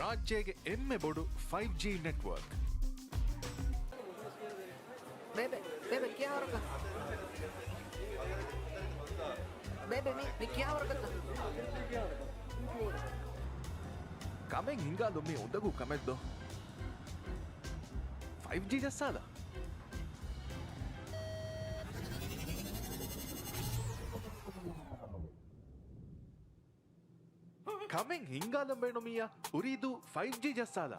ರಾಜ್ಯಗೆ ಎಮ್ಮೆ ಬೋಡು 5G network. Bebe, क्या हो रहा है? Bebe, मी क्या हो रहा है? ಕಮೆಂಗ್ ಹಿಂಗಾಲು ಮೀ ಉಂದಗೂ ಕಮೆದ್ದು 5G ಜಸ್ಸಾಲ ಕಮೆಂಗ್ ಹಿಂಗಾಲು ಬೇಣು ಮೀಯ ಉರಿದು 5G ಜಸ್ಸಾಲ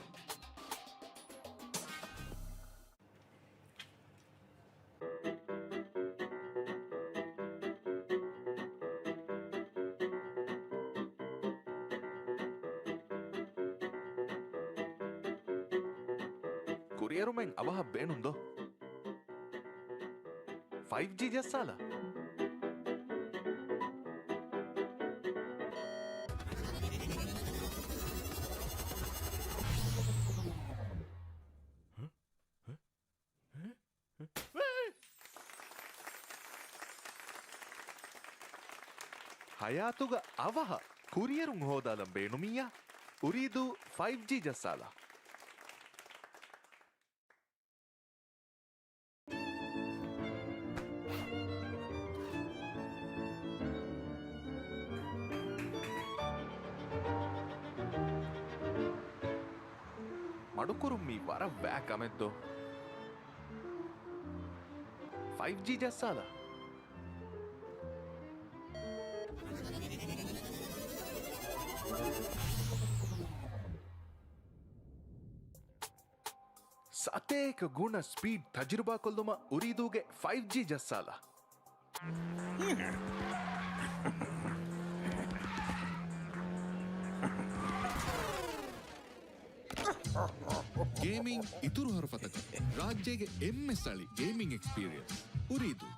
ಕುರಿಯರು ಮೆಂಗ್ ಅವಹ ಬೇಣುಂದೋ 5G ಜಸ್ಸಾಲ ಹಯಾತುಗ ಅವಹ ಕುರಿಯರು ಹೋದಾಲ ಬೇಣು ಮೀಯ ಉರಿದು 5G ಜಸ್ಸಾಲ ಮಡುಕುರು ಮೀ ವರ ವ್ಯಾಕ್ ಅಮೆದ್ದು 5G ಜಸ್ಸಾಲ ಸತೇಕ ಗುಣ ಸ್ಪೀಡ್ ತಜುರ್ಬಾ ಕೊಲ್ಲುಮ ಉರಿದೂಗೆ 5G ಜಸ್ಸಾಲ ಗೇಮಿಂಗ್ ಇತುರು ಹರಫತಕ ರಾಜ್ಯಗೆ ಎಮ್ಮೆ ಸ್ಥಳಿ ಗೇಮಿಂಗ್ ಎಕ್ಸ್ಪೀರಿಯನ್ಸ್ ಉರಿದು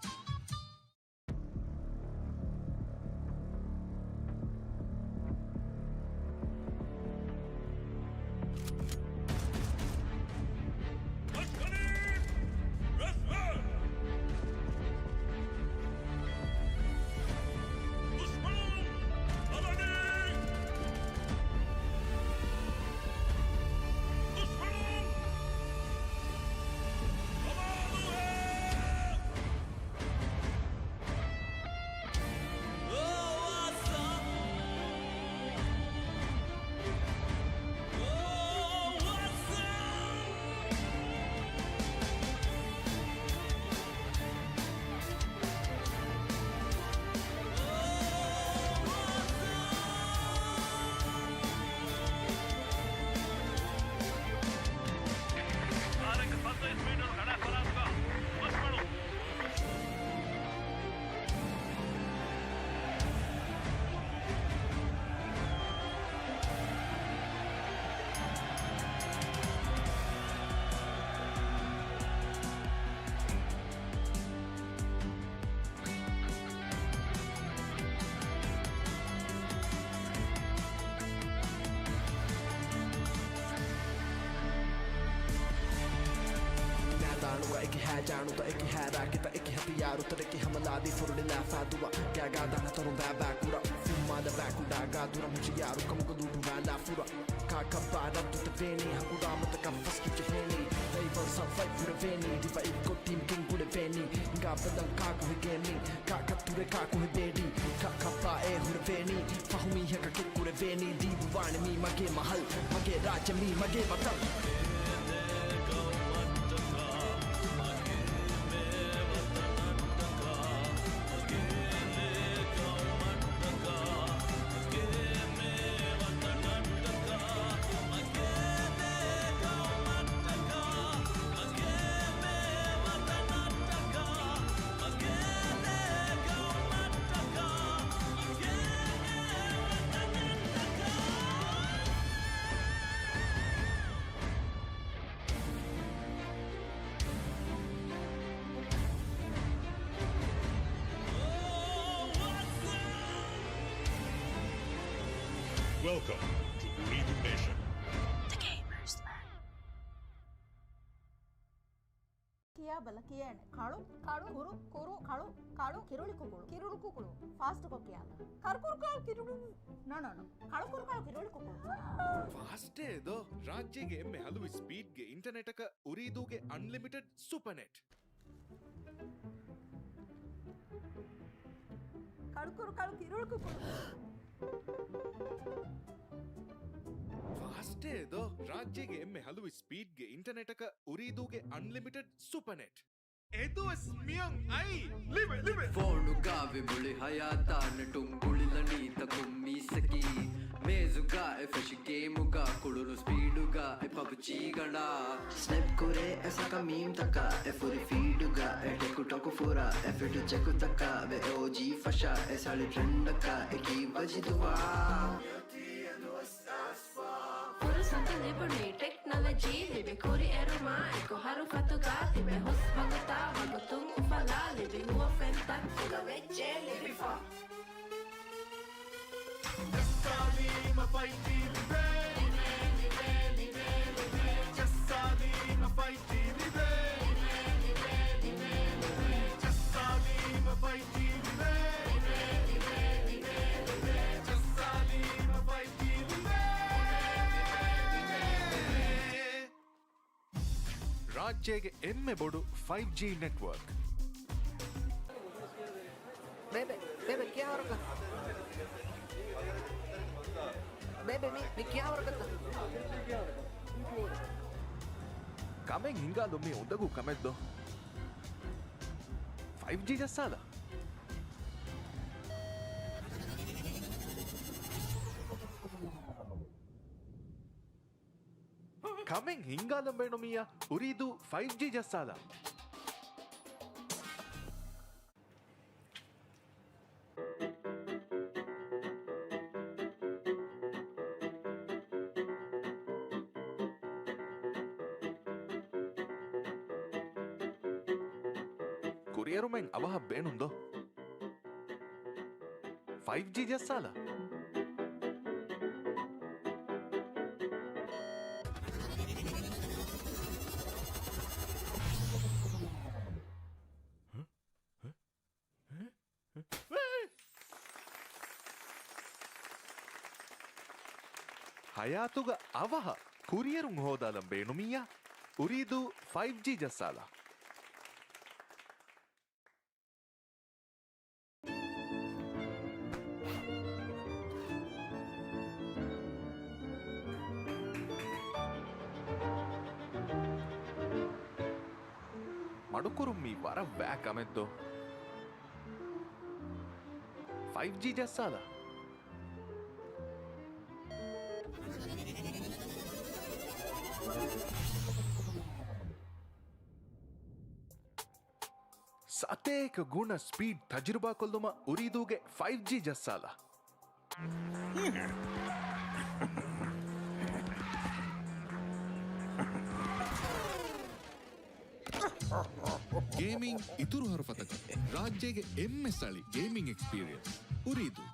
जाणू तो एक है राकिता एक हथियारू तरह की हमला दी फुरडी लाफा दुआ क्या गादा ना तरुण बैकुरा फिल्मा द बैकुडा गादुरा मुझे यारू कम को दूर वाला फुरा का कबाड़ा तो तेवेनी हकुड़ा मत का फस्की चहेनी they will survive for the veni divide को टीम किंग को वेनी गा बदन का को गेमिंग का कतुरे का को बेडी का कपा ए हुर वेनी फहुमी है का को वेनी दीवान मी मगे महल मगे राज मी मगे मतल Welcome to Ooredoo Nation. The Gamers Land. किया කියවලා කියන්නේ කළු කුරු කුරු කළු කිරුලි කුකුළු ෆාස්ට් කො කියන කරුකුරු කිරුලි නෝ කළු කුරු කිරුලි කුකුළු වාස්ටේදෝ රාජ්‍යගේ එම්ම හලුව ස්පීඩ්ගේ ඉන්ටර්නෙටක උරීදූගේ අන්ලිමිටඩ් සුපනෙට් කළුකුරු කිරුලි කුකුළු වාස්ටේදෝ රාජ්‍යගේ එම්ම හලුව ස්පීඩ්ගේ ඉන්ටර්නෙටක උරීදූගේ අන්ලිමිටඩ් සුපනෙට් E2S මියන් අයි ලිවේ ಫೋನುಗಾ ವಿಬುಳಿ ಹಯಾತಾನ ಟುಂಗುಳಿಲ ನೀತ ಕುಮ್ಮೀಸಕಿ ಮೇಜುಗಾ ಎಫೆಶಿ ಗೇಮುಗಾ ಕುಳುರು ಸ್ಪೀಡುಗಾ ಎ ಪಬ್ಜಿ ಗಣ ಸ್ನೆಪ್ ಕುರೆ ಎಸಕ ಮೀಮ್ ತಕ ಎ ಫುರಿ ಫೀಡುಗ ಎ ಟೆಕು ಟೊಕು ಫುರ ಎ ಫಿಟು ಚೆಕು ತಕ ವೆ ಓಜಿ ಫಶಾ ಎ ಸಾಳಿ ಟ್ರೆಂಡಕ ಎ ಕಿ ಬಜಿದುವಾ Purusanta libuni technology libi kuri eruma eko haru fatuga libe hos bagata bagutung ufala libi huwa fentan fuga vecce libi fa Jassalima fighti libe Jassalima fighti libe Jassalima fighti libe Jassalima fighti libe ರಾಜ್ಯಗೆ ಎಮ್ಮೆ ಬೋಡು 5G network Bebe क्या हो रखा Bebe मी क्या हो रखा Kameng ಹಿಂಗಾಲೊಮ್ಮೆ ಒಂದಗೂ ಕಮೆದ್ದು 5G ಜಸ್ಸಾಲ Kameng ಹಿಂಗಾಲಂಬೇಣೊಮಿಯ ಉರಿದು 5G ಜಸ್ಸಾಲ ಕುರಿಯರುಮೆಂಗ್ ಅವಹ ಬೇಣುಂದೋ 5G ಜಸ್ಸಾಲ ಹಯಾತುಗ ಅವಹ ಕುರಿಯರುಂ ಹೋದಾಲಂ ಬೇಣುಮಿಯ ಉರಿದು 5G ಜಸ್ಸಾಲ ಮಡುಕುರು ಮೀ ವರ ಬ್ಯಾಕ್ ಅಮೆದ್ದು 5G ಜಸ್ಸಾಲ ಸತೇಕ ಗುಣ ಸ್ಪೀಡ್ ತಜುರ್ಬಾ ಕೊಲ್ಲುಮ ಉರಿದೂಗೆ 5G ಜಸ್ಸಾಲ ಗೇಮಿಂಗ್ ಇತುರು ಹರಫತಕ ರಾಜ್ಯಗೆ ಎಮ್ಮೆ ಸಳಿ ಗೇಮಿಂಗ್ ಎಕ್ಸ್ಪೀರಿಯನ್ಸ್ ಉರಿದು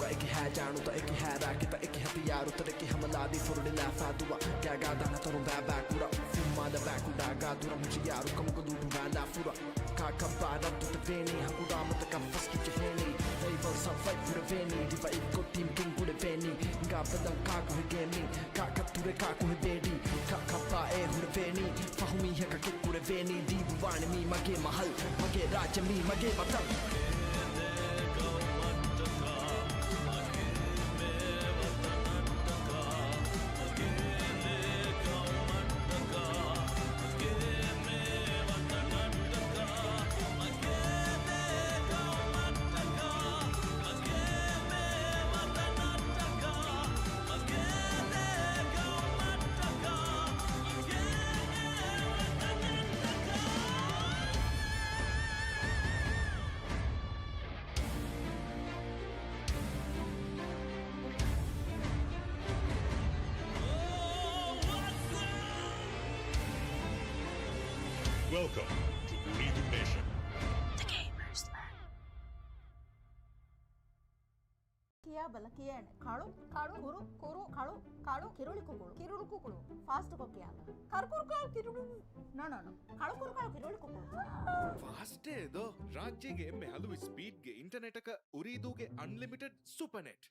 pura ek hai jaanu ta ek hai rakita ek hatiyaru ta ek hamla di furdi la fadua kya ga dana toru ba ba kura fumma da ba kuda ga dura mujhe yaru kam ko du ba la fura ka ka ba da tu te veni hakuda mat ka faski che veni dei vol sa fight pure veni diva ikko team king pure veni ga padan ka ko gaming ka ka ture ka ko bedi ka ka pa e hure veni fahumi ha ka ke pure veni di buwane mi mage mahal mage raj mi mage matan Welcome to Ooredoo Nation. ಕಿಯಾ ಬಲ ಕಿಯಾನೆ ಕಾಳು ಕಾಳು ಕುರು ಕುರು ಕಾಳು ಕಾಳು ಕಿರುಳಿ ಕುಕುಳು ಕಿರುಳು ಕುಕುಳು fast ಕೊಕ್ಕಿಯಾನ ಕರ್ಕುರು ಕಾಳು ಕಿರುಳು no no no ಕಾಳು ಕುರು ಕಾಳು ಕಿರುಳಿ ಕುಕುಳು fast ಏದೋ ರಾಜ್ಯಗೆ ಎಮ್ಮೆ ಹಲವು ಸ್ಪೀಡ್ಗೆ ಇಂಟರ್ನೆಟ್ ಅಕ ಉರಿದೂಗೆ ಅನ್ಲಿಮಿಟೆಡ್ ಸೂಪರ್ ನೆಟ್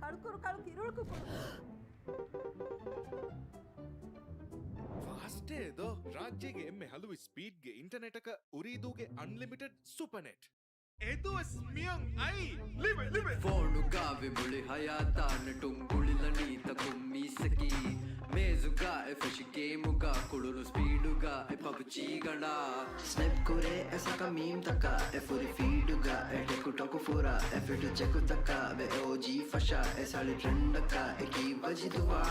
ಕರ್ಕುರು ಕಾಳು ಕಿರುಳು ಕುಕುಳು ಫಾಸ್ಟ್ ಏದೋ ರಾಜ್ಯಗೆ ಎಮ್ಮೆ ಹಲವು ಸ್ಪೀಡ್ಗೆ ಇಂಟರ್ನೆಟ್ ಅಕ ಉರಿದೂಗೆ ಅನ್ಲಿಮಿಟೆಡ್ ಸೂಪರ್ ನೆಟ್ E2S ಮಿಯಂಗ್ ಐ ಲಿವೆ ಲಿವೆ ಫೋನುಗಾವೆ ಮುಳಿ ಹಯಾತಾನ ಟುಂಗುಳಿಲನೀತ ಕುಮ್ಮಿಸಕಿ ಮೇಜುಗ ಎ ಫಶ್ ಗೇಮುಗ ಕುಳುನು ಸ್ಪೀಡುಗ ಎ ಪಬ್ಜಿ ಗಣ ಸ್ನೆಪ್ ಕುರೆ ಎಸಕ ಮೀಮ್ ತಕ ಎ ಫುರಿ ಫೀಡುಗ ಎ ಟೆಕು ಟಕು ಫುರ ಎ ಫಿಡು ಚೆಕು ತಕ ವೆ ಓಜಿ ಫಶ ಎ ಸಾಳಿ ಟ್ರೆಂಡಕ ಎ ಕಿ ಬಜಿದುವಾ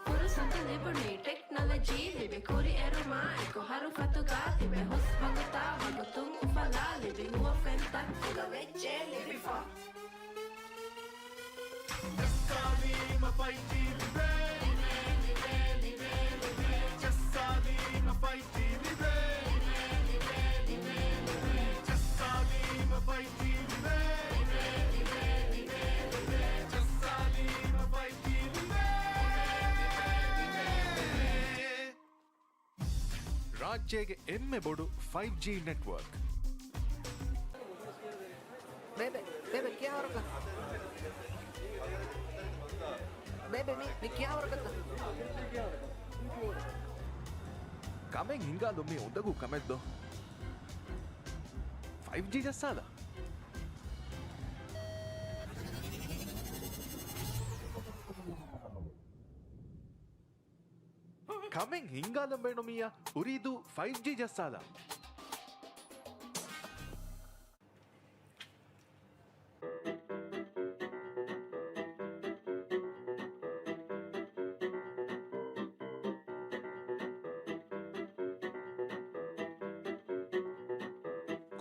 Forse leboni technology libe kuri eruma iko haru fatuga libe hos bagota bagotung ufala libe huwa fenta fuga vecce libe fa ರಾಜ್ಯಗೆ ಎಮ್ಮೆ ಬೋಡು 5G ನೆಟ್ವರ್ಕ್ Bebe, bebe, क्या हो रखा? Bebe, मी क्या हो रखा? ಕಮೆಂಗ್ ಹಿಂಗಾಲೊಮ್ಮೆ ಉಂದಗೂ ಕಮೆದ್ದು 5G ಜಸ್ಸಾದ ಕಮೆಂಗ್ ಹಿಂಗಾಲಂಬೇಣೊಮಿಯ ಉರಿದು 5G ಜಸ್ಸಾದ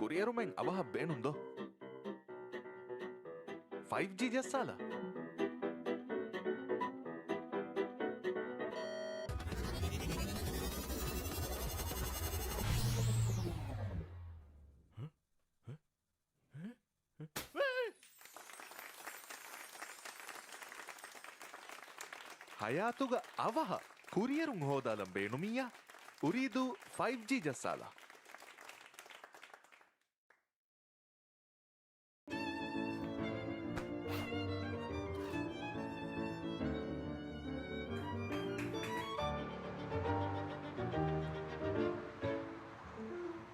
ಕುರಿಯರು ಮೆಂಗ್ ಅವಹ ಬೇಣುಂದೋ 5G ಜಸ್ಸಾದ ಹಯಾತುಗ ಅವಹ ಕುರಿಯರುಂಗ್ ಹೋದಾಲಂ ಬೇಣುಮಿಯ ಉರಿದು 5G ಜಸ್ಸಾಲ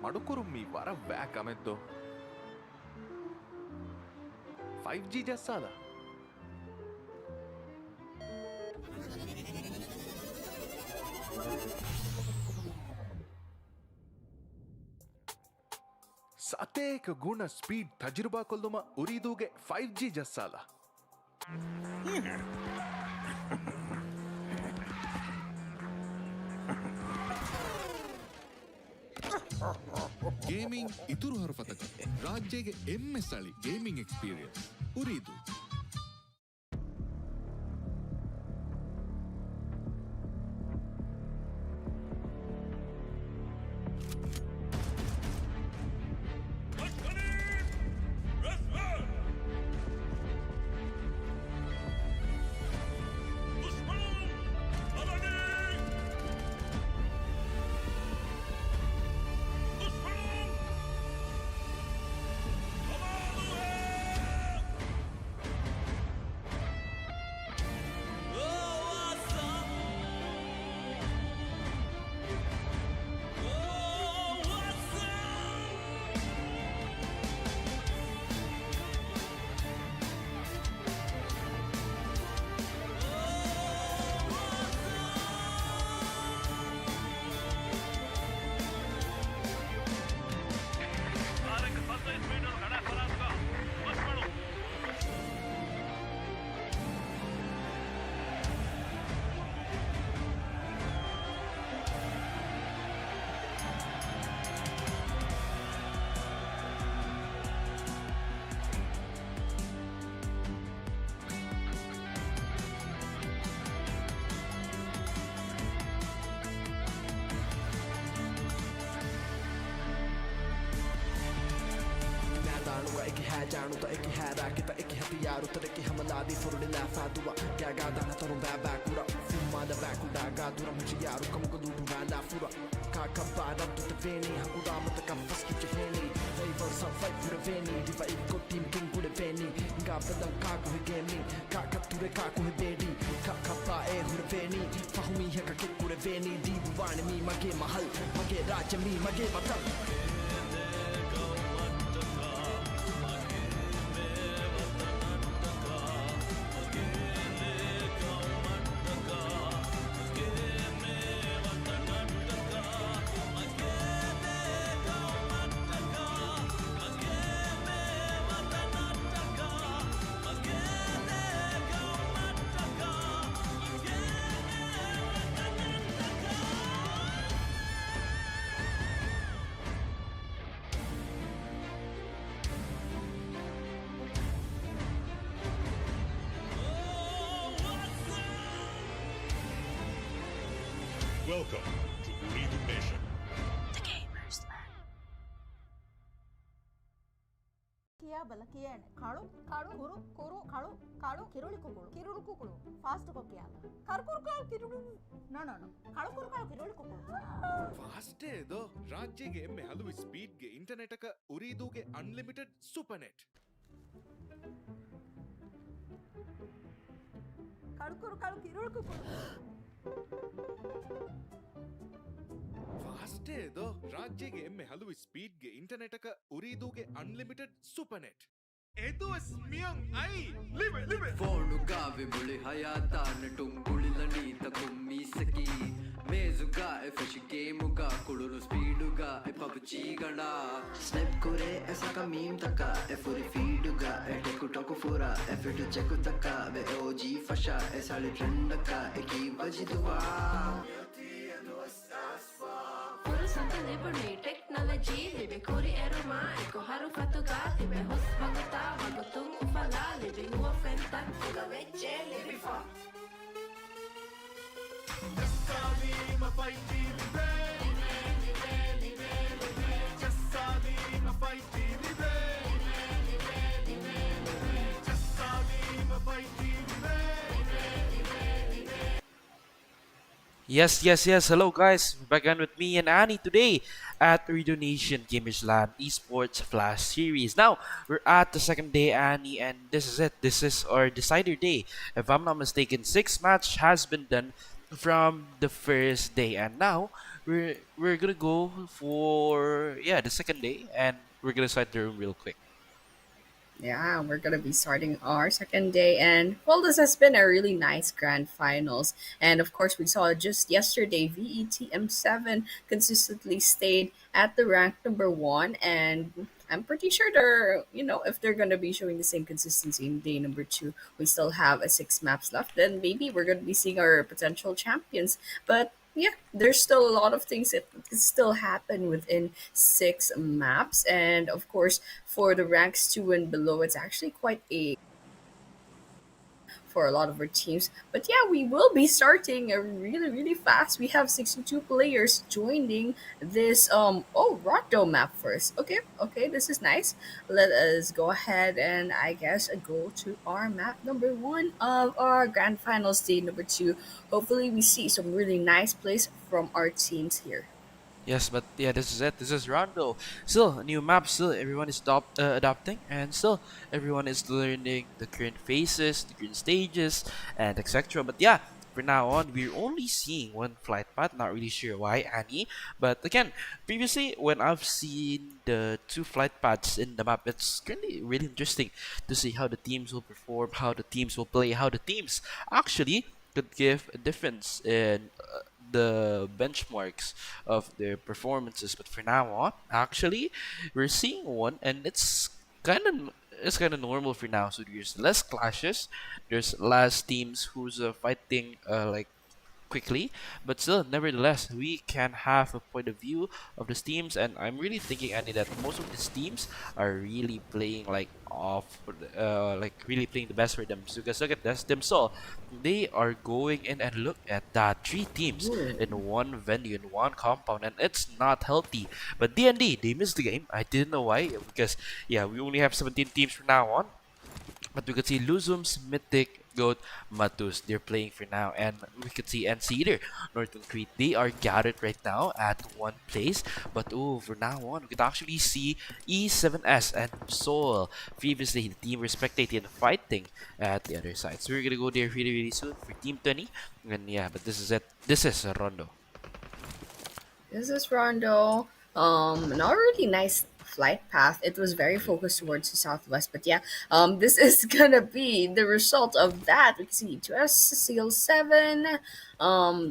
ಮಡುಕುರುಮ್ಮಿ ವರ ವ್ಯಾಕ್ ಅಮೆದ್ದು 5G ಜಸ್ಸಾಲ ಸತೇಕ ಗುಣ ಸ್ಪೀಡ್ ತಜುರ್ಬಾ ಕೊಲ್ಲುಮ ಉರಿದೂಗೆ 5G ಜಸ್ಸಾಲ ಗೇಮಿಂಗ್ ಇತುರು ಹರಫತಕ ರಾಜ್ಯಗೆ ಎಮ್ಮೆ ಸಳಿ ಗೇಮಿಂಗ್ ಎಕ್ಸ್ಪೀರಿಯನ್ಸ್ ಉರಿದು एक है जानो तो एक है राकेता एक हथियार उतर के हमला दी फुरडिला फादुआ क्या गादा ना तोरो बैकुरा fumada bakuda gadura muझे यारो कम को दूर वाला फुरा काका बारा तो तेवेनी हकुदा मत का फस की चहेनी Favor some fight for the veni Divide ko team king ko the veni Nga padang kako he gaming Kaka ture kako he bedi Kaka pa e hu the veni Fahumi he ka kik ko the veni Di buwane mi mage mahal Mage raja mi mage matal Welcome to Ooredoo Nation. ಕಿಯಾ ಬಲಕಿಯನ್ ಕಾಳು ಕಾಳು ಕುರು ಕುರು ಕಾಳು ಕಾಳು ಕಿರುಳಿ ಕುಕುಳು ಕಿರುಳು ಕುಕುಳು fast ಕೊಕ್ಕಿಯಾಲ ಕರ್ಕುರು ಕಾಳು ಕಿರುಳು no no no ಕಾಳು ಕುರು ಕಾಳು ಕಿರುಳಿ ಕುಕುಳು fast ಏದೋ ರಾಜ್ಯಗೆ ಎಮ್ಮೆ ಹಲವು ಸ್ಪೀಡ್ಗೆ ಇಂಟರ್ನೆಟ್ ಅಕ ಉರಿದೂಗೆ ಅನ್ಲಿಮಿಟೆಡ್ ಸೂಪರ್ ನೆಟ್ ಕಾಳು ಕುರು ಕಾಳು ಕಿರುಳು ಕುಕುಳು ಫಾಸ್ಟ್ ಏದೋ ರಾಜ್ಯಗೆ ಎಮ್ಮೆ ಹಲವು ಸ್ಪೀಡ್ಗೆ ಇಂಟರ್ನೆಟ್ ಅಕ ಉರಿದೂಗೆ ಅನ್ಲಿಮಿಟೆಡ್ ಸೂಪರ್ ನೆಟ್ E2S ಮಿಯಂ ಐ ಲಿವೆ ಲಿವೆ ಫೋನುಗ ವಿಬುಳಿ ಹಯಾತಾನ ಟುಂಗುಳಿಲನೀತ ಕುಮ್ಮಿಸಕಿ ಮೇಜುಗ ಎಫೆಶಿ ಗೇಮುಗ ಕುಳುನು ಸ್ಪೀಡುಗ ಎ ಪಬ್ಜಿ ಗಣ ಸ್ನೆಪ್ ಕುರೆ ಎಸಕ ಮೀಮ್ ತಕ ಎ ಫುರಿ ಫೀಡುಗ ಎ ಟೆಕು ಟಕು ಫುರ ಎ ಫಿಟು ಚೆಕು ತಕ ವೆ ಓಜಿ ಫಶ ಎ ಸಾಳಿ ಟ್ರೆಂಡಕ ಎ ಕಿ ಬಜಿದುವಾ Puro santo liberne technology libe kuri eroma eko haru fatuga libe hos baguta bagutung ufala libe huwa fentan fuga veche libe fa Yes. Hello, guys. We're back again with me and Annie today at Ooredoo Nation Gamers Land Esports Flash Series. Now, we're at the second day, Annie, and this is it. This is our decider day. If I'm not mistaken, 6 match has been done from the first day, and now we're gonna go for the second day, and we're gonna start the room real quick. Yeah, we're gonna be starting our second day, and well, this has been a really nice grand finals. And of course, we saw just yesterday VETM7 consistently stayed at the rank number one, and I'm pretty sure if they're gonna be showing the same consistency in day number two, we still have a 6 maps left. Then maybe we're gonna be seeing our potential champions, but. Yeah, there's still a lot of things that can still happen within 6 maps, and of course, for the ranks 2 and below, it's actually quite a for a lot of our teams. But yeah, we will be starting really fast. We have 62 players joining this Rondo map first. Okay, this is nice. Let us go ahead and I guess go to our map number 1 of our grand finals day number 2. Hopefully we see some really nice plays from our teams here. Yes, but yeah, this is it. This is Rondo. Still, a new map. Still, everyone is adopting, and still, everyone is learning the current phases, the current stages, and etc. But yeah, from now on, we're only seeing one flight path. Not really sure why, Annie. But again, previously, when I've seen the 2 flight paths in the map, it's currently really interesting to see how the teams will perform, how the teams will play, how the teams actually could give a difference in the benchmarks of their performances. But for now on, actually, we're seeing one, and it's kind of normal for now. So there's less clashes, there's less teams who's fighting like quickly, but still, nevertheless, we can have a point of view of these teams, and I'm really thinking, Annie, that most of these teams are really playing like like really playing the best for them. So because look at this, them so they are going in and look at that, 3 teams in one venue, in one compound, and it's not healthy. But DND, they missed the game. I didn't know why, because yeah, we only have 17 teams from now on. But we could see Luzum's, Mythic, Goat, Matus. They're playing for now. And we could see NC Northern Crete. They are gathered right now at one place. But oh, for now on, we could actually see E7S and Soul. Previously, the team were spectating and fighting at the other side. So we're gonna go there really, really soon for Team 20. And yeah, but this is it. This is Rondo. This is Rondo. Not really nice flight path. It was very focused towards the southwest, but yeah, this is gonna be the result of that. We can see E2S Seal7.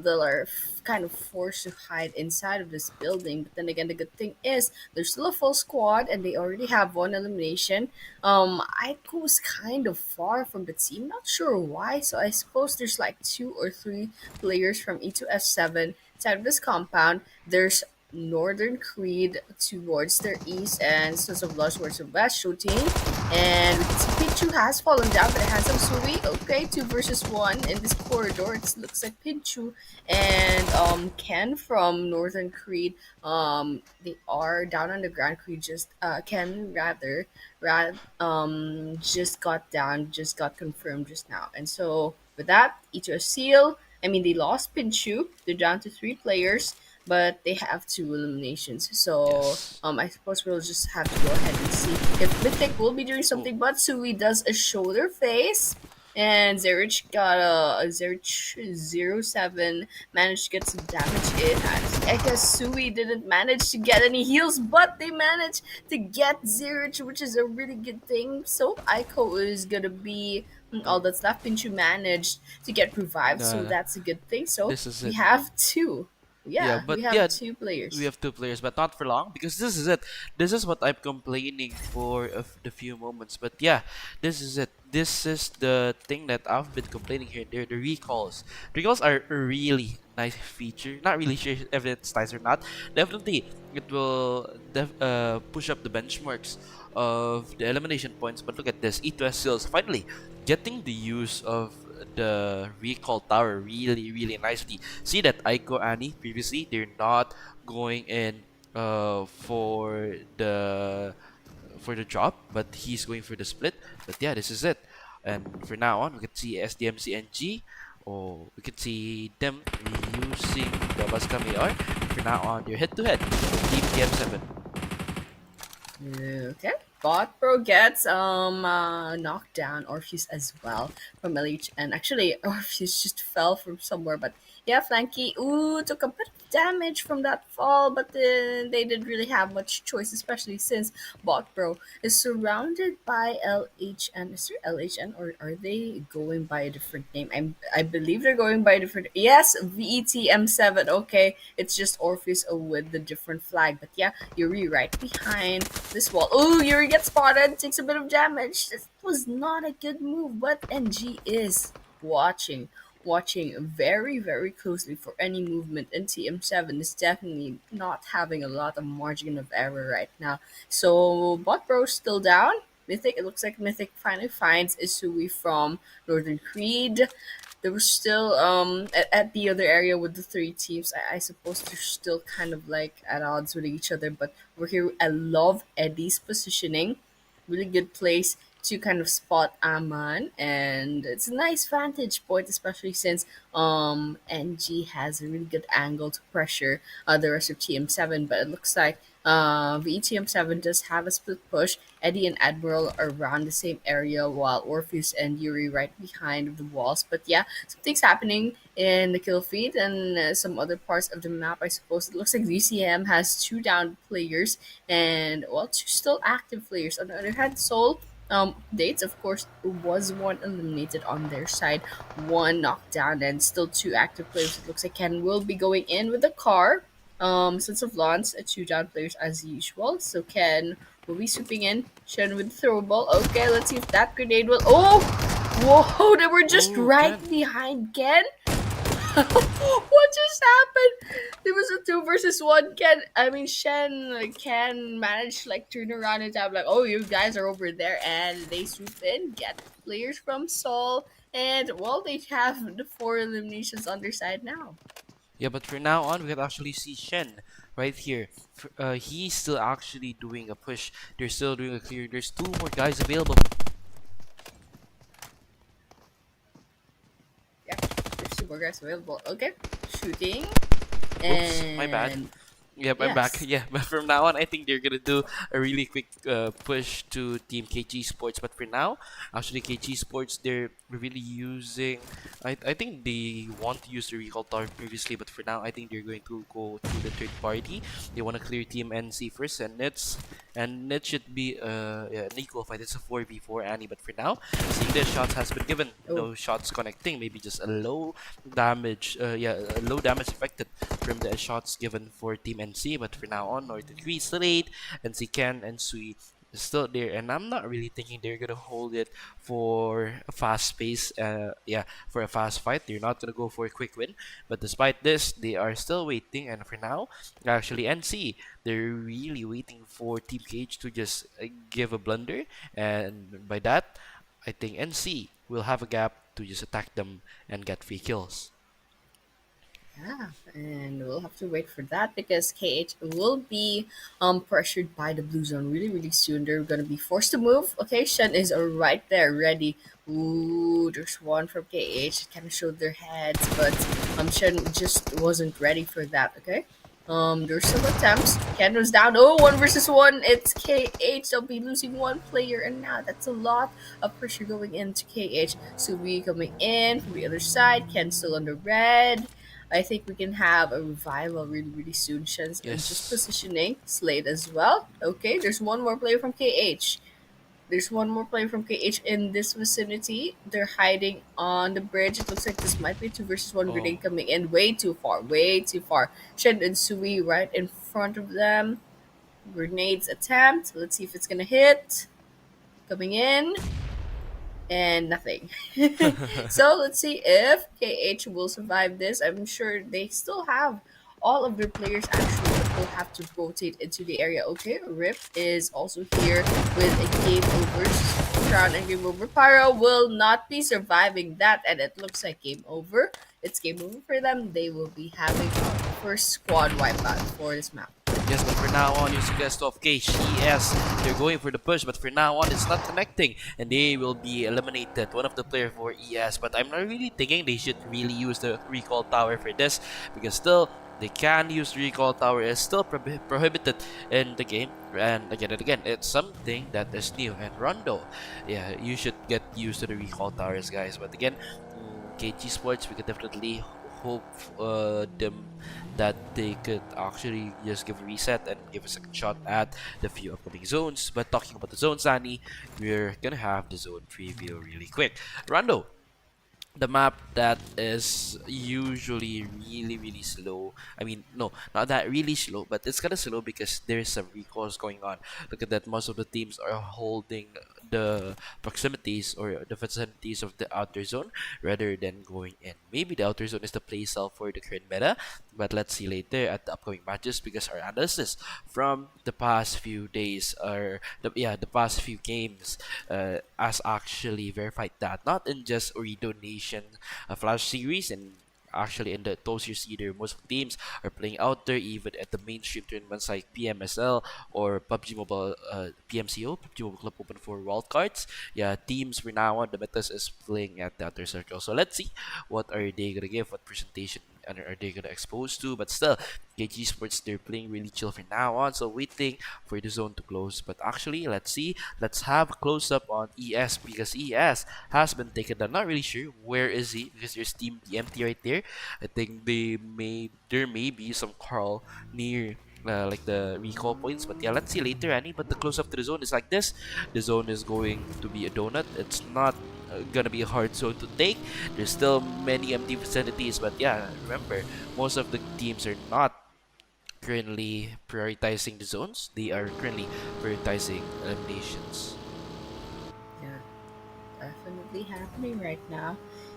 They're kind of forced to hide inside of this building. But then again, the good thing is there's still a full squad and they already have one elimination. Aiko was kind of far from the team. Not sure why. So I suppose there's like 2 or 3 players from E2S7 inside of this compound. There's Northern Creed towards their east and Sons of Lush towards the west shooting. And we can see Pinchu has fallen down by the hands of Sui. Okay, 2 versus 1 in this corridor. It looks like Pinchu and Ken from Northern Creed. They are down on the ground. Creed just Ken just got down, just got confirmed just now. And so with that, E2S Seal. I mean, they lost Pinchu. They're down to 3 players, but they have 2 eliminations. So I suppose we'll just have to go ahead and see if Mythic will be doing something. But Sui does a shoulder face, and Zerich got a Zerich 07 managed to get some damage in. I guess Sui didn't manage to get any heals, but they managed to get Zerich, which is a really good thing. So Aiko is gonna be all that's left. Pinchu managed to get revived, so that's a good thing. So we have 2. Yeah, but we have 2 players. We have 2 players, but not for long, because this is it. This is what I'm complaining for the few moments. But yeah, this is it. This is the thing that I've been complaining here and there. The recalls. Recalls are a really nice feature. Not really sure if it's nice or not. Definitely, it will push up the benchmarks of the elimination points. But look at this. E2S Seals finally getting the use of the recall tower really nicely. See that Aiko Annie previously, they're not going in for the drop, but he's going for the split. But yeah, this is it. And for now on, we can see SDMZ and G. Oh, we can see them using the Baskami AR. For now on, they're head to head with Team TM7. Okay. Bot Pro gets knocked down. Orpheus as well from LH, and actually Orpheus just fell from somewhere, but yeah, Flanky took a bit of damage from that fall, but they didn't really have much choice, especially since Bot Pro is surrounded by LHN. Is there LHN, or are they going by a different name? I believe they're going by a different. Yes, VETM7. Okay, it's just Orpheus with the different flag, but yeah, Yuri right behind this wall. Oh, Yuri gets spotted, takes a bit of damage. This was not a good move, but NG is watching very closely for any movement, and TM7 is definitely not having a lot of margin of error right now. So Bot Bro still down. Mythic, it looks like Mythic finally finds Isui from Northern Creed. There was still at the other area with the 3 teams. I suppose they're still kind of like at odds with each other, but over here I love Eddie's positioning. Really good place to kind of spot Aman, and it's a nice vantage point, especially since NG has a really good angle to pressure the rest of TM7. But it looks like VTM7 does have a split push. Eddie and Admiral are around the same area, while Orpheus and Yuri right behind the walls. But yeah, something's happening in the kill feed and some other parts of the map, I suppose. It looks like VCM has 2 down players and, well, 2 still active players. On the other hand, Soul dates, of course, was 1 eliminated on their side, 1 knocked down, and still 2 active players. It looks like Ken will be going in with the car. Sons of Lance, 2 down players as usual. So Ken will be swooping in. Shen with the throw ball. Okay, let's see if that grenade will. Oh! Whoa! They were just right behind Ken. What just happened? There was a 2 versus 1. Shen can manage like turn around and have like, oh, you guys are over there, and they swoop in, get players from Seoul, and well, they have the 4 eliminations on their side now. Yeah, but for now on, we can actually see Shen right here. He's still actually doing a push. They're still doing a clear. There's 2 more guys available. Yeah, there's 2 more guys available. Okay, shooting. Oops, my bad. And Yep, I'm back. yes. Yeah, but from now on, I think they're gonna do a really quick push to Team KG Sports. But for now, actually, KG Sports, they're really using. I think they want to use the recall tower previously, but for now, I think they're going to go to the third party. They want to clear Team NC first, and it should be an equal fight. It's a 4v4 Annie, but for now, seeing the shots has been given. No shots connecting. Maybe just a low damage. A low damage affected from the shots given for Team NC, but for now on, Northern 3 still 8, NC Ken and Sui is still there, and I'm not really thinking they're gonna hold it for a fast pace. For a fast fight, they're not gonna go for a quick win. But despite this, they are still waiting, and for now, actually NC, they're really waiting for Team KH to just give a blunder, and by that, I think NC will have a gap to just attack them and get free kills. Yeah, and we'll have to wait for that because KH will be pressured by the blue zone really soon. They're gonna be forced to move. Okay, Shen is right there, ready. Ooh, there's one from KH. Kind of showed their heads, but Shen just wasn't ready for that. Okay. There's some attempts. Ken was down. Oh, 1 versus 1. It's KH. They'll be losing 1 player, and now that's a lot of pressure going into KH. Subi coming in from the other side. Ken still on the red. I think we can have a revival really soon. Shen's just positioning. Slade as well. Okay, there's 1 more player from KH. There's 1 more player from KH in this vicinity. They're hiding on the bridge. It looks like this might be a 2 versus 1 grenade coming in. Way too far. Shen and Sui right in front of them. Grenades attempt. Let's see if it's gonna hit. Coming in. And nothing. So let's see if KH will survive this. I'm sure they still have all of their players actually, but will have to rotate into the area. Okay, Rip is also here with a game over. Crown and game over. Pyro will not be surviving that, and it looks like game over. It's game over for them. They will be having first squad wipeout for this map. Yes, but for now on, using guest of KCS, they're going for the push, but for now on, it's not connecting, and they will be eliminated. One of the player for ES, but I'm not really thinking they should really use the recall tower for this, because still, they can use recall tower. It's still prohibited in the game, and again, it's something that is new. And Rondo, yeah, you should get used to the recall towers, guys. But again, KG Sports, we could definitely hope them that they could actually just give a reset and give a second shot at the few upcoming zones. But talking about the zones, Annie, we're gonna have the zone preview really quick. Rondo, the map that is usually really slow. I mean, no, not that really slow, but it's kind of slow because there's some recalls going on. Look at that, most of the teams are holding the proximities or the vicinities of the outer zone rather than going in. Maybe the outer zone is the playstyle for the current meta, but let's see later at the upcoming matches, because our analysis from the past few days or the past few games has actually verified that, not in just Ooredoo Nation Flash Series, and actually in the those years either most teams are playing out there, even at the mainstream tournaments like PMSL or PUBG Mobile, PMCO, PUBG Mobile Club Open for wildcards. Yeah, teams for now on the metas is playing at the outer circle. So let's see what are they gonna give, what presentation and are they gonna expose to. But still, KG Sports, they're playing really chill for now on, so waiting for the zone to close. But actually, let's have a close up on ES, because ES has been taken down. Not really sure where is he, because there's Team DMT right there. I think there may be some Carl near like the recall points, but yeah, let's see later, Annie. But the close up to the zone is like this. The zone is going to be a donut. It's not gonna be a hard zone to take. There's still many empty vicinities, but yeah, remember, most of the teams are not currently prioritizing the zones. They are currently prioritizing eliminations. Yeah, definitely happening right now.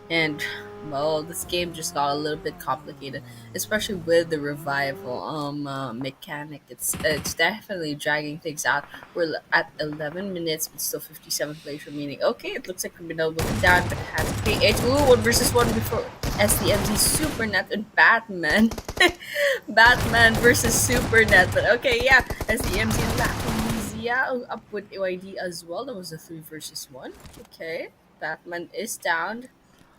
And well, this game just got a little bit complicated, especially with the revival mechanic. It's definitely dragging things out. We're at 11 minutes with still 57 plays remaining. Okay, it looks like Criminal will be down, but it has to pay 8. Ooh, 1 versus 1 before SDMZ Supernet and Batman. Batman versus Supernet. But okay, yeah, SDMZ and Batman up with AYD as well. That was a 3 versus 1. Okay, Batman is down.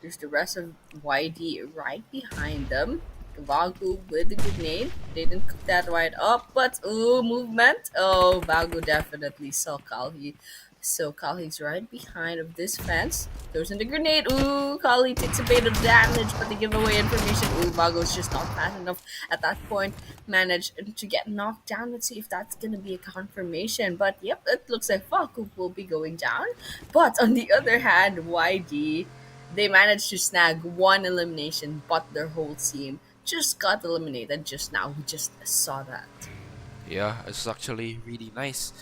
There's the rest of YD right behind them. Vago with the grenade. They didn't cook that right up, but ooh, movement. Oh, Vago definitely saw Kali. So Kali's right behind of this fence. Throws in the grenade. Ooh, Kali takes a bit of damage, but they give away information. Ooh, Vago's just not fast enough at that point. Managed to get knocked down. Let's see if that's gonna be a confirmation. But yep, it looks like Vago will be going down. But on the other hand, YD, they managed to snag one elimination, but their whole team just got eliminated just now. We just saw that. Yeah, it's actually really nice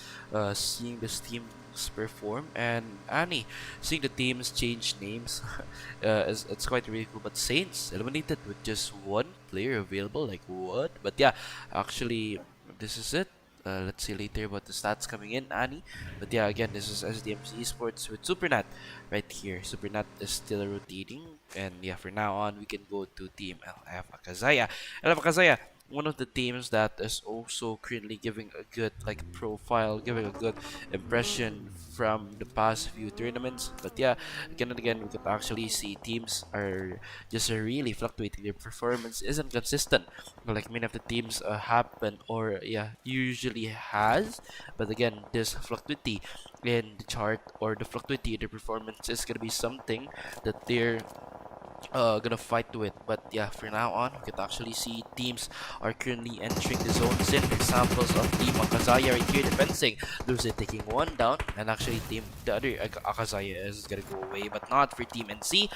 seeing this teams perform, and Annie, seeing the teams change names, it's quite really cool. But Saints eliminated with just one player available, like what? But yeah, actually, this is it. Let's see later about the stats coming in, Annie. But yeah, again, this is SDMZ Esports with Supernat right here. Supernat is still rotating, and yeah, for now on, we can go to Team LF Akazaya. LF Akazaya, one of the teams that is also currently giving a good profile, giving a good impression from the past few tournaments. But yeah, again and again, we can actually see teams are just really fluctuating. Their performance isn't consistent like many of the teams happen, or yeah, usually has. But again, this fluctuity in the chart, or the fluctuity in the performance, is gonna be something that they're gonna fight with. But yeah, for now on, we can actually see teams are currently entering the zones in. Examples of Team Akazaya right here defending, Lucy taking one down, and actually the other Akazaya is gonna go away, but not for Team NC.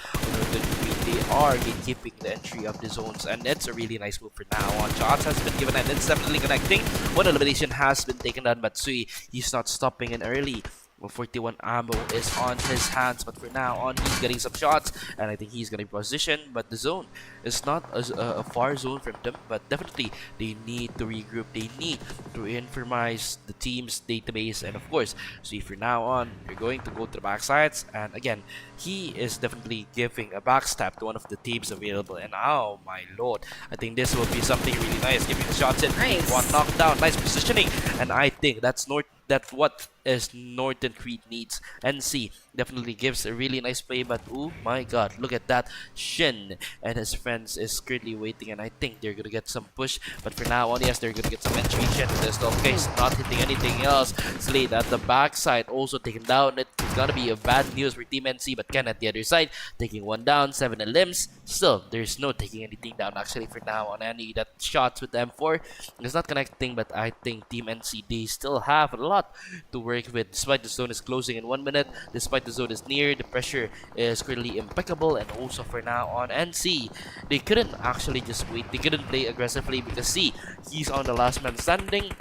They are gatekeeping the entry of the zones, and it's a really nice move for now on. Shots has been given, and it's definitely connecting. One elimination has been taken down, but Sui, he's not stopping in early. 41 ammo is on his hands, but for now on, he's getting some shots, and I think he's gonna be positioned. But the zone is not a far zone from them, but definitely they need to regroup. They need to informatize the team's database, and of course, so for now on, you're going to go to the backsides, and again, he is definitely giving a backstab to one of the teams available. And oh my lord, I think this will be something really nice. Giving the shots in, Nice. one knockdown, nice positioning, and I think that's what is Northern Crete needs. NC definitely gives a really nice play, but oh my god, look at that. Shin and his friends is currently waiting, and I think they're gonna get some push. But for now on, yes, they're gonna get some entry. Shin in this case, not hitting anything else. Slade at the backside also taken down. It's gonna be a bad news for Team NC, but Ken at the other side taking one down, 7 limbs. Still, there's no taking anything down actually for now on. Any that shots with the M4 is not connecting, but I think Team NC, they still have a lot to work with. Despite the zone is closing in 1 minute, despite the zone is near, the pressure is currently impeccable. And also for now on NC, they couldn't actually just wait. They couldn't play aggressively because see, he's on the last man standing.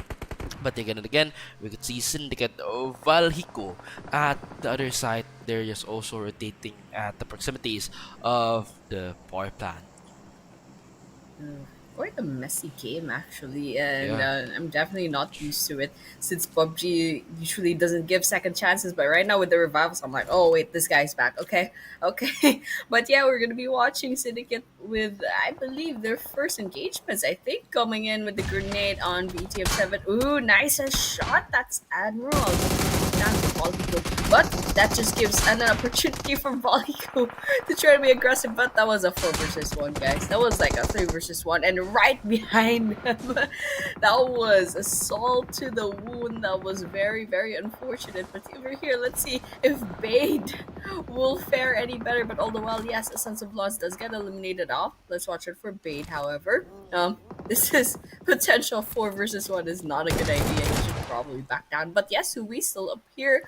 But again and again, we could see Syndicate Valhiko at the other side. They're just also rotating at the proximities of the power plant. Quite a messy game actually, and Yeah. I'm definitely not used to it since PUBG usually doesn't give second chances. But right now with the revivals, I'm like, oh wait, this guy's back. Okay, okay. But yeah, we're gonna be watching Syndicate with, I believe, their first engagements. I think coming in with the grenade on BTM7. Ooh, nice shot. That's Admiral. Down to Volleyball. But that just gives an opportunity for Volleyball to try to be aggressive. But that was a 4 versus 1, guys. That was like a 3 versus 1. And right behind them, that was assault to the wound. That was very, very unfortunate. But over here, let's see if Bade will fare any better. But all the while, yes, a sense of loss does get eliminated off. Let's watch it for Bade, however. This is potential 4 versus 1 is not a good idea. You should probably back down. But yes, we still up here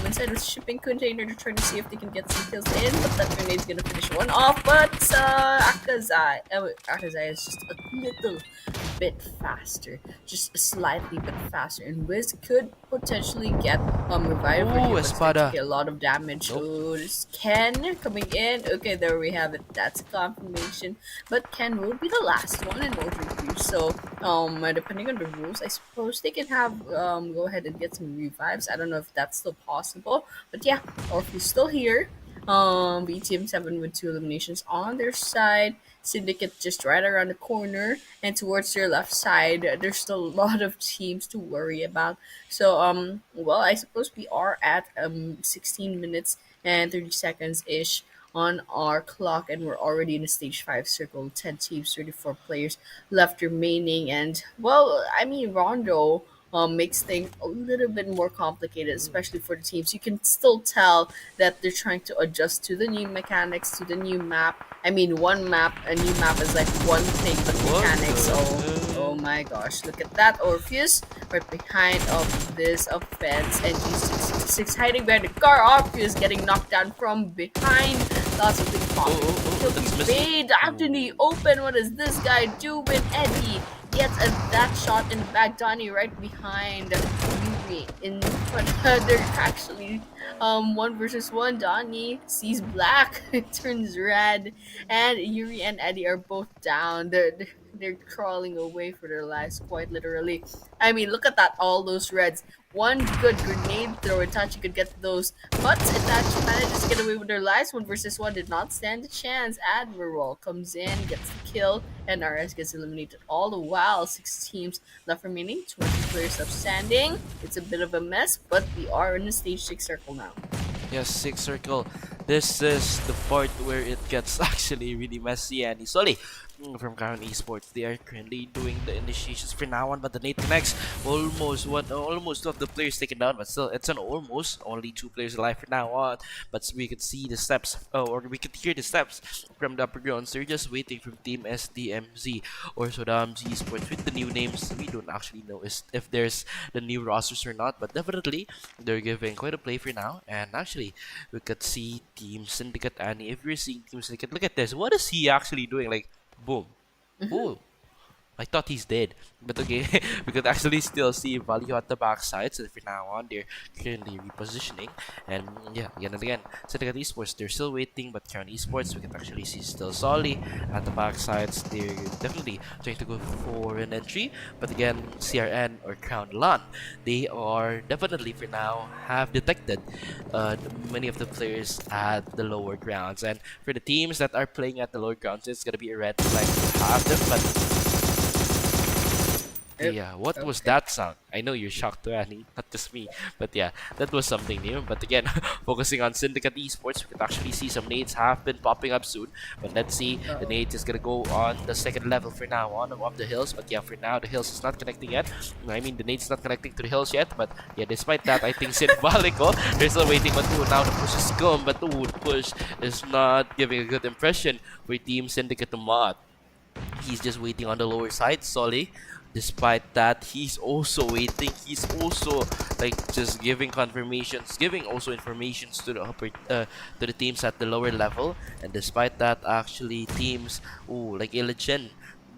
inside inside the shipping container to try to see if they can get some kills in, but that grenade's gonna finish one off, but Akazaya is just a little bit faster, just slightly bit faster, and Wiz could potentially get revive for Ooh, him, but it's going to Espada. take a lot of damage. Nope. Oh, this Ken coming in. Okay, there we have it. That's a confirmation. But Ken will be the last one in Ooredoo. So, depending on the rules, I suppose they can have go ahead and get some revives. I don't know if that's still possible, but yeah, Orpheus still here. BTM7 with 2 eliminations on their side. Syndicate just right around the corner, and towards their left side, there's still a lot of teams to worry about. So, well, I suppose we are at 16 minutes and 30 seconds ish on our clock, and we're already in the stage 5 circle. 10 teams, 34 players left remaining, and well, I mean, Rondo makes things a little bit more complicated, especially for the teams. You can still tell that they're trying to adjust to the new mechanics, to the new map. I mean, one map, a new map is like one thing, but mechanics. Oh my gosh! Look at that Orpheus right behind of this offense, and G666 hiding behind the car. Orpheus getting knocked down from behind. Lots of things popping. He'll be bait out in the open. What is this guy doing? Eddie gets that shot in the back. Donnie right behind Yuri in front. They're actually 1 versus 1. Donnie sees black, it turns red, and Yuri and Eddie are both down. They're crawling away for their lives, quite literally. I mean, look at that, all those reds. One good grenade throw, Itachi could get those, but Itachi manages to get away with their lives. 1 versus 1 did not stand a chance. Admiral comes in, gets the kill, and RS gets eliminated. All the while, 6 teams left remaining, 20 players left standing. It's a bit of a mess, but we are in the stage 6 circle now. Yes, 6 circle. This is the part where it gets actually really messy, and Isoli from Crown Esports, they are currently doing the initiations for now on, but the nade connects. Almost 2 of the players taken down, but still it's an almost. Only 2 players alive for now on, but we could see the steps, or we could hear the steps from the upper grounds. They're just waiting from Team SDMZ or showdown Esports with the new names. We don't actually know if there's the new rosters or not, but definitely they're giving quite a play for now. And actually, we could see Team Syndicate, and if you're seeing Team Syndicate, look at this. What is he actually doing? Like, boom. Ooh. I thought he's dead. But okay, we could actually still see value at the backside. So for now on, they're currently repositioning. And yeah, again and again, Syndicate Esports, they're still waiting. But Crown Esports, we can actually see still Solly at the backsides. They're definitely trying to go for an entry. But again, CRN or Crown LAN, they are definitely for now have detected many of the players at the lower grounds. And for the teams that are playing at the lower grounds, it's gonna be a red flag to have them. But yeah, what was that sound? I know you're shocked, Annie, not just me. But yeah, that was something new. But again, focusing on Syndicate Esports, we could actually see some nades have been popping up soon. But let's see, the nades is gonna go on the 2nd level for now on above the hills. But yeah, for now, the hills is not connecting yet. I mean, the nade's not connecting to the hills yet. But yeah, despite that, I think Symbolico, they're still waiting. But now the push is come. But the push is not giving a good impression for Team Syndicate to mod. He's just waiting on the lower side, Solly. Despite that, he's also waiting. He's also like just giving confirmations, giving also informations to the upper, to the teams at the lower level. And despite that, actually teams, like Illichen,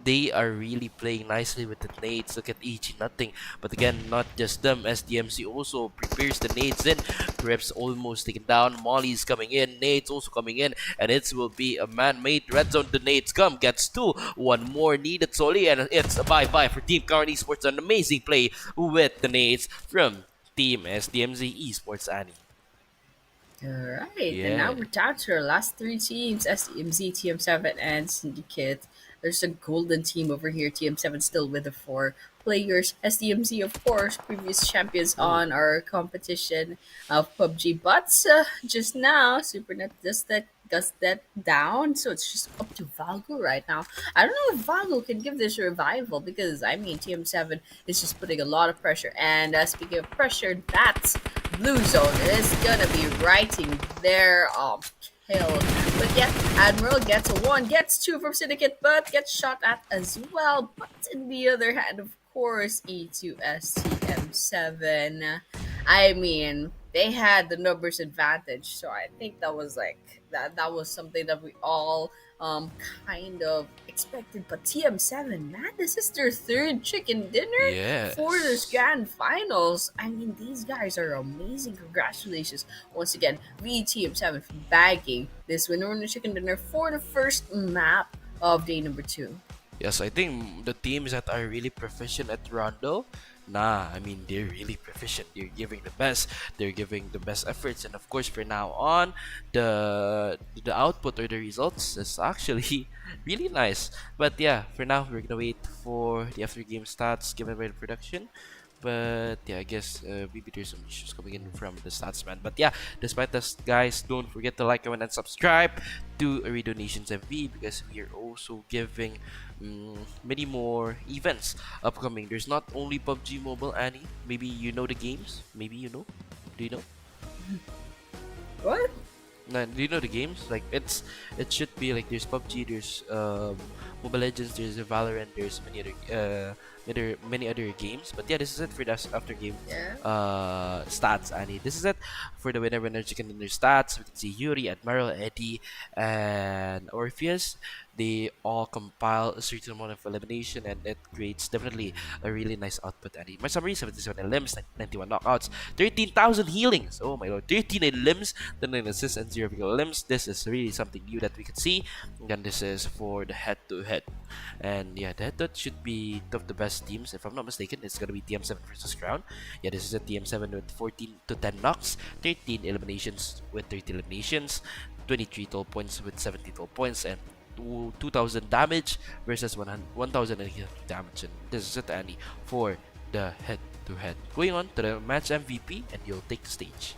they are really playing nicely with the nades. Look at EG, nothing. But again, not just them. SDMZ also prepares the nades in. Grips almost taken down. Molly's coming in. Nades also coming in. And it will be a man-made red zone. The nades come. Gets 2. 1 more needed solely. And it's a bye-bye for Team Current Esports. An amazing play with the nades from Team SDMZ Esports, Annie. Alright, and now we're down to our last 3 teams, SDMZ, TM7, and Syndicate. There's a golden team over here, TM7 still with the 4 players. SDMZ, of course, previous champions on our competition of PUBG. But just now, SuperNet got that down, so it's just up to Valgo right now. I don't know if Valgo can give this a revival, because I mean TM7 is just putting a lot of pressure. And speaking of pressure, that's blue zone is gonna be writing their kill. But yeah, Admiral gets a 1, gets 2 from Syndicate, but gets shot at as well. But on the other hand, of course, E2S Seal7 I mean, they had the numbers advantage, so I think that was like that was something that we all um kind of expected. But TM7, man, this is their third chicken dinner for this Yes. grand finals. I mean, these guys are amazing. Congratulations once again, VTM7 for bagging this winner on the chicken dinner for the first map of day number 2. Yes, I think the teams that are really proficient at Rondo, nah, I mean they're really proficient. They're giving the best. They're giving the best efforts, and of course, for now on, the output or the results is actually really nice. But yeah, for now, we're gonna wait for the after game stats given by the production. But yeah, I guess maybe there's some issues coming in from the stats man. But yeah, despite this, guys, don't forget to like, comment, and subscribe to Ooredoo Nations MV because we are also giving many more events upcoming. There's not only PUBG Mobile, Annie. Maybe you know the games. Maybe you know. Do you know? What? No, do you know the games? Like it should be like there's PUBG, there's Mobile Legends, there's Valorant, there's many other games. But yeah, this is it for the after game Yeah. stats, Annie. This is it for the winner chicken dinner stats. We can see Yuri, Admiral, Eddie, and Orpheus. They all compile a certain amount of elimination, and it creates definitely a really nice output. Annie, my summary: 77 limbs, 91 knockouts, 13,000 healings. Oh my lord, 13 limbs, 9 assists, and 0 vehicle limbs. This is really something new that we can see. And this is for the head-to-head. And yeah, the head-to-head should be of the best teams. If I'm not mistaken, it's gonna be TM7 versus Crown. Yeah, this is a TM7 with 14 to 10 knocks, 13 eliminations with 30 eliminations, 23 total points with 70 total points, and 2,000 damage versus 1,000 damage. And this is it, Annie, for the head-to-head. Going on to the match MVP, and you'll take the stage.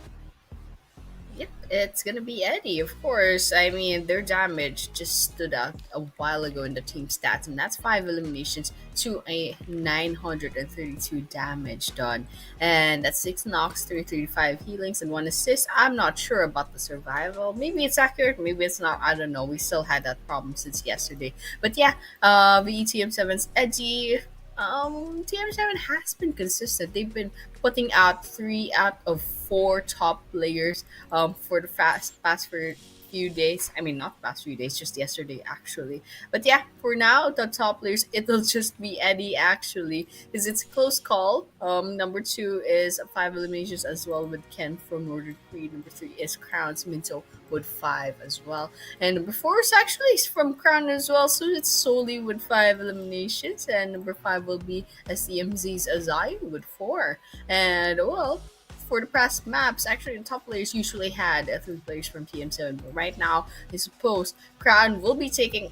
Yep, it's gonna be Eddie, of course. I mean, their damage just stood out a while ago in the team stats, and that's 5 eliminations to a 932 damage done. And that's 6 knocks, 335 healings, and 1 assist. I'm not sure about the survival. Maybe it's accurate, maybe it's not. I don't know. We still had that problem since yesterday. But yeah, VETM7's Eddie. TM7 has been consistent. They've been putting out 3 out of 4 top players for the past few days. I mean, not past few days, just yesterday actually. But yeah, for now, the top players, it'll just be Eddie actually, because it's a close call. Number 2 is 5 eliminations as well with Ken from Northern Creed. Number 3 is Crowns Minto with 5 as well. And number 4 is actually from Crown as well, so it's solely with 5 eliminations. And number 5 will be SDMZ's Azai with 4. And well, for the past maps, actually the top players usually had 3 players from TM7, but right now I suppose Crown will be taking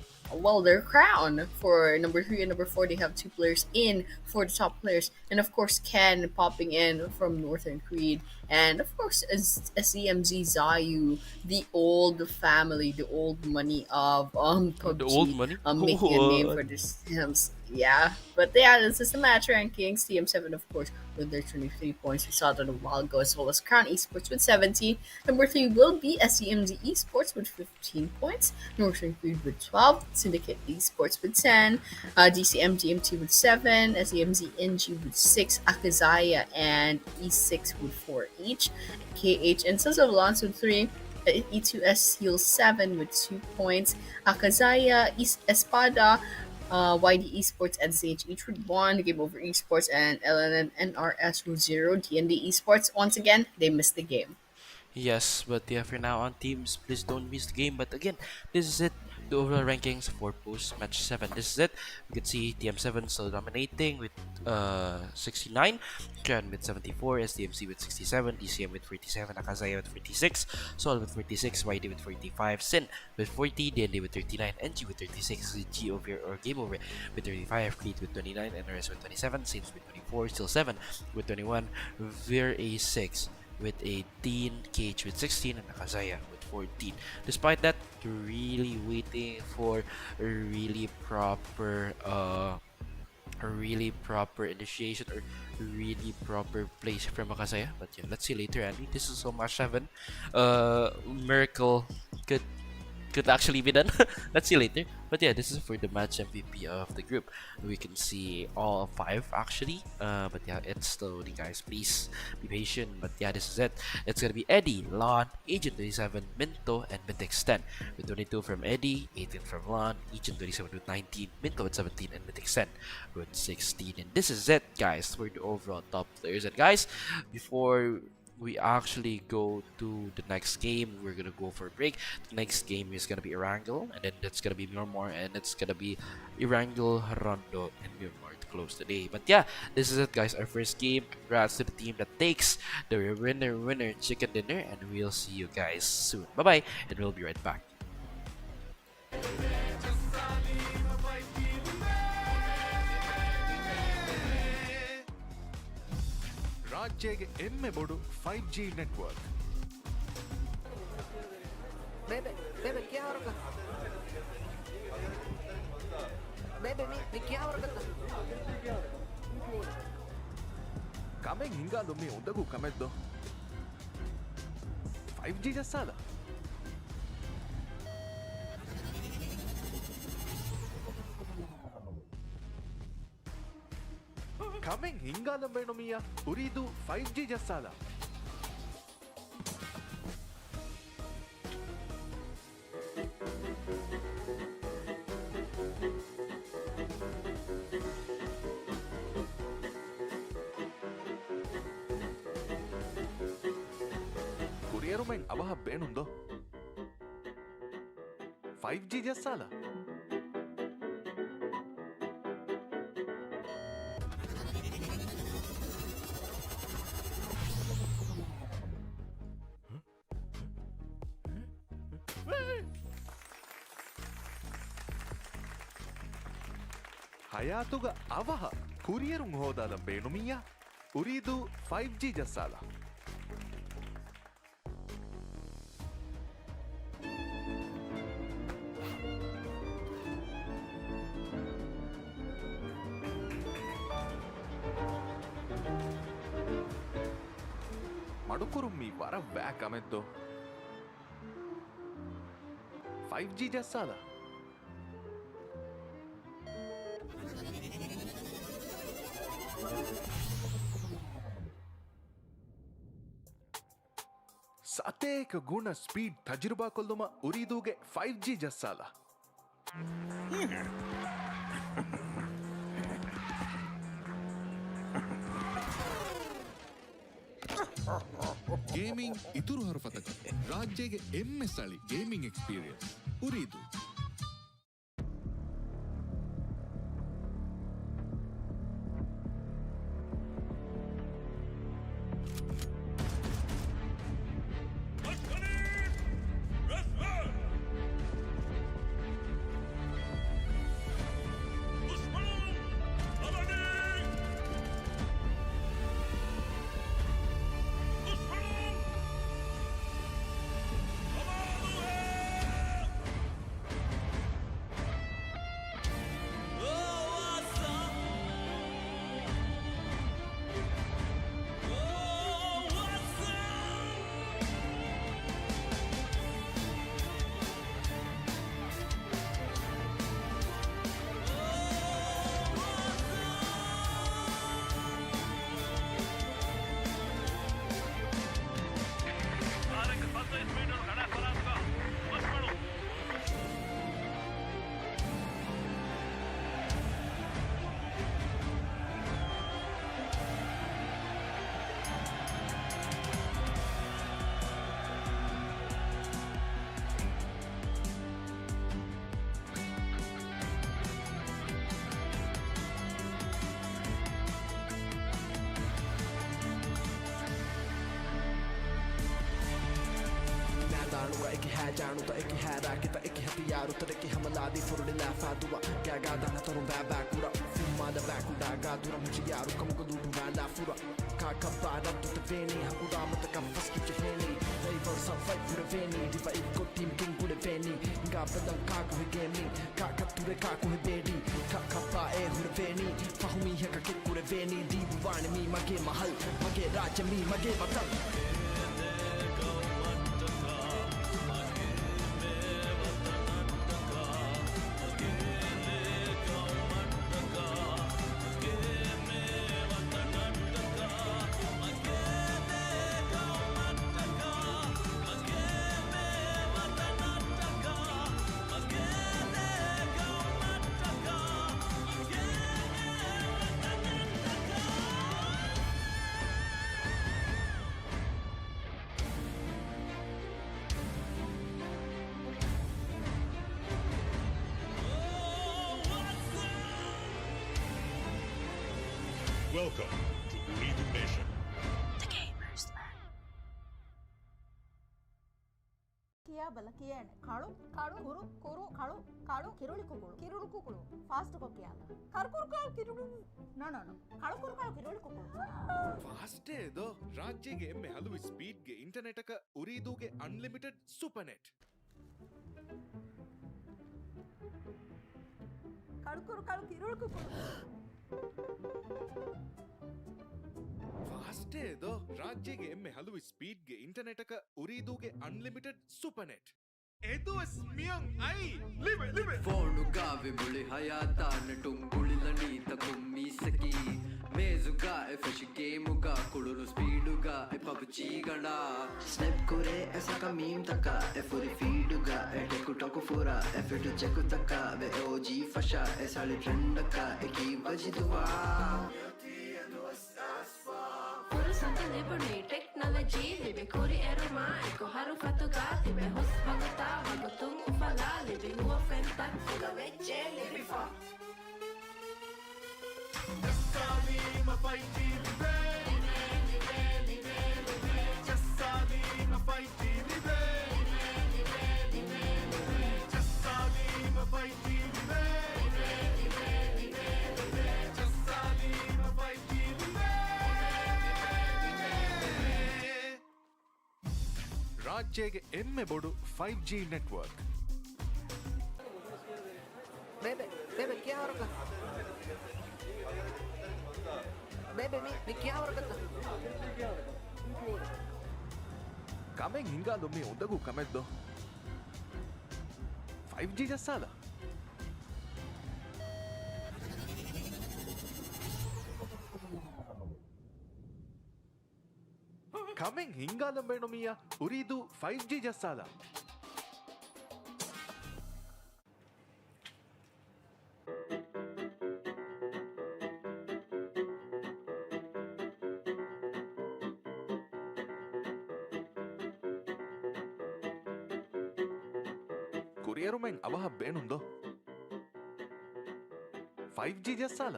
their crown. For number 3 and number 4, they have 2 players in for the top players, and of course Ken popping in from Northern Creed, and of course SDMZ Zayu, the old family, the old money of PUBG, The old money. making a name for themselves. Yeah, but yeah, this is the match rankings. TM7, of course, with their 23 points. We saw that a while ago, as well as Crown Esports with 17. Number 3 will be SDMZ Esports with 15 points. Northern Creed with 12. Syndicate Esports with 10. DCM GMT with 7. SDMZ NG with 6. Akazaya and E6 with 4 each. KH and Sons of Lance with 3. E2S Seal7 with 2 points. Akazaya Espada, YD Esports, and CH each with 1. Gameover Esports and LNN NRS with 0. DND Esports, once again, they missed the game. Yes, but yeah, for now on teams, please don't miss the game. But again, this is it. The overall rankings for post match 7. This is it. We can see TM7 still dominating with 69, Crown with 74, SDMC with 67, DCM with 47, Akazaya with 46, Sol with 46, YD with 45, Sin with 40, DND with 39, NG with 36, G over or Game Over with 35, Creed with 29, NRS with 27, Saints with 24, Still 7 with 21, Vera E6 with 18, KH with 16, and Akazaya with 14. Despite that, really waiting for a really proper initiation or really proper place from Akazaya. But yeah, let's see later, Andy. This is so much 7. Miracle could could actually be done. Let's see later. But yeah, this is for the match MVP of the group. We can see all 5 actually. But yeah, it's slowly, guys. Please be patient. But yeah, this is it. It's gonna be Eddie, Lon, Agent 27, Minto, and Mythics 10. With 22 from Eddie, 18 from Lon, Agent 27 with 19, Minto with 17, and Mythics 10 with 16. And this is it, guys, for the overall top players. And guys, before we actually go to the next game, we're gonna go for a break. The next game is gonna be Erangel, and then that's gonna be Miramar, and it's gonna be Erangel, Rondo, and Miramar to close the day. But yeah, this is it, guys, our first game. Congrats to the team that takes the winner chicken dinner, and we'll see you guys soon. Bye bye, and we'll be right back. ರಾಜ್ಯಗೆ ಎಮ್ಮೆ ಬೋಡು 5G network Bebe, bebe, क्या हो रखा? Bebe, मी क्या हो रखा? Kameng ಹಿಂಗಾಲೊಮ್ಮೆ ಒಂದಗೂ ಕಮೆದ್ದು 5G ಜಸ್ಸಾಲ Kameng ಹಿಂಗಾಲಂಬೇಣೊಮಿಯ ಉರಿದು 5G ಜಸ್ಸಾಲ కురియరుమెంగ్ అవహ బేణుందో 5G జస్సాల ಹಯಾತುಗ ಅವಹ ಕುರಿಯರುಂ ಹೋದಾಲ ಬೇಣುಮಿಯ ಉರಿದು 5G ಜಸ್ಸಾಲ మడుకురు మీ వర బ్యాక్ అమెద్దో 5G జస్సాల ಸತೇಕ ಗುಣ ಸ್ಪೀಡ್ ತಜುರ್ಬಾ ಕೊಲ್ಲುಮ ಉರಿದೂಗೆ 5G ಜಸ್ಸಾಲ ಗೇಮಿಂಗ್ ಇತುರು ಹರಫತಕ ರಾಜ್ಯಗೆ ಎಮ್ಮೆ ಸಳಿ ಗೇಮಿಂಗ್ ಎಕ್ಸ್ಪೀರಿಯನ್ಸ್ ಉರಿದು एक है जानू तो एक है राके तो एक हथियार उतर के हमला दी फुरडी लाफा दुआ क्या गादा ना तोरो बैबा कुड़ा फुमा दा बैक उड़ा गादुरा मुझे यारो कम को दूर वाला फुरा का कबाड़ा तो ते वेनी हकुड़ा मत का फस की चेनी they were some fight for the veiny diva ikko team king को ले वेनी ga badan का को है गेमिंग का कतुरे का को है बेडी का कपा ए हुर वेनी फहुमी है का के को ले वेनी दीवाने मी मगे महल मगे राज मी मगे वतन Welcome to Ooredoo Nation. ಕಿಯಾ ಬಲಕಿಯಾನೆ ಕಾಳು ಕಾಳು ಕುರು ಕುರು ಕಾಳು ಕಾಳು ಕಿರುಳಿ ಕುಕುಳು ಕಿರುಳು ಕುಕುಳು ಫಾಸ್ಟ್ ಕೊಕ್ಕಿಯಾಲ ಕರ್ಕುರು ಕಾಳು ಕಿರುಳು ನೋ ನೋ ನೋ ಕಾಳು ಕುರು ಕಾಳು ಕಿರುಳಿ ಕುಕುಳು ಫಾಸ್ಟ್ ಏದೋ ರಾಜ್ಯಗೆ ಎಮ್ಮೆ ಹಲವು ಸ್ಪೀಡ್ಗೆ ಇಂಟರ್ನೆಟ್ ಅಕ ಉರಿದೂಗೆ ಅನ್ಲಿಮಿಟೆಡ್ ಸೂಪರ್ ನೆಟ್ ಕಡ್ಕುರು ಕಾಳು ಕಿರುಳು ಕುಕುಳು ಫಾಸ್ಟ್ ಏದೋ ರಾಜ್ಯಗೆ ಎಮ್ಮೆ ಹಲವು ಸ್ಪೀಡ್ಗೆ ಇಂಟರ್ನೆಟ್ ಅಕ ಉರಿದೂಗೆ ಅನ್ಲಿಮಿಟೆಡ್ ಸೂಪರ್ ನೆಟ್ E2S ಐ ಲಿವೆ ಲಿವೆ Fonuga vimuli hayata netungulila nita kummisaki Mezuga e fresh gameuga kuluru speeduga e PUBG ganda Snap kure esaka meme taka e furi feeduga e tekutoku fura e fitu cheku taka ve OG fasha e sali trendaka e ki bajiduwa Fursat libni technology libe kuri eruma eko haru fatuga tibe hus bagata wagutung ufala libe huwa fentak fuga veche libe fa ರಾಜ್ಯಗೆ ಎಮ್ಮೆ ಬೋಡು 5G network ಬೇಬೆ ಬೇಬೆ ಕ್ಯಾ ಹೊರಗ ಬೇಬೆ ಮಿ ಕ್ಯಾ ಹೊರಗತ್ತ Kameng ಹಿಂಗಾಲೊಮ್ಮೆ ಉದ್ದಗೂ ಕಮೆದ್ದು 5G ಜಸ್ಸಾಲ Kameng ಹಿಂಗಾಲಂಬೇಣೊಮಿಯ ಉರಿದು 5G ಜಸ್ಸಾಲ ಕುರಿಯರು ಮೆಂಗ್ ಅವಹ ಬೇಣುಂದೋ 5G ಜಸ್ಸಾಲ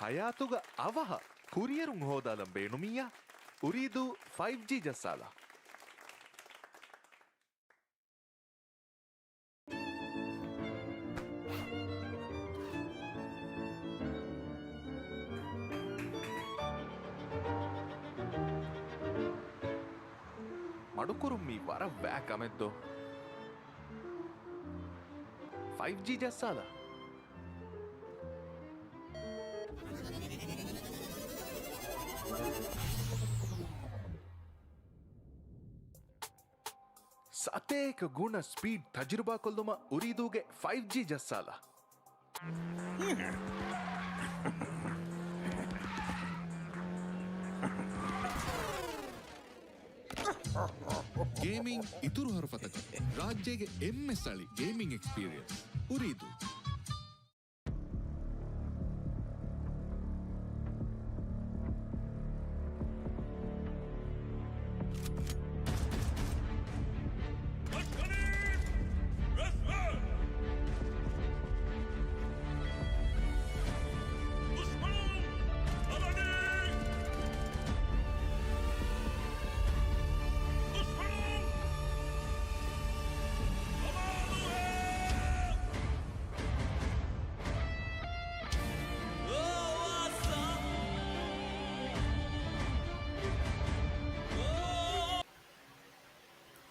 ಹಯಾತುಗ ಅವಹ ಕುರಿಯರು ಹೋದಾಲಂ ಬೇಣುಮಿಯ ಉರಿದು 5G ಜಸ್ಸಾಲ ಮಡುಕುರು ಮೀ ವರ ಬ್ಯಾಕ್ ಅಮೆದ್ದು 5G ಜಸ್ಸಾಲ ಸತೇಕ ಗುಣ ಸ್ಪೀಡ್ ತಜುರ್ಬಾ ಕೊಲ್ದುಮ ಉರಿದೂಗೆ 5G ಜಸ್ಸಾಲ ಗೇಮಿಂಗ್ ಇತುರು ಹೊರಫತಕ ರಾಜ್ಯಗೆ ಎಮ್ಮೆ ಸಳಿ ಗೇಮಿಂಗ್ ಎಕ್ಸ್ಪೀರಿಯನ್ಸ್ ಉರಿದು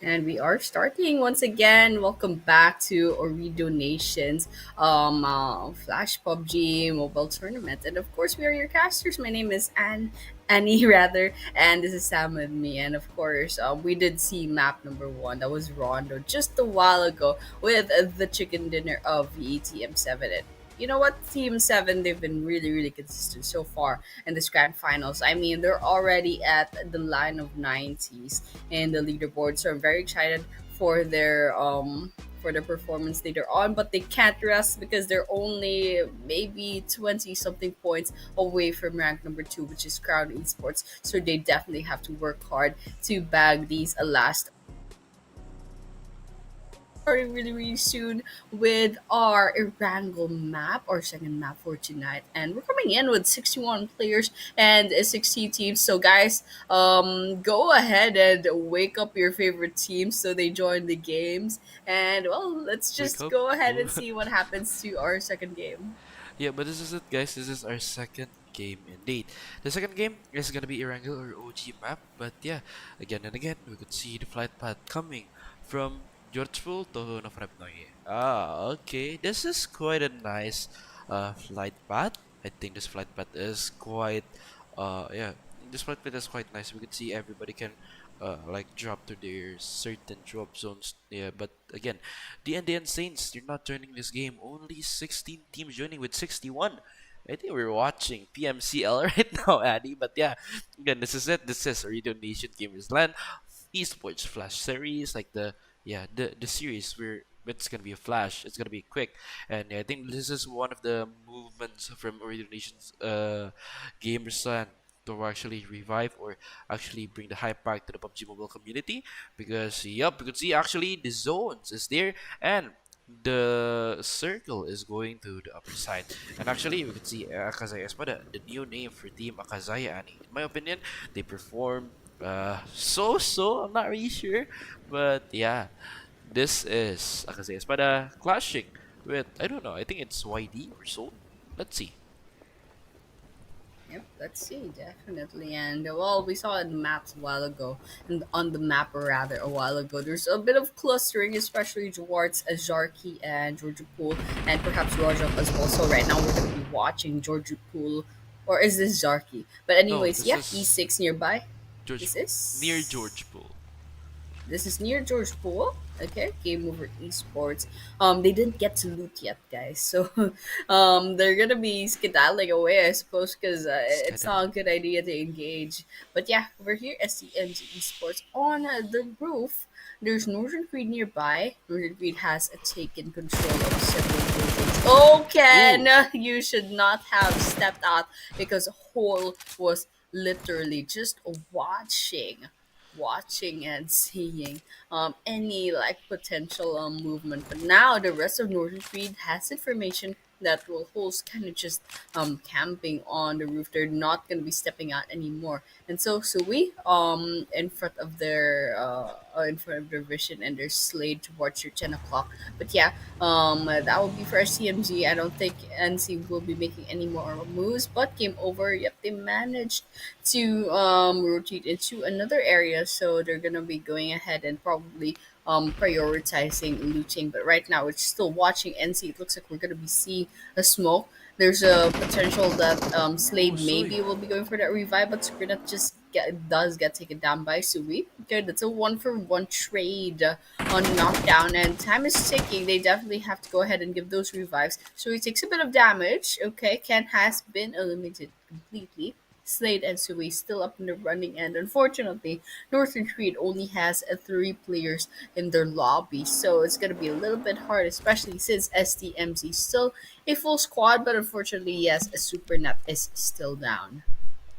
And we are starting once again. Welcome back to Ooredoo Nation's Flash PUBG mobile tournament. And of course, we are your casters. My name is Annie rather, and this is Sam with me. And of course, we did see map number 1. That was Rondo just a while ago with the chicken dinner of VETM7. And you know what, Team 7, they've been really, really consistent so far in this grand finals. I mean, they're already at the line of 90s in the leaderboard, so I'm very excited for their for the performance later on, but they can't rest because they're only maybe 20 something points away from rank number 2, which is Crown Esports. So they definitely have to work hard to bag these last starting really soon with our Erangel map, our second map for tonight, and we're coming in with 61 players and 60 teams. So guys, go ahead and wake up your favorite teams so they join the games, and well, let's Wake just up. go ahead Ooh. and see what happens to our second game. Yeah, but this is it, guys. This is our second game indeed. The second game is gonna be Erangel or OG map, but yeah, again and again, we could see the flight path coming from Georgeful to Nofrabnoye. Ah, okay. This is quite a nice flight path. I think this flight path is quite yeah, this flight path is quite nice. We could see everybody can like drop to their certain drop zones. Yeah, but again, DND and Saints, you're not joining this game. Only 16 teams joining with 61. I think we're watching PMCL right now, Annie. But yeah, again, this is it. This is Ooredoo Nation Gamers Land Esports Flash Series, like the series where it's gonna be a flash. It's gonna be quick, and I think this is one of the movements from Ooredoo Nation's Gamers Land to actually revive or actually bring the hype back to the PUBG Mobile community, because yep, you can see actually the zones is there and the circle is going to the upper side, and actually we can see Akazaya Espada, the new name for Team Akazaya. And in my opinion, they perform so. I'm not really sure, but yeah, this is Akazaya Espada clashing with, I don't know, I think it's YD or so. Let's see. Yep, let's see, definitely. And well, we saw in the maps a while ago, and on the map rather a while ago, there's a bit of clustering, especially towards Azarki and Georgia Pool, and perhaps Rajak as well. So right now we're gonna be watching Georgia Pool, or is this Zarki? But No, anyways, this yeah, is E6 nearby. George This Pool. is Near George Pool. This is near George Pool. Okay, Gameover Esports. They didn't get to loot yet, guys. So, they're gonna be skedaddling away, I suppose, because it's not a good idea to engage. But yeah, over here, SDMZ Esports on the roof. There's Northern Creed nearby. Northern Creed has taken control of several buildings. Oh, Ken, you should not have stepped out because Hole was literally just watching and seeing any like potential movement. But now the rest of Northern Creed has information that will host kind of just camping on the roof. They're not gonna be stepping out anymore. And so we in front of their vision, and they're slayed towards your 10 o'clock. But yeah, that will be for CMG. I don't think NC will be making any more moves, but game over. Yep, they managed to rotate into another area, so they're gonna be going ahead and probably prioritizing looting. But right now, it's still watching NC. It looks like we're gonna be seeing a smoke. There's a potential that Slade maybe will be going for that revive, but Scrinnet just does get taken down by Sui. Okay, that's a 1-for-1 trade on knockdown, and time is ticking. They definitely have to go ahead and give those revives. So he takes a bit of damage. Okay, Ken has been eliminated completely. Slade and Sui still up in the running, and unfortunately, Northern Creed only has 3 players in their lobby, so it's gonna be a little bit hard, especially since SDMZ still a full squad, but unfortunately, yes, a Supernet is still down.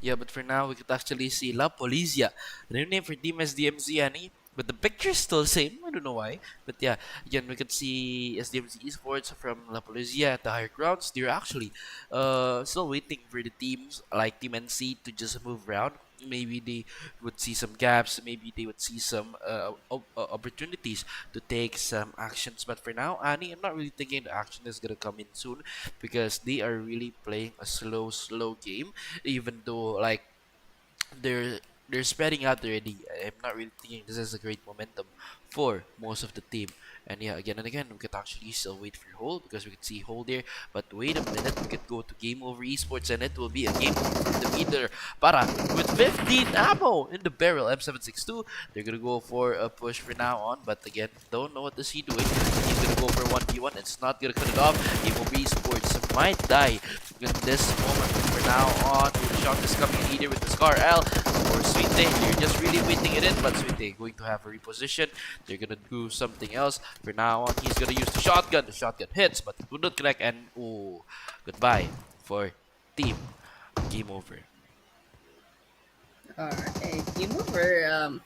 Yeah, but for now, we could actually see La Polizia, the new name for Team SDMZ, Annie. But the picture's still the same. I don't know why. But yeah, again, we could see SDMZ Esports from La Polizia at the higher grounds. They're actually still waiting for the teams like Team NC to just move around. Maybe they would see some gaps. Maybe they would see some opportunities to take some actions. But for now, Annie, I'm not really thinking the action is gonna come in soon, because they are really playing a slow game. Even though like they're they're spreading out already. I'm not really thinking this is a great momentum for most of the team. And yeah, again and again, we could actually still wait for Hole, because we could see Hole there. But wait a minute, we could go to Gameover Esports, and it will be a game over for the meter. Para with 15 ammo in the barrel, M762. They're gonna go for a push for now on, but again, don't know what is he doing. He's gonna go for 1v1. It's not gonna cut it off. Gameover Esports might die in this moment. For now on, shot is coming in either with the Scar L or Sweet Day. They're just really waiting it in, but Sweet Day going to have a reposition. They're gonna do something else. For now on, he's gonna use the shotgun. The shotgun hits, but it will not connect, and oh, goodbye for team. Game over. Alright, game over.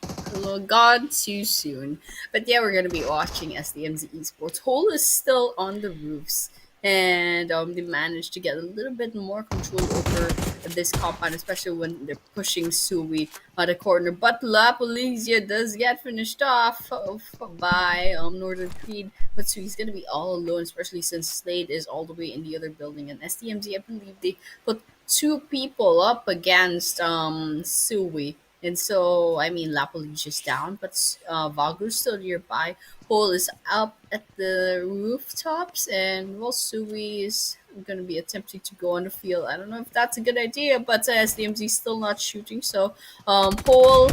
Gone too soon. But yeah, we're gonna be watching SDMZ Esports. Hole is still on the roofs, and they managed to get a little bit more control over this compound, especially when they're pushing Sui on the corner. But La Polizia does get finished off by Northern Creed, but Sui's gonna be all alone, especially since Slade is all the way in the other building, and SDMZ, I believe they put two people up against Sui. And so, I mean, Lapalicious is down, but Vagu's still nearby. Hole is up at the rooftops, and well, Sui is going to be attempting to go on the field. I don't know if that's a good idea, but SDMZ is still not shooting. So, Hole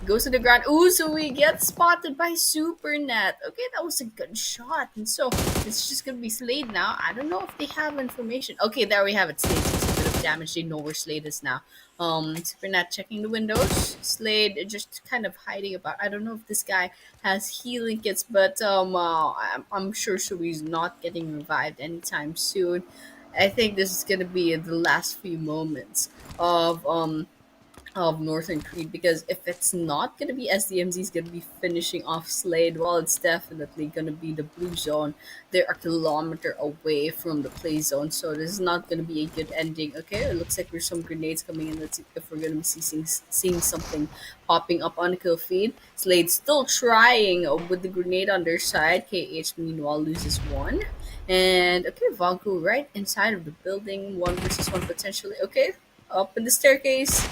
goes to the ground. Ooh, Sui gets spotted by Supernet. Okay, that was a good shot. And so, it's just going to be Slade now. I don't know if they have information. Okay, there we have it. Slade takes a bit of damage. They know where Slade is now. Supernet checking the windows. Slade just kind of hiding about. I don't know if this guy has healing kits, but I'm sure Sui's not getting revived anytime soon. I think this is gonna be the last few moments of Northern Creed, because if it's not gonna be SDMZ is gonna be finishing off Slade, well, it's definitely gonna be the blue zone. They're a kilometer away from the play zone, so this is not gonna be a good ending. Okay, it looks like there's some grenades coming in. Let's see if we're gonna be seeing something popping up on the kill feed. Slade still trying with the grenade on their side. KH meanwhile loses one. And okay, Vagu right inside of the building, 1 versus 1 potentially. Okay, up in the staircase.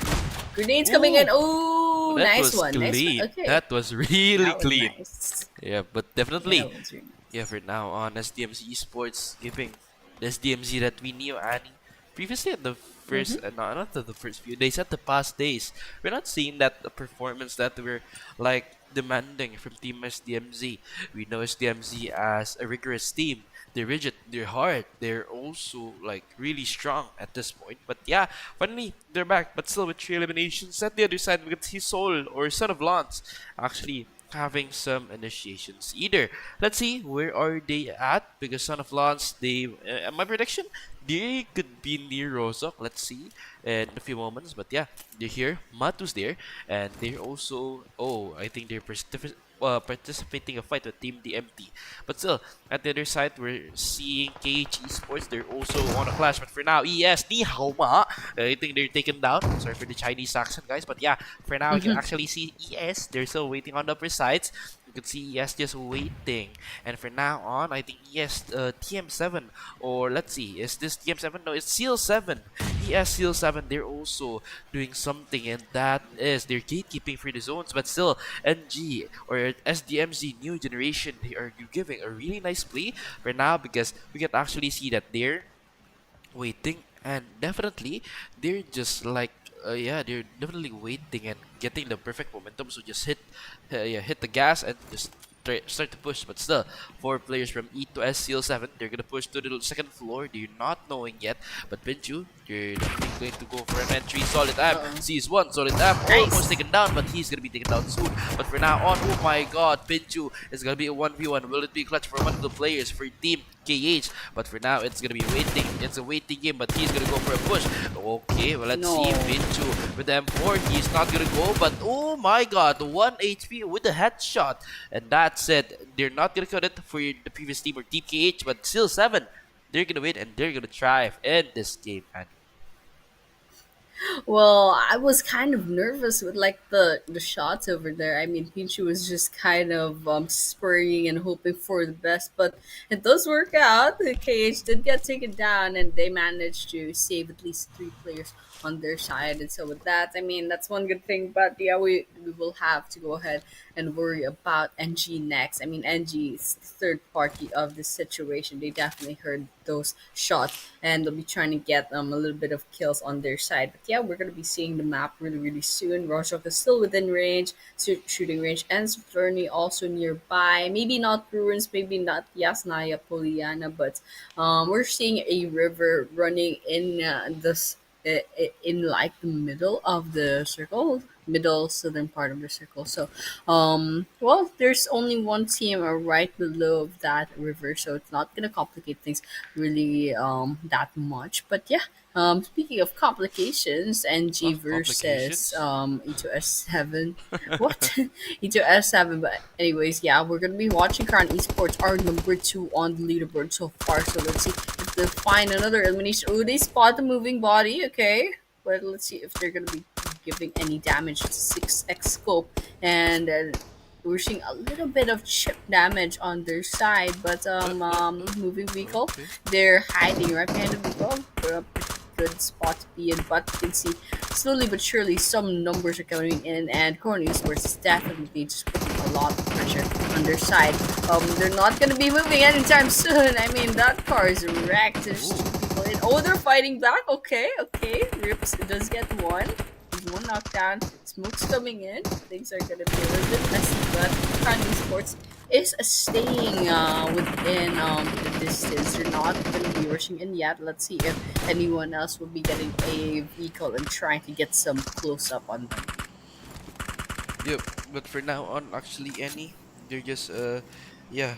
Grenades coming in. Oh, that nice was one. clean. Nice one. Okay. That was really That was clean. nice. Yeah, but definitely. That was really nice. Yeah, for now on SDMZ Esports giving the SDMZ that we knew, Annie. Previously at the first, not the first few days, at the past days, we're not seeing that performance that we're like demanding from Team SDMZ. We know SDMZ as a rigorous team. They're rigid, they're hard, they're also like really strong at this point. But yeah, finally they're back, but still with 3 eliminations. At the other side, we got Soul or Son of Lance actually having some initiations either. Let's see, where are they at? Because Son of Lance, they my prediction, they could be near Rozok. Let's see in a few moments. But yeah, they're here. Matu's there, and they're also, oh, I think they're participating a fight with Team DMT. But still, at the other side, we're seeing KH Esports. They're also on a clash. But for now, ES, ni hao ma. I think they're taken down. Sorry for the Chinese accent, guys. But yeah, for now, you can actually see ES. They're still waiting on the upper sides. You can see ES just waiting. And for now on, I think ES TM7, or let's see, is this TM7? No, it's Seal7. ES Seal7, they're also doing something, and that is they're gatekeeping for the zones. But still, NG or SDMZ new generation, they are giving a really nice play for now, because we can actually see that they're waiting, and definitely they're just like yeah, they're definitely waiting and getting the perfect momentum. So just hit the gas and just start to push. But still, 4 players from E2S Seal7, they're gonna push to the second floor. They're not knowing yet, but Pinchu, you're definitely going to go for an entry. Solid amp, sees one. Solid amp, almost taken down, but he's gonna be taken down soon. But for now on, oh my god, Pinchu is gonna be a 1v1. Will it be clutch for one of the players for Team KH? But for now, it's gonna be waiting. It's a waiting game, but he's gonna go for a push. Okay, well, let's see. Pinchu with the M4, he's not gonna go, but oh my god, 1 HP with a headshot. And that's it. They're not gonna cut it for the previous team or Team KH, but still 7. They're gonna win and they're gonna thrive in this game. And Well, I was kind of nervous with like the shots over there. I mean, Pichu was just kind of spurring and hoping for the best, but it does work out. The KH did get taken down, and they managed to save at least 3 players on their side. And so with that, I mean, that's one good thing. But yeah, we will have to go ahead and worry about NG next. I mean, NG is the third party of this situation. They definitely heard those shots, and they'll be trying to get a little bit of kills on their side. But yeah, we're gonna be seeing the map really soon. Rorschach is still within range, shooting range, and Subverni also nearby. Maybe not Ruins, maybe not Yasnaya Poliana, but we're seeing a river running in in like the middle of the circle, middle southern part of the circle. So, well, there's only one team right below that river, so it's not gonna complicate things really that much. But yeah, speaking of complications, NG Oh, versus complications? E2S7. What? E2S7. But anyways, yeah, we're gonna be watching Crown Esports, our number 2 on the leaderboard so far. So let's see if they find another elimination. Oh, they spot the moving body. Okay, but let's see if they're gonna be giving any damage to 6x scope, and we're seeing a little bit of chip damage on their side. But moving vehicle, Okay. they're hiding right behind the vehicle. They're a pretty good spot to be in, but you can see slowly but surely some numbers are coming in, and Corny Esports is definitely just putting a lot of pressure on their side. They're not gonna be moving anytime soon. I mean, that car is wrecked. There's 2 people in. Oh, they're fighting back. Okay, Rips does get one. There's one knockdown. Smoke's coming in. Things are gonna be a little bit messy, but Crown Esports is staying within the distance. They're not gonna be rushing in yet. Let's see if anyone else will be getting a vehicle and trying to get some close up on them. Yep, but for now on, actually, any, they're just yeah,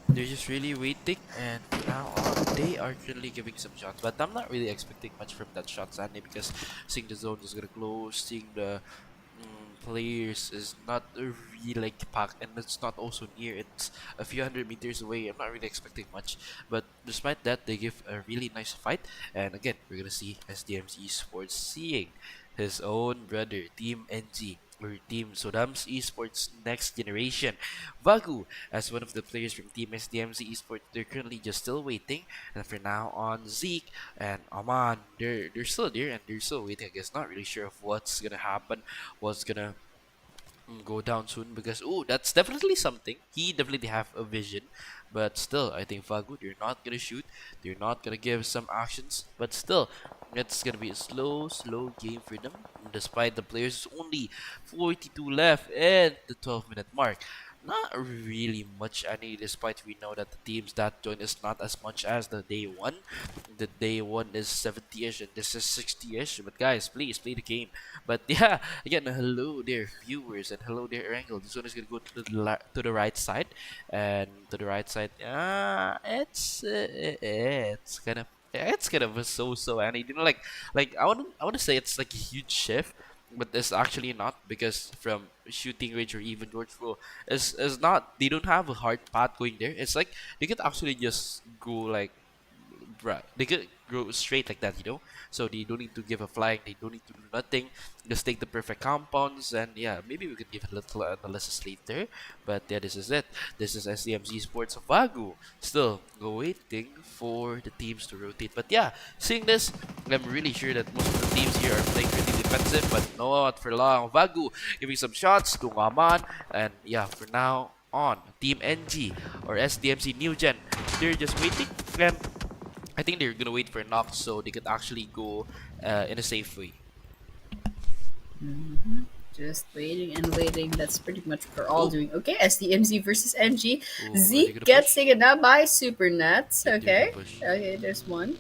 they're just really waiting, and for now on, they are currently giving some shots. But I'm not really expecting much from that shot, Sandy, because seeing the zone is gonna close, seeing the players is not really like packed, and it's not also near. It's a few hundred meters away. I'm not really expecting much, but despite that, they give a really nice fight. And again, we're gonna see SDMZ Esports seeing his own brother, Team NG, or Team Sodam's Esports Next Generation, Vagu, as one of the players from Team SDMZ Esports. They're currently just still waiting, and for now on, Zeke and Aman, they're still there and they're still waiting. I guess not really sure of what's gonna happen, what's gonna go down soon, because oh, that's definitely something. He definitely have a vision, but still, I think Vagu, they're not gonna shoot, they're not gonna give some actions, but still, it's gonna be a slow game for them. Despite the players only 42 left at the 12-minute mark. Not really much any, despite we know that the teams that join is not as much as the day one. The day one is 70-ish and this is 60-ish. But guys, please play the game. But yeah, again, hello there viewers, and hello there Erangel. This one is gonna go to the right side, and to the right side, it's kind of, it's kind of a so-so, and you know, like I want to say it's like a huge shift, but it's actually not, because from shooting range or even George Flow is not, they don't have a hard path going there. It's like they could actually just go like, right, they could go straight like that, you know. So they don't need to give a flying, they don't need to do nothing, just take the perfect compounds. And yeah, maybe we could give a little analysis later, but yeah, this is it. This is SDMZ Sports of Vagu, still waiting for the teams to rotate. But yeah, seeing this, I'm really sure that most of the teams here are playing pretty defensive, but not for long. Vagu giving some shots to Aman, and yeah, for now on, Team NG or SDMC New Gen, they're just waiting, and I think they're gonna wait for a knock so they could actually go in a safe way. Just waiting and waiting. That's pretty much what we're all Oh. doing. Okay, SDMZ versus NG. Oh, are they Zeke gonna gets push? taken out by Supernet. They're Okay. gonna push. Okay, there's one.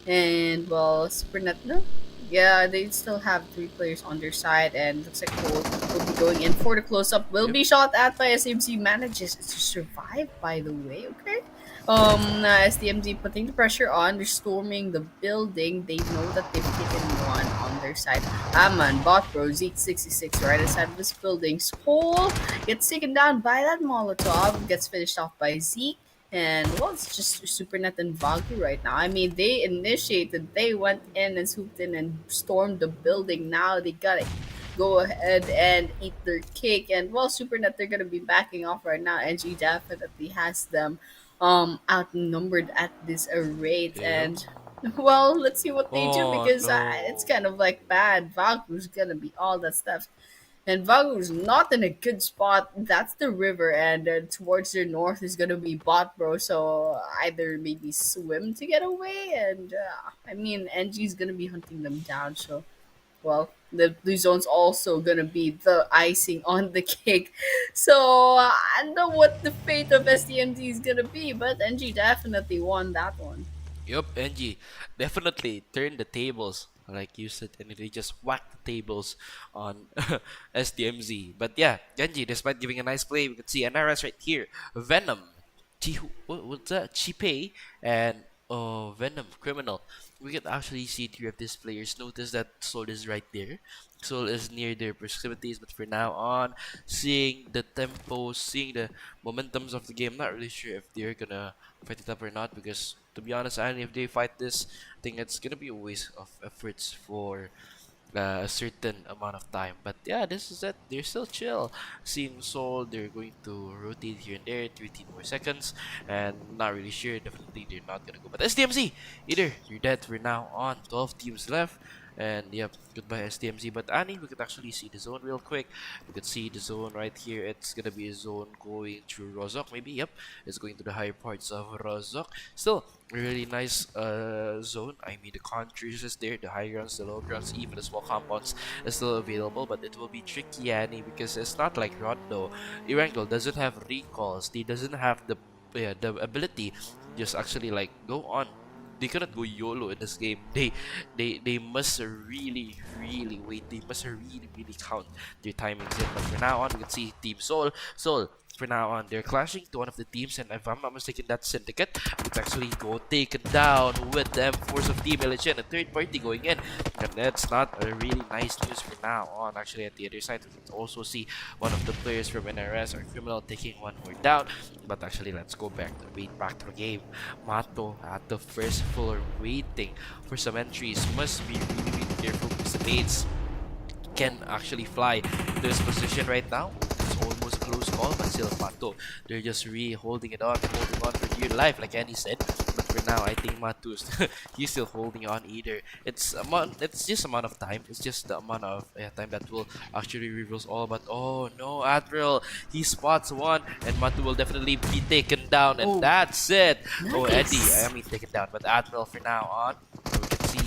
And well, Supernet, no. Yeah, they still have 3 players on their side, and looks like Cole will be going in for the close-up. Will Yep. be shot at by SDMZ. Manages to survive, by the way. Okay. SDMZ putting the pressure on. They're storming the building. They know that they've taken one on their side. Aman, Botbro, Zeke 66 right inside of this building. Cole gets taken down by that Molotov. Gets finished off by Zeke. And well, it's just Supernet and Vagu right now. I mean, they initiated, they went in and swooped in and stormed the building. Now they gotta go ahead and eat their cake. And well, Supernet, they're gonna be backing off right now. NG definitely has them outnumbered at this rate. Yeah. And well, let's see what they do, Oh, because no. it's kind of like bad. Vagu's gonna be all that stuff. And Vagu's not in a good spot. That's the river, and towards the north is gonna be Botbro. So either maybe swim to get away, and I mean, NG's gonna be hunting them down. So, well, the blue zone's also gonna be the icing on the cake. So I don't know what the fate of SDMD is gonna be, but NG definitely won that one. Yup, NG definitely turned the tables like you said, and they just whack the tables on SDMZ. But yeah, Genji, despite giving a nice play, we can see NRS right here. Venom, what's that? Chipei and Venom, Criminal. We can actually see three of these players. Notice that Soul is right there. Soul is near their proximities, but for now on, seeing the tempo, seeing the momentums of the game, not really sure if they're gonna fight it up or not, because to be honest, and if they fight this, I think it's gonna be a waste of efforts for a certain amount of time. But yeah, this is it. They're still chill. Seeing Soul, they're going to rotate here and there, 13 more seconds, and not really sure. Definitely, they're not gonna go. But SDMZ, either you're dead. We're now on 12 teams left. And yep, goodbye SDMZ. But Annie, we could actually see the zone real quick. We could see the zone right here. It's gonna be a zone going through Rozok, maybe. Yep, it's going to the higher parts of Rozok. Still, really nice zone. I mean, the contours is there, the high grounds, the low grounds, even the small compounds is still available. But it will be tricky, Annie, because it's not like Rondo. Erangel doesn't have recalls. He doesn't have the ability to just actually like go on. They cannot go YOLO in this game. They must really wait. They must really count their timings in. But for now on, we can see Team Soul. For now on, they're clashing to one of the teams, and if I'm not mistaken, that's Syndicate. It's actually go taken down with the force of Team Lenion, a third party going in, and that's not a really nice news for now on. Actually, at the other side, we can also see one of the players from NRS or Criminal taking one more down. But actually, let's go back to the game. Mato at the first floor waiting for some entries. Must be really careful because the nades can actually fly to this position right now. It's almost a close call, but still Mato, they're just really holding on for dear life, like Annie said. But for now, I think Matu's he's still holding on either. It's just amount of time. It's just the amount of time that will actually reveals all. But oh no, Admiral, he spots one, and Matu will definitely be taken down, and that's it. Nice. Oh, Eddie, I mean taken down, but Admiral for now on, we can see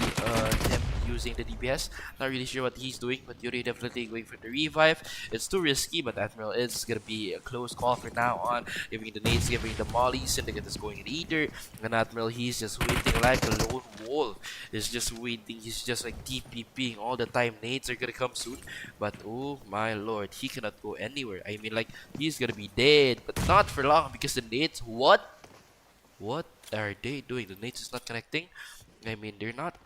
him using the DPS. Not really sure what he's doing, but Yuri definitely going for the revive. It's too risky, but Admiral is gonna be a close call for now on. Giving the nades, giving the molly. Syndicate is going in either. And Admiral, he's just waiting like a lone wolf. He's just waiting. He's just like TPPing all the time. Nades are gonna come soon, but oh my lord, he cannot go anywhere. I mean, like, he's gonna be dead, but not for long because the nades. What are they doing? The nades is not connecting. I mean, they're not.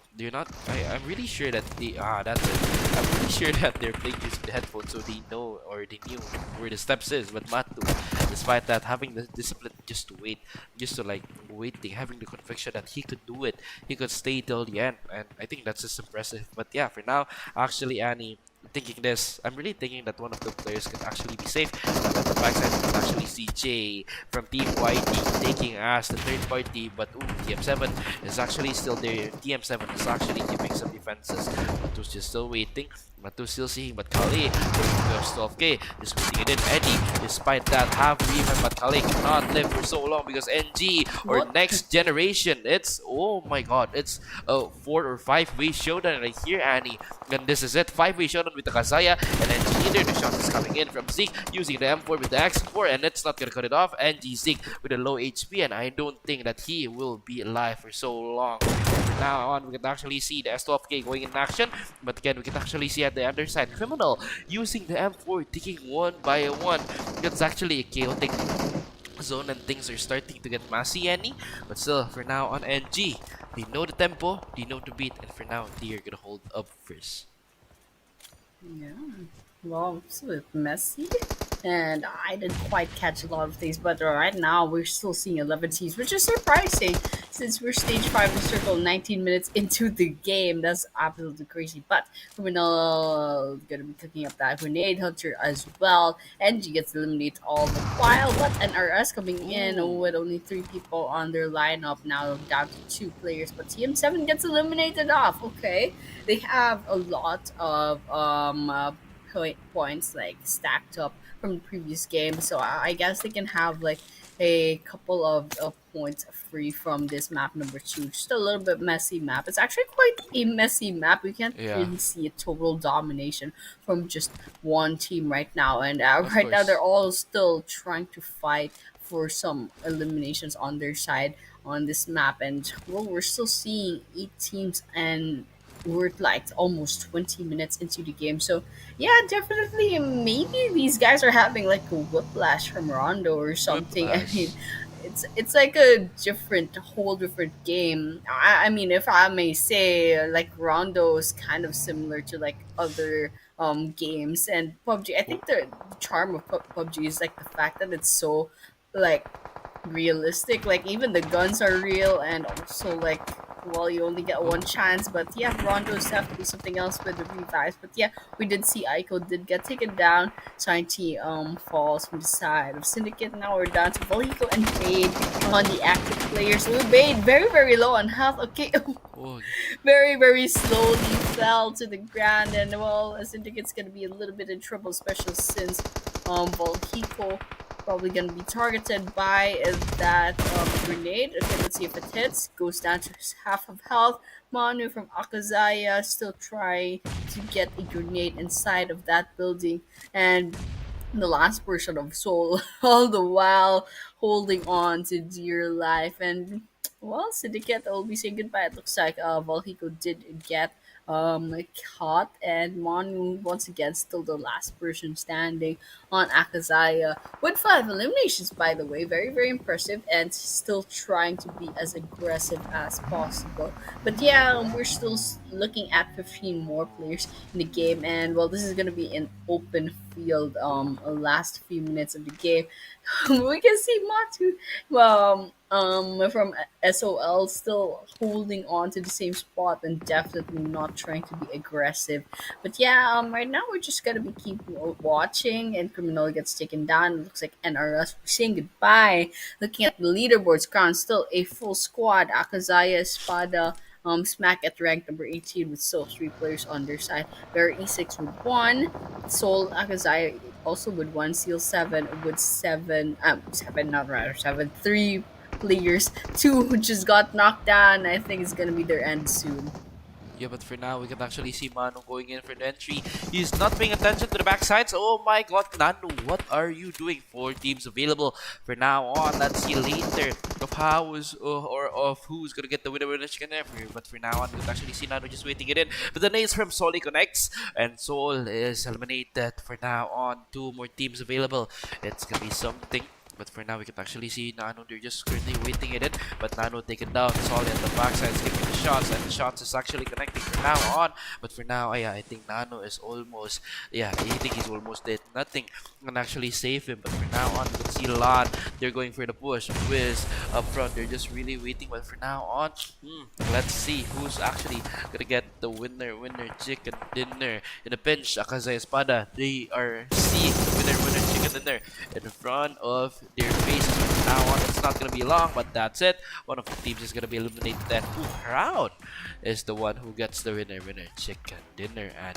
I'm really sure that that's it. I'm really sure that they're playing using the headphones, so they know or they knew where the steps is. But Matu, despite that, having the discipline just to wait, just to like waiting, having the conviction that he could do it, he could stay till the end, and I think that's just impressive. But yeah, for now, actually, Annie, thinking this, I'm really thinking that one of the players could actually be safe. But at the backside, we can actually see Jay from Team YT taking as the third party. But TM7 is actually still there. TM7 is actually giving some defenses. Matu's just still waiting. Matu's still seeing, but Kali goes 12k, just waiting it in. Eddie, despite that, have even, but Kali cannot live for so long because NG or next generation. It's oh my god, it's a 4 or 5 way showdown right here, Annie. And this is it, 5-way showdown with Akazaya and NG either. The shot is coming in from Zeke using the M4 with the X4, and it's not gonna cut it off. NG Zeke with a low HP, and I don't think that he will be alive for so long. From now on, we can actually see the S12K going in action, but again, we can actually see at the underside Criminal using the M4, taking one by one. That's actually a chaotic zone, and things are starting to get messy, Annie. But still, for now on NG, they know the tempo, they know the beat, and for now, they are gonna hold up first. Yeah. Well, it's a bit messy. And I didn't quite catch a lot of things, but right now we're still seeing 11 teams, which is surprising since we're stage 5 of Circle 19 minutes into the game. That's absolutely crazy. But Criminal gonna be cooking up that grenade hunter as well. NG gets eliminated all the while, but NRS coming in with only 3 people on their lineup, now down to 2 players. But TM7 gets eliminated off. Okay, they have a lot of points like stacked up from the previous game, so I guess they can have like a couple of points free from this map number 2. Just a little bit messy map. It's actually quite a messy map. We can't really see a total domination from just one team right now, and right now they're all still trying to fight for some eliminations on their side on this map. And well, we're still seeing 8 teams and we're like almost 20 minutes into the game. So yeah, definitely maybe these guys are having like a whiplash from Rondo or something. I mean, Whiplash. it's like a whole different game. I mean, if I may say, like Rondo is kind of similar to like other games, and PUBG. I think the charm of PUBG is like the fact that it's so like realistic. Like even the guns are real, and also like, well, you only get one chance. But yeah, Rondo's have to do something else with the revives. But yeah, we did see Aiko did get taken down. Scienti falls from the side of Syndicate. Now we're down to Vehicle and Fade on the active players. So Bade very low on health. Okay, Oh, very slowly fell to the ground, and well, Syndicate's gonna be a little bit in trouble, especially since Volhiko probably gonna be targeted by that grenade. Okay, let's see if it hits. Goes down to half of health. Manu from Akazaya still trying to get a grenade inside of that building, and the last person of Soul, all the while holding on to dear life. And well, Syndicate will be saying goodbye. It looks like Volhico did get caught, and Manu once again still the last person standing on Akazaya with 5 eliminations, by the way. Very impressive, and still trying to be as aggressive as possible. But yeah, we're still looking at 15 more players in the game, and well, this is gonna be an open field last few minutes of the game. We can see Matu from SOL still holding on to the same spot and definitely not trying to be aggressive. But yeah, right now we're just gonna be keep watching, and Criminal gets taken down. It looks like NRS saying goodbye. Looking at the leaderboards, Crown still a full squad. Akazaya Espada smack at rank number 18 with still 3 players on their side. Vera E6 with 1. Soul Akazaya also with 1. Seal7 with 7, 3 players. 2 who just got knocked down. I think it's gonna be their end soon. yeah, but for now, we can actually see Manu going in for the entry. He's not paying attention to the backsides. Oh my god, Nanu, what are you doing? 4 teams available for now on. Let's see later of how is or of who's gonna get the winner chicken ever. But for now on, we can actually see Nanu just waiting it in. But the nades from Soli connects, and Sol is eliminated. For now on, 2 more teams available. It's gonna be something. But for now, we can actually see Nano. They're just currently waiting it in. But Nano taken down. Solid at the backside is giving the shots. And the shots is actually connecting from now on. But for now, yeah, I think Nano is almost... Yeah, I think he's almost dead. Nothing can actually save him. But for now on, we can see Lan. They're going for the push. Wiz up front. They're just really waiting. But for now on, let's see who's actually gonna get the winner chicken dinner. In the pinch, Akazaya Espada. They are seeing the winner chicken dinner in front of their faces. From now on, it's not gonna be long, but that's it. One of the teams is gonna be eliminated, and Crown is the one who gets the winner chicken dinner. And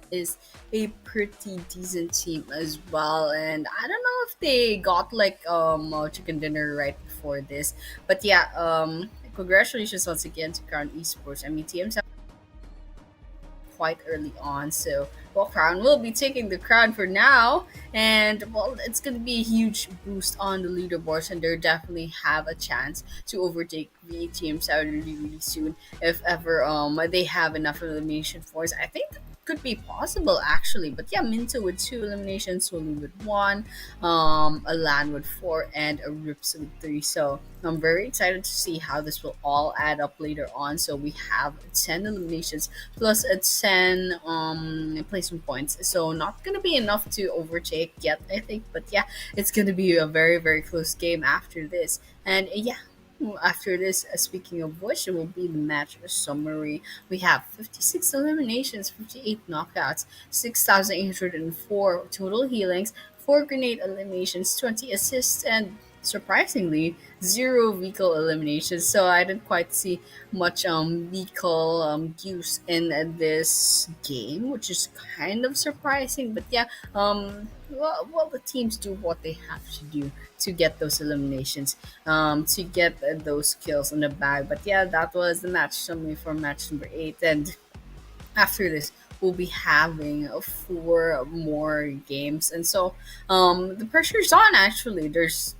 is a pretty decent team as well, and I don't know if they got like chicken dinner right before this, but yeah, congratulations once again to Crown Esports. I mean, TM's quite early on, so well, Crown will be taking the crown for now, and well, it's going to be a huge boost on the leaderboards, and they definitely have a chance to overtake VTM7 really soon if ever they have enough elimination points. I think could be possible actually, but yeah, Minto with 2 eliminations, Soli with 1, Alan with 4, and a Rips with 3. So I'm very excited to see how this will all add up later on. So we have 10 eliminations plus a 10 placement points, so not gonna be enough to overtake yet, I think, but yeah, it's gonna be a very close game after this. And yeah, after this, speaking of which, it will be the match summary. We have 56 eliminations, 58 knockouts, 6,804 total healings, 4 grenade eliminations, 20 assists, and surprisingly, 0 vehicle eliminations. So I didn't quite see much vehicle use in this game, which is kind of surprising. But yeah, well, the teams do what they have to do to get those eliminations, to get those kills in the bag. But yeah, that was the match summary for match number 8, and after this, will be having 4 more games, and so the pressure's on. Actually, there's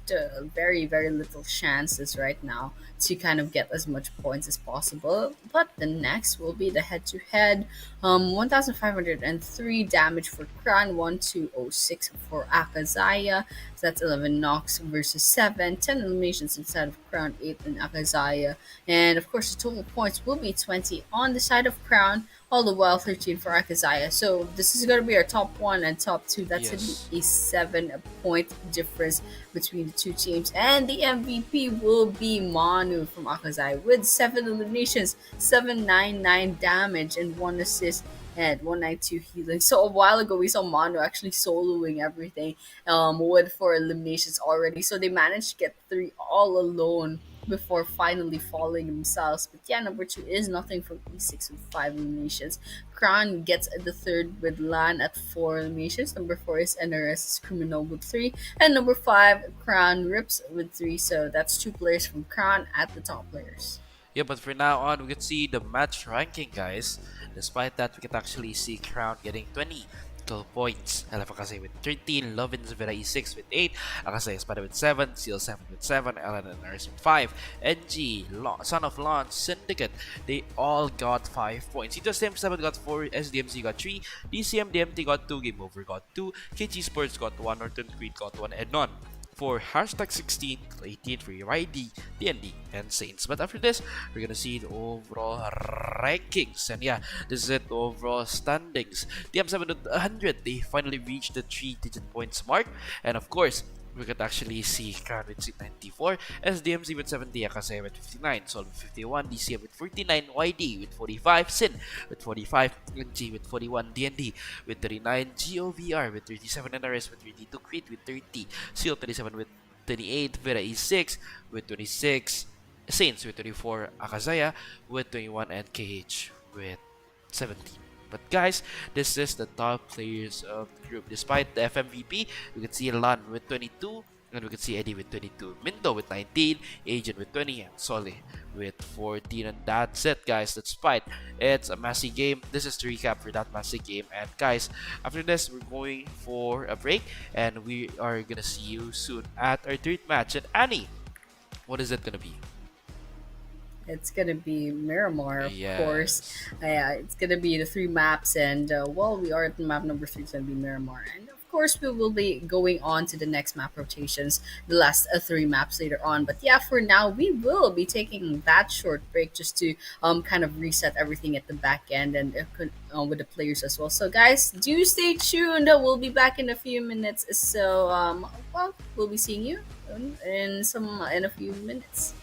very very little chances right now to kind of get as much points as possible. But the next will be the head-to-head. 1,503 damage for Crown, 1,206 for Akazaya. So that's 11 knocks versus 7, 10 eliminations inside of Crown, 8 in Akazaya. And of course, the total points will be 20 on the side of Crown, all the while 13 for Akazaya. So this is going to be our top 1 and top 2. That's Yes. a 7-point difference between the two teams. And the MVP will be Manu from Akazaya with 7 eliminations, 799 damage, and 1 assist and 192 healing. So a while ago, we saw Manu actually soloing everything with 4 eliminations already. So they managed to get 3 all alone before finally falling themselves. But yeah, number 2 is nothing from E6 with 5 eliminations. Crown gets the third with Lan at 4 eliminations. Number 4 is NRS Criminal with 3. And number 5, Crown Rips with 3. So that's 2 players from Crown at the top players. Yeah, but for now on, we can see the match ranking, guys. Despite that, we can actually see Crown getting 20 total points. Akazaya with 13, Lovins Vera E6 with 8, Akazaya Espada with 7, Seal7 with 7, Ellen and Nurse with 5, NG, Son of Launch, Syndicate, they all got 5 points. E2S 7 got 4, SDMZ got 3, DCM DMT got 2, Gameover got 2, Esports got 1, Norton Creed got 1, and none for hashtag 16 to 18 for YD, DND, and Saints. But after this, we're gonna see the overall rankings. And yeah, this is it, the overall standings. DM7 with 100, they finally reached the 3-digit points mark. And of course, we could actually see Crown with 94, SDMZ with 70, Akazaya with 59, Sol with 51, DCM with 49, YD with 45, Sin with 45, NG with 41, DND with 39, GOVR with 37, NRS with 32, Creed with 30, Seal 37 with 28, Vera E6 with 26, Saints with 24, Akazaya with 21, and KH with 17. But guys, this is the top players of the group. Despite the FMVP, we can see Lan with 22, and we can see Eddie with 22, Mindo with 19, Agent with 20, and Soli with 14. And that's it, guys. Despite it's a messy game, this is the recap for that messy game. And guys, after this, we're going for a break, and we are gonna see you soon at our third match. And Annie, what is it gonna be? It's gonna be Miramar, of course. Yes. Yeah, it's gonna be the 3 maps, and while we are at map number 3, it's gonna be Miramar, and of course we will be going on to the next map rotations, the last 3 maps later on. But yeah, for now we will be taking that short break just to kind of reset everything at the back end and with the players as well. So guys, do stay tuned. We'll be back in a few minutes. So well, we'll be seeing you in a few minutes.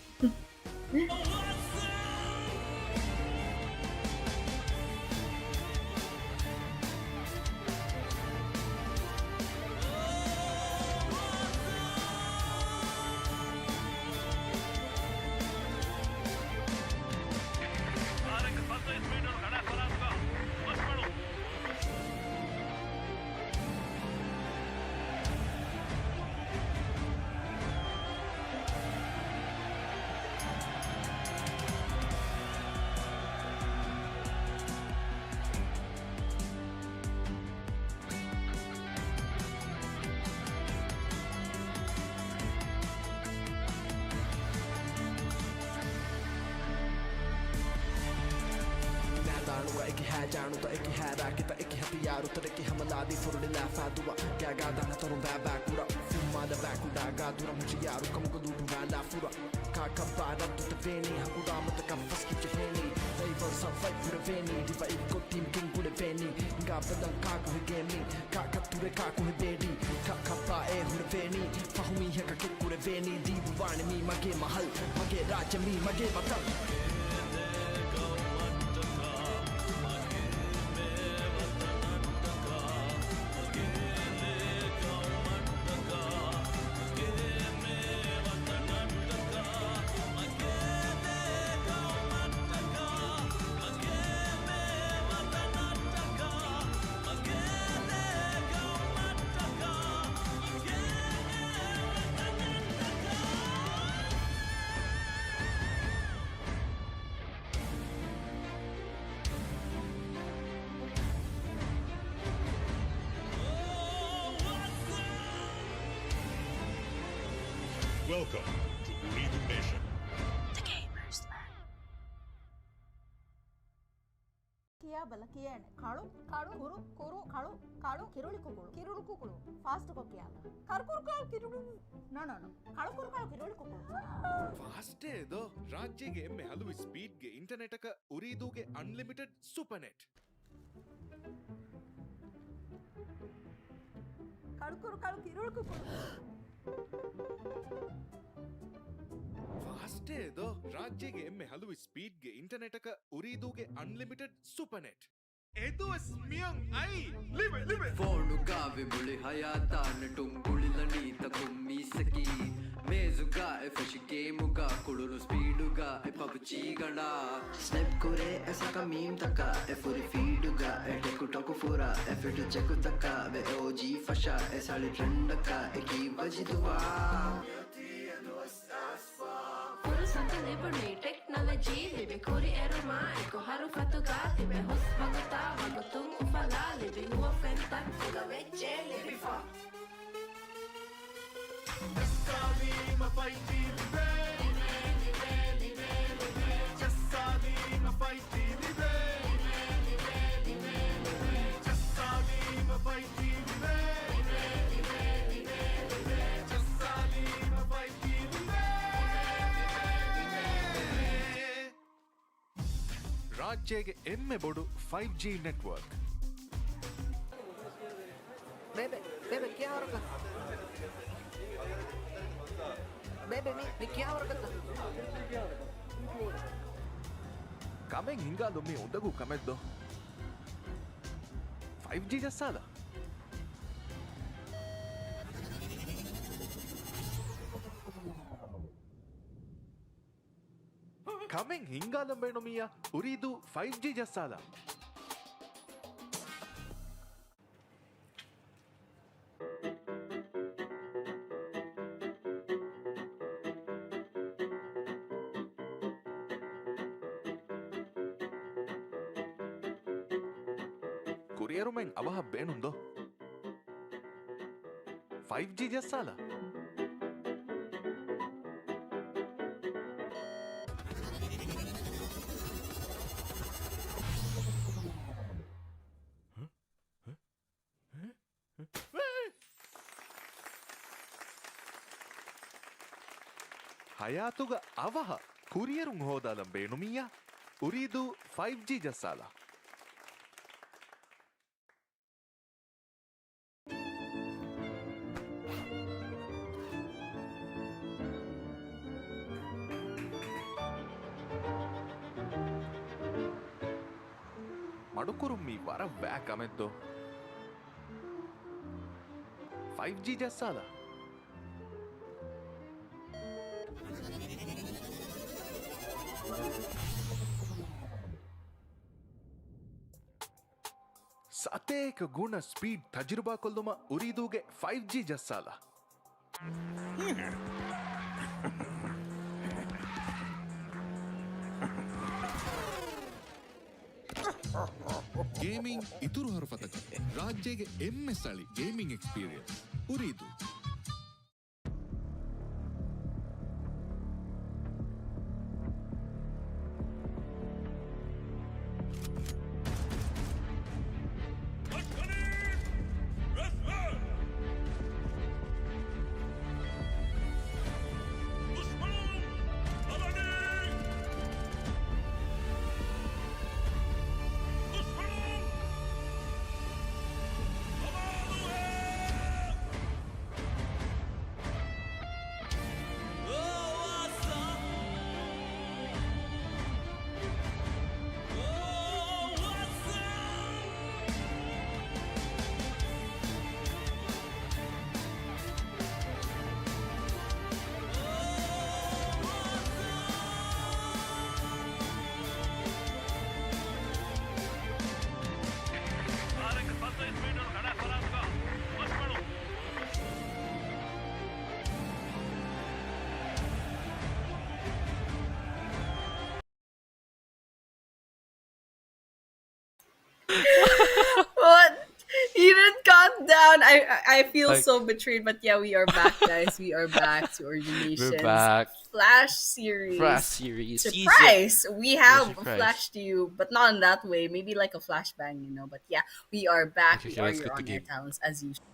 एक है जानू तो एक है राके तो एक हथियार उतर के हमला दी फुरले ला फादुआ क्या गादा ना तोरम बा कुरा फुमा दा बा कुडा गादुरा मुझे यार कम को दूर वाला फुरा का कबारा तो तेनी हकुडा मत का फस की चेनी they will survive for the veni divide को टीम किंग को veni गा बदल का को गेमी का तुरे का को बेडी का खपा ए हुर veni फहुमी है का को veni दी बुवान मी मगे महल मगे राज मी मगे मतल Welcome to Ooredoo Nation. ಕಿಯಾ ಬಲಕಿಯೇಣೆ ಕಾಳು ಕಾಳು ಕುರು ಕುರು ಕಾಳು ಕಾಳು ಕಿರುಳಿ ಕುಕುಳು ಕಿರುಳು ಕುಕುಳು ಫಾಸ್ಟ್ ಕೊಕ್ಕಿಯಾಲ ಕರ್ಕುರು ಕಾಳು ಕಿರುಳು ನೋ ನೋ ನೋ ಕಾಳು ಕುರು ಕಾಳು ಕಿರುಳಿ ಕುಕುಳು ಫಾಸ್ಟೇ ಇದು ರಾಜ್ಯಗೆ ಎಮ್ಮೆ ಹಲವು ಸ್ಪೀಡ್ಗೆ ಇಂಟರ್ನೆಟ್ ಅಕ ಉರಿದೂಗೆ ಅನ್ಲಿಮಿಟೆಡ್ ಸೂಪರ್ ನೆಟ್ ಕಾಳು ಕುರು ಕಾಳು ಕಿರುಳು ಕುಕುಳು ಫಾಸ್ಟೇ ಇದು ರಾಜ್ಯಗೆ ಎಮ್ಮೆ ಹಲವು ಸ್ಪೀಡ್ಗೆ ಇಂಟರ್ನೆಟ್ ಅಕ ಉರಿದೂಗೆ ಅನ್ಲಿಮಿಟೆಡ್ ಸೂಪರ್ ನೆಟ್ E2S ಐ ಲಿವೆ ಲಿವೆ Fonuga vibuli hayata netungulila nita kummisaki Mezuga e fresh gameuga kulunu speeduga e PUBG gana Snap kore esaka meme taka e furi feeduga e tekutoku fura e fit check taka ve OG fasha e sali trendaka e ki bajiduwa Furusantu libuni technology libe kuri eruma eko haru fatuga tibe hus baguta bagutung ufala libe huwa fenta fuga vecce libe fa ರಾಜ್ಯಗೆ ಎಮ್ಮೆ ಬೊಡು 5G network Bebe, bebe, क्या हो रखा? Bebe, मी क्या हो रखा? Kameng ಹಿಂಗಾಲೊಮ್ಮೆ ಉಂದಗೂ ಕಮೆದ್ದು 5G ಜಸ್ಸಾದ Kameng ಹಿಂಗಾಲಂಬೇಣೊಮಿಯ ಉರಿದು 5G ಜಸ್ಸಾದ ಕುರಿಯರು ಮೆಂಗ್ ಅವಹ ಬೇಣುಂದೋ 5G ಜಸ್ಸಾದ ಹಯಾತುಗ ಅವಹ ಕುರಿಯರುಂಗ್ ಹೋದಾಲಂ ಬೇಣುಮಿಯ ಉರಿದು 5G ಜಸ್ಸಾಲ ಮಡುಕುರುಮ್ಮಿ ವರ ವ್ಯಾಕ್ ಅಮೆದ್ದು 5G ಜಸ್ಸಾಲ ಸತೇಕ ಗುಣ ಸ್ಪೀಡ್ ತಜುರ್ಬಾ ಕೊಲ್ಲುಮ ಉರಿದೂಗೆ 5G ಜಸ್ಸಾಲ ಗೇಮಿಂಗ್ ಇತುರು ಹರಫತಕ ರಾಜ್ಯಗೆ ಎಮ್ಮೆ ಸಳಿ ಗೇಮಿಂಗ್ ಎಕ್ಸ್ಪೀರಿಯನ್ಸ್ ಉರಿದು What? You didn't count calm down. I feel Like- so betrayed, but yeah, we are back, guys. We are back to Ordination's back. Flash Series. Flash Series. Surprise! We have surprise. Flash to you, but not in that way. Maybe like a flashbang, you know. But yeah, we are back. Okay, We are let's your get to on-air game. talents as usual.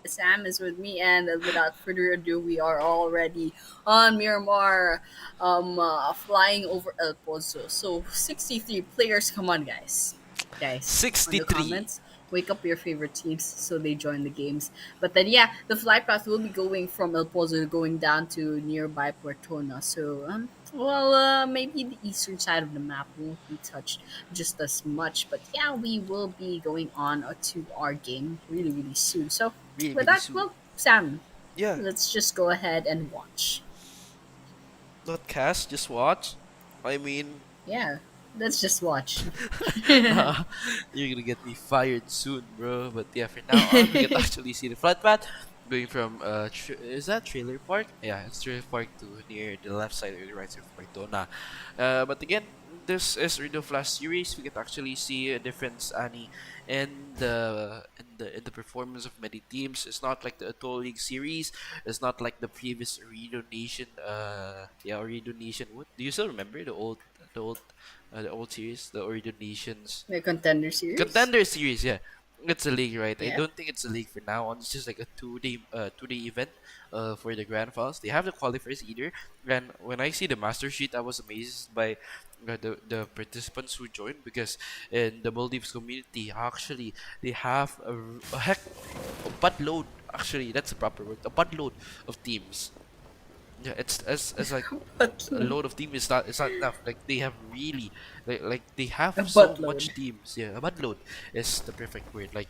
Sam is with me, and without further ado, we are already on Miramar, flying over El Pozo. So 63 players. Come on, guys. On the 63. comments, wake up your favorite teams so they join the games. But then, yeah, the flight path will be going from El Pozo going down to nearby Puertona. So, maybe the eastern side of the map won't be touched just as much. But yeah, we will be going on to our game really, really soon. So, Really, with really that, soon. well, Sam, Yeah. let's just go ahead and watch. Not cast, just watch. I mean, Yeah, let's just watch. you're gonna get me fired soon, bro. But yeah, for now on, we can actually see the flight path going from is that Trailer Park? Yeah, it's Trailer Park to near the left side or the right side of Puertona. But again, this is Ooredoo Flash Series. We can actually see a difference, Annie, in the performance of many teams. It's not like the Atoll League series. It's not like the previous Ooredoo Nation. Ooredoo Nation. What do you still remember the old series, the Ooredoo Nations The Contender Series. Contender Series? Yeah, it's a league, right? I Yeah. don't think it's a league for now on. It's just like a two-day event for the grand finals. They have the qualifiers either. And when I see the master sheet, I was amazed by the participants who joined, because in the Maldives community, actually they have a heck a buttload. Actually, that's a proper word. A buttload of teams. Yeah, it's as like a load of teams is not, it's not enough. Like they have really like they have A so buttload. much teams. Yeah, a buttload is the perfect word. Like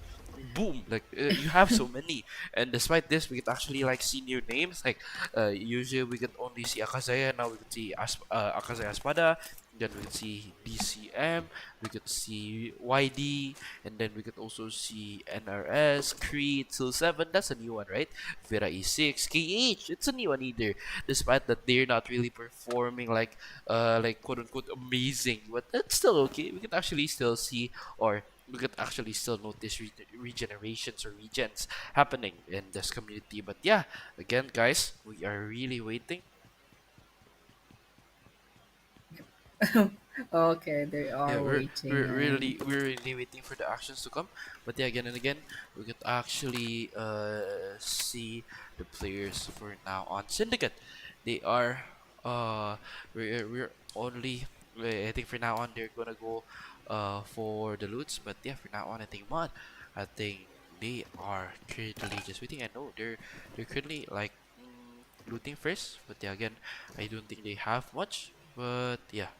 boom, like you have so many, and despite this, we could actually like see new names. Like usually we could only see Akazaya. Now we could see Akazaya Espada. Then we could see DCM. We could see YD, and then we could also see NRS, Creed, Seal7. That's a new one, right? Vera E6, KH. It's a new one either. Despite that they're not really performing like quote unquote amazing, but that's still okay. We could actually still see, or we could actually still notice regenerations or regens happening in this community. But yeah, again, guys, we are really waiting. Okay, they are Yeah, waiting. we're really waiting for the actions to come. But yeah, again and again, we could actually see the players for now on Syndicate. They are we're only I think for now on they're gonna go for the loots. But yeah, for now on, I think they are currently just waiting. I know they're currently like looting first. But yeah, again, I don't think they have much. But yeah.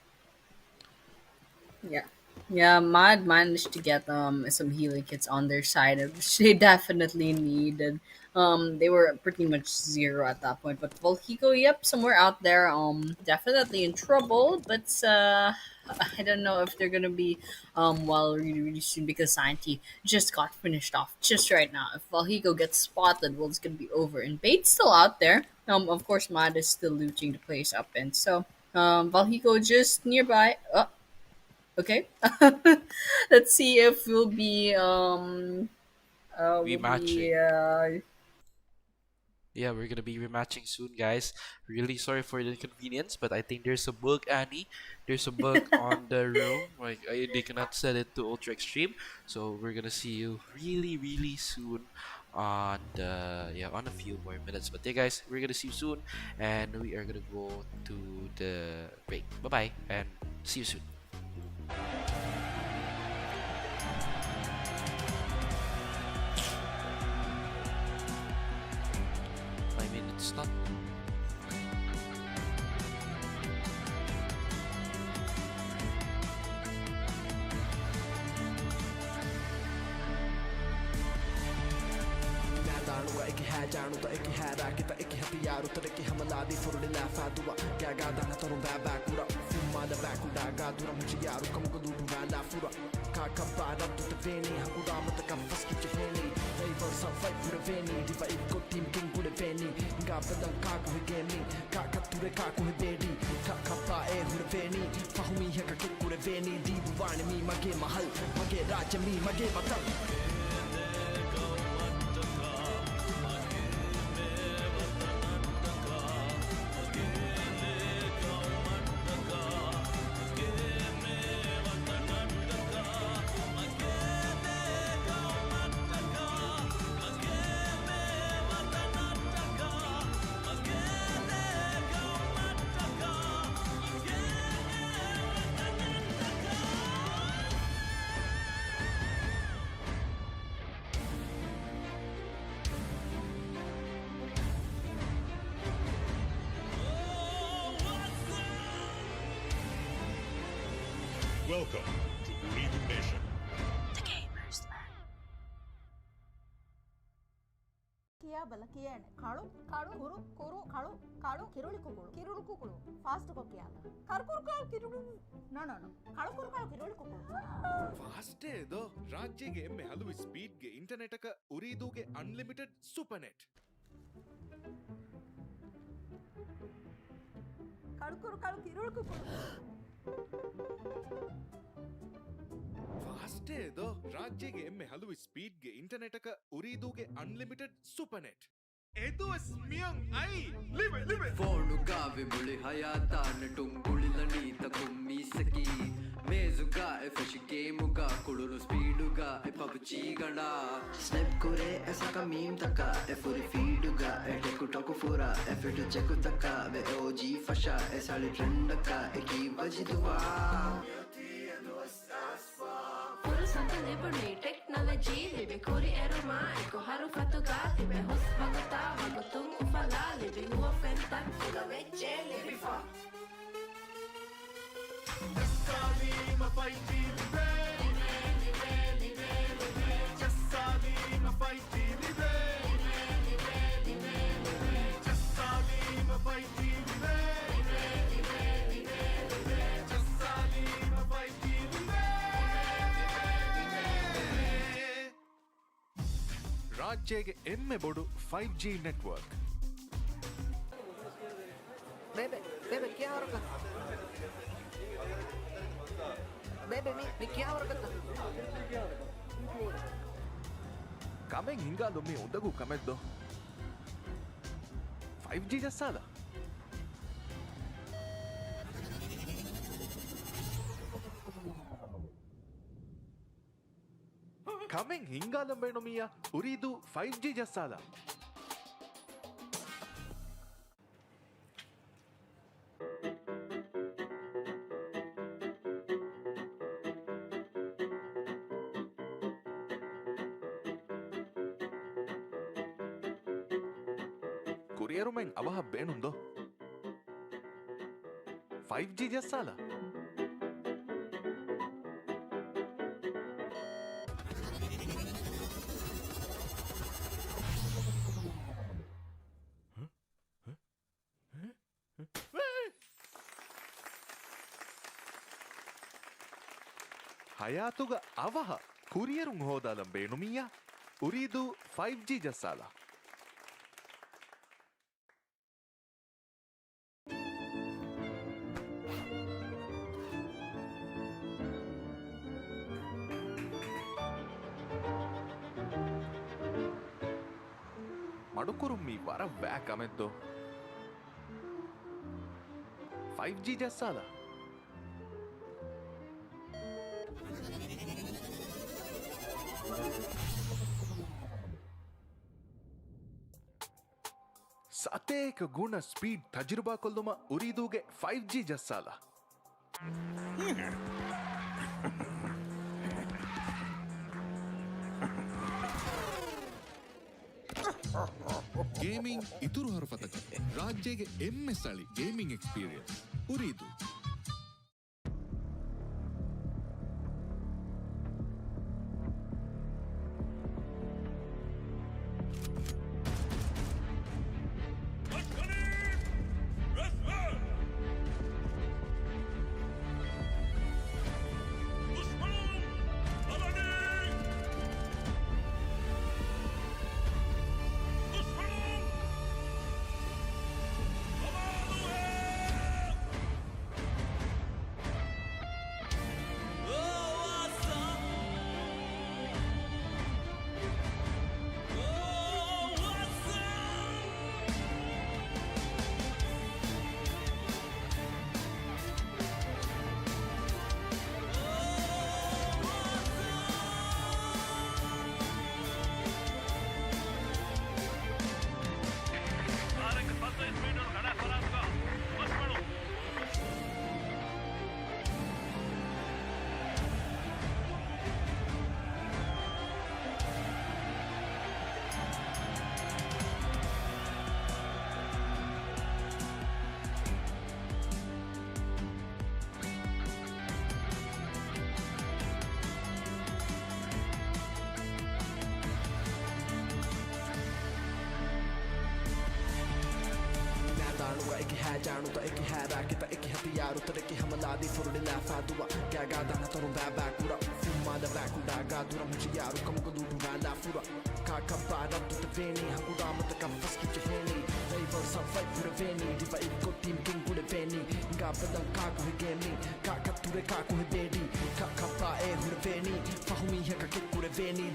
Yeah, Mad managed to get some healing kits on their side, which they definitely needed. They were pretty much zero at that point. But Volhico, yep, somewhere out there, definitely in trouble. But I don't know if they're gonna be really really soon, because Science just got finished off just right now. If Volhico gets spotted, well, it's gonna be over. And Bait's still out there. Of course, Mad is still looting the place up, and so Volhico just nearby. Oh, okay. Let's see if we'll be Rematching. Yeah, we're gonna be rematching soon, guys. Really sorry for the inconvenience, but I think there's a bug, Annie. There's a bug on the room. Like they cannot set it to ultra extreme, so we're gonna see you really, really soon on on a few more minutes. But yeah, guys, we're gonna see you soon, and we are gonna go to the break. Bye bye, and see you soon. I mean, it's not. Nadaluga iki hajanuta iki harakita iki hatiyaruta iki hamaladi furudila fadua gagadana torun babakura fumada bakuda gadura mujiyaru kamgudu bala fura kakabara tutaveni hakuramata kafaski cheveni Favor some fight for veni diva iko team king kule veni ngabada kaku higemi kakature kaku hebedi kakapa hure veni fahumi heka kukure veni divu vani mi mage mahal mage raja mi mage matal Welcome to Ooredoo Nation. ಕಿಯಾ ಬಲಕಿಯಾನೆ ಕಾಳು ಕಾಳು ಕುರು ಕುರು ಕಾಳು ಕಾಳು ಕಿರುಳಿ ಕುಕುಳು ಕಿರುಳು ಕುಕುಳು fast ಕೊಕ್ಕಿಯಾಲ ಕರ್ಕುರು ಕಾಳು ಕಿರುಳು no ಕಾಳು ಕುರು ಕಾಳು ಕಿರುಳಿ ಕುಕುಳು ಫಾಸ್ಟೇ ಇದು ರಾಜ್ಯಗೆ ಎಮ್ಮೆ ಹಲವು ಸ್ಪೀಡ್ಗೆ ಇಂಟರ್ನೆಟ್ ಅಕ ಉರಿದೂಗೆ ಅನ್ಲಿಮಿಟೆಡ್ ಸೂಪರ್ ನೆಟ್ ಕಾಳು ಕುರು ಕಾಳು ಕಿರುಳು ಕುಕುಳು ಫಾಸ್ಟೇ ಇದು ರಾಜ್ಯಗೆ ಎಮ್ಮೆ ಹಲವು ಸ್ಪೀಡ್ಗೆ ಇಂಟರ್ನೆಟ್ ಅಕ ಉರಿದೂಗೆ ಅನ್ಲಿಮಿಟೆಡ್ ಸೂಪರ್ ನೆಟ್ E2S ಮಿಯಂ ಐ ಲಿವೆ ಲಿವೆ ಫೋನುಗ ವಿಮುಳಿ ಹಯಾತಾನ ಟುಂಗುಳಿಲನೀತ ಕುಮ್ಮಿಸಕಿ ಮೇಜುಗ ಎಫೆಶಿ ಗೇಮುಗ ಕುಳುನು ಸ್ಪೀಡುಗ ಎ ಪಬ್ಜಿ ಗಂಡ ಸ್ನೆಪ್ ಕುರೆ ಎಸಕ ಮೀಮ್ ತಕ ಎ ಫುರಿ ಫೀಡುಗ ಎ ಟೆಕು ಟಕು ಫುರ ಎ ಫಿಟು ಚೆಕು ತಕ ವೆ ಓಜಿ ಫಶ ಎ ಸಾಳಿ ಟ್ರೆಂಡಕ ಎ ಕಿ ಬಜಿದುವಾ Furusan libuni technology libi kuri eruma eko haru fatuga libi hus bagata bagutung ufala libi huwa fentan fuga vecce libi fa Jasalima fighti libe libe libe libe Jasalima fighti libe libe libe libe Jasalima fighti libe libe libe libe Jasalima fighti libe ರಾಜ್ಯಗೆ ಎಮ್ಮೆ ಬೋಡು 5G network Bebe, bebe, क्या हो रखा? Bebe, मी क्या हो रखा? Kameng ಹಿಂಗಾಲೊಮ್ಮೆ ಉದ್ದಗೂ ಕಮೆದ್ದು 5G ಜಸ್ಸಾಲ Kameng ಹಿಂಗಾಲಂಬೇಣೊಮಿಯ ಉರಿದು 5G ಜಸ್ಸಾಲ ಕುರಿಯರುಮೆಂಗ್ ಅವಹ ಬೇಣುಂದೋ 5G ಜಸ್ಸಾಲ ಹಯಾತುಗ ಅವಹ ಕುರಿಯರುಂಗ್ ಹೋದಾಲಂ ಬೇಣುಮಿಯ ಉರಿದು 5G ಜಸ್ಸಾಲ ಮಡುಕುರುಮ್ಮಿ ವರ ವ್ಯಾಕ್ ಅಮೆದ್ದು 5G ಜಸ್ಸಾಲ ಸತೇಕ ಗುಣ ಸ್ಪೀಡ್ ತಜುರ್ಬಾ ಕೊಲ್ಲುಮ ಉರಿದೂಗೆ 5G ಜಸ್ಸಾಲ ಗೇಮಿಂಗ್ ಇತುರು ಹರಫತಕ ರಾಜ್ಯಗೆ ಎಮ್ಮೆ ಸಳಿ ಗೇಮಿಂಗ್ ಎಕ್ಸ್ಪೀರಿಯನ್ಸ್ ಉರಿದು एक है जानू तो एक है racket एक hatiyaar utar ek hamla di furdi la fadua kya ga dana to ba kura fuma da ba kuda ga dura mujhe yaru kam ko du la fura ka ka ba da tu veni hakuda mat ka fas ki veni dai vor sa fight for veni di va ko team king ko veni ga padan ka ko gaming ka ka ture ka ko bedi ka pa e hu veni fahumi ha ka ko veni.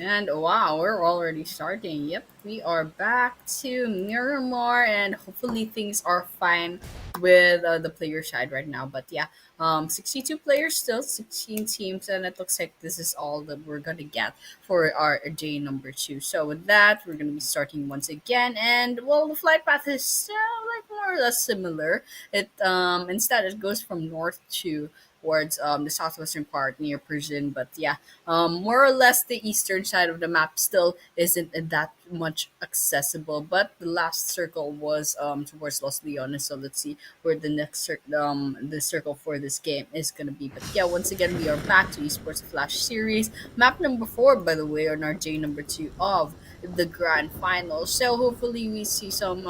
And wow, we're already starting. Yep, we are back to Miramar, and hopefully things are fine with the player side right now. But yeah, 62 players still, 16 teams, and it looks like this is all that we're gonna get for our day number 2. So with that, we're gonna be starting once again, and well, the flight path is still like more or less similar. It instead it goes from north to towards the southwestern part near Persian. But yeah, more or less the eastern side of the map still isn't that much accessible. But the last circle was towards Los Leones. So let's see where the next the circle for this game is gonna be. But yeah, once again we are back to Esports Flash Series, map number 4 by the way, on our day number 2 of the grand final. So hopefully we see some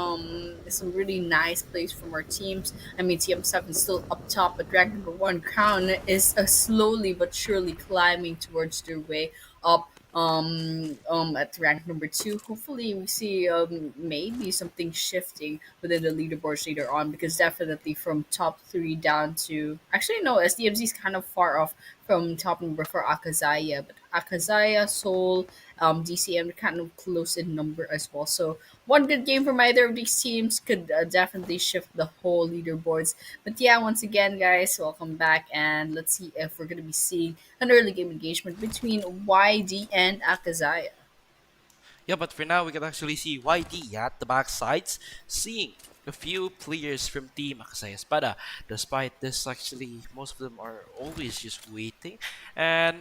really nice plays from our teams. I mean, TM7 still up top, but rank number 1 crown is slowly but surely climbing towards their way up at rank number 2. Hopefully we see maybe something shifting within the leaderboards later on, because definitely from top 3 down to, actually no, SDMZ is kind of far off from top number 4 Akazaya, but Akazaya, Seoul, DCM are kind of close in number as well. So one good game from either of these teams could definitely shift the whole leaderboards. But yeah, once again, guys, welcome back, and let's see if we're gonna be seeing an early game engagement between YD and Akazaya. Yeah, but for now, we can actually see YD at the back sides, seeing a few players from Team Akazaya Espada. Despite this, actually, most of them are always just waiting. And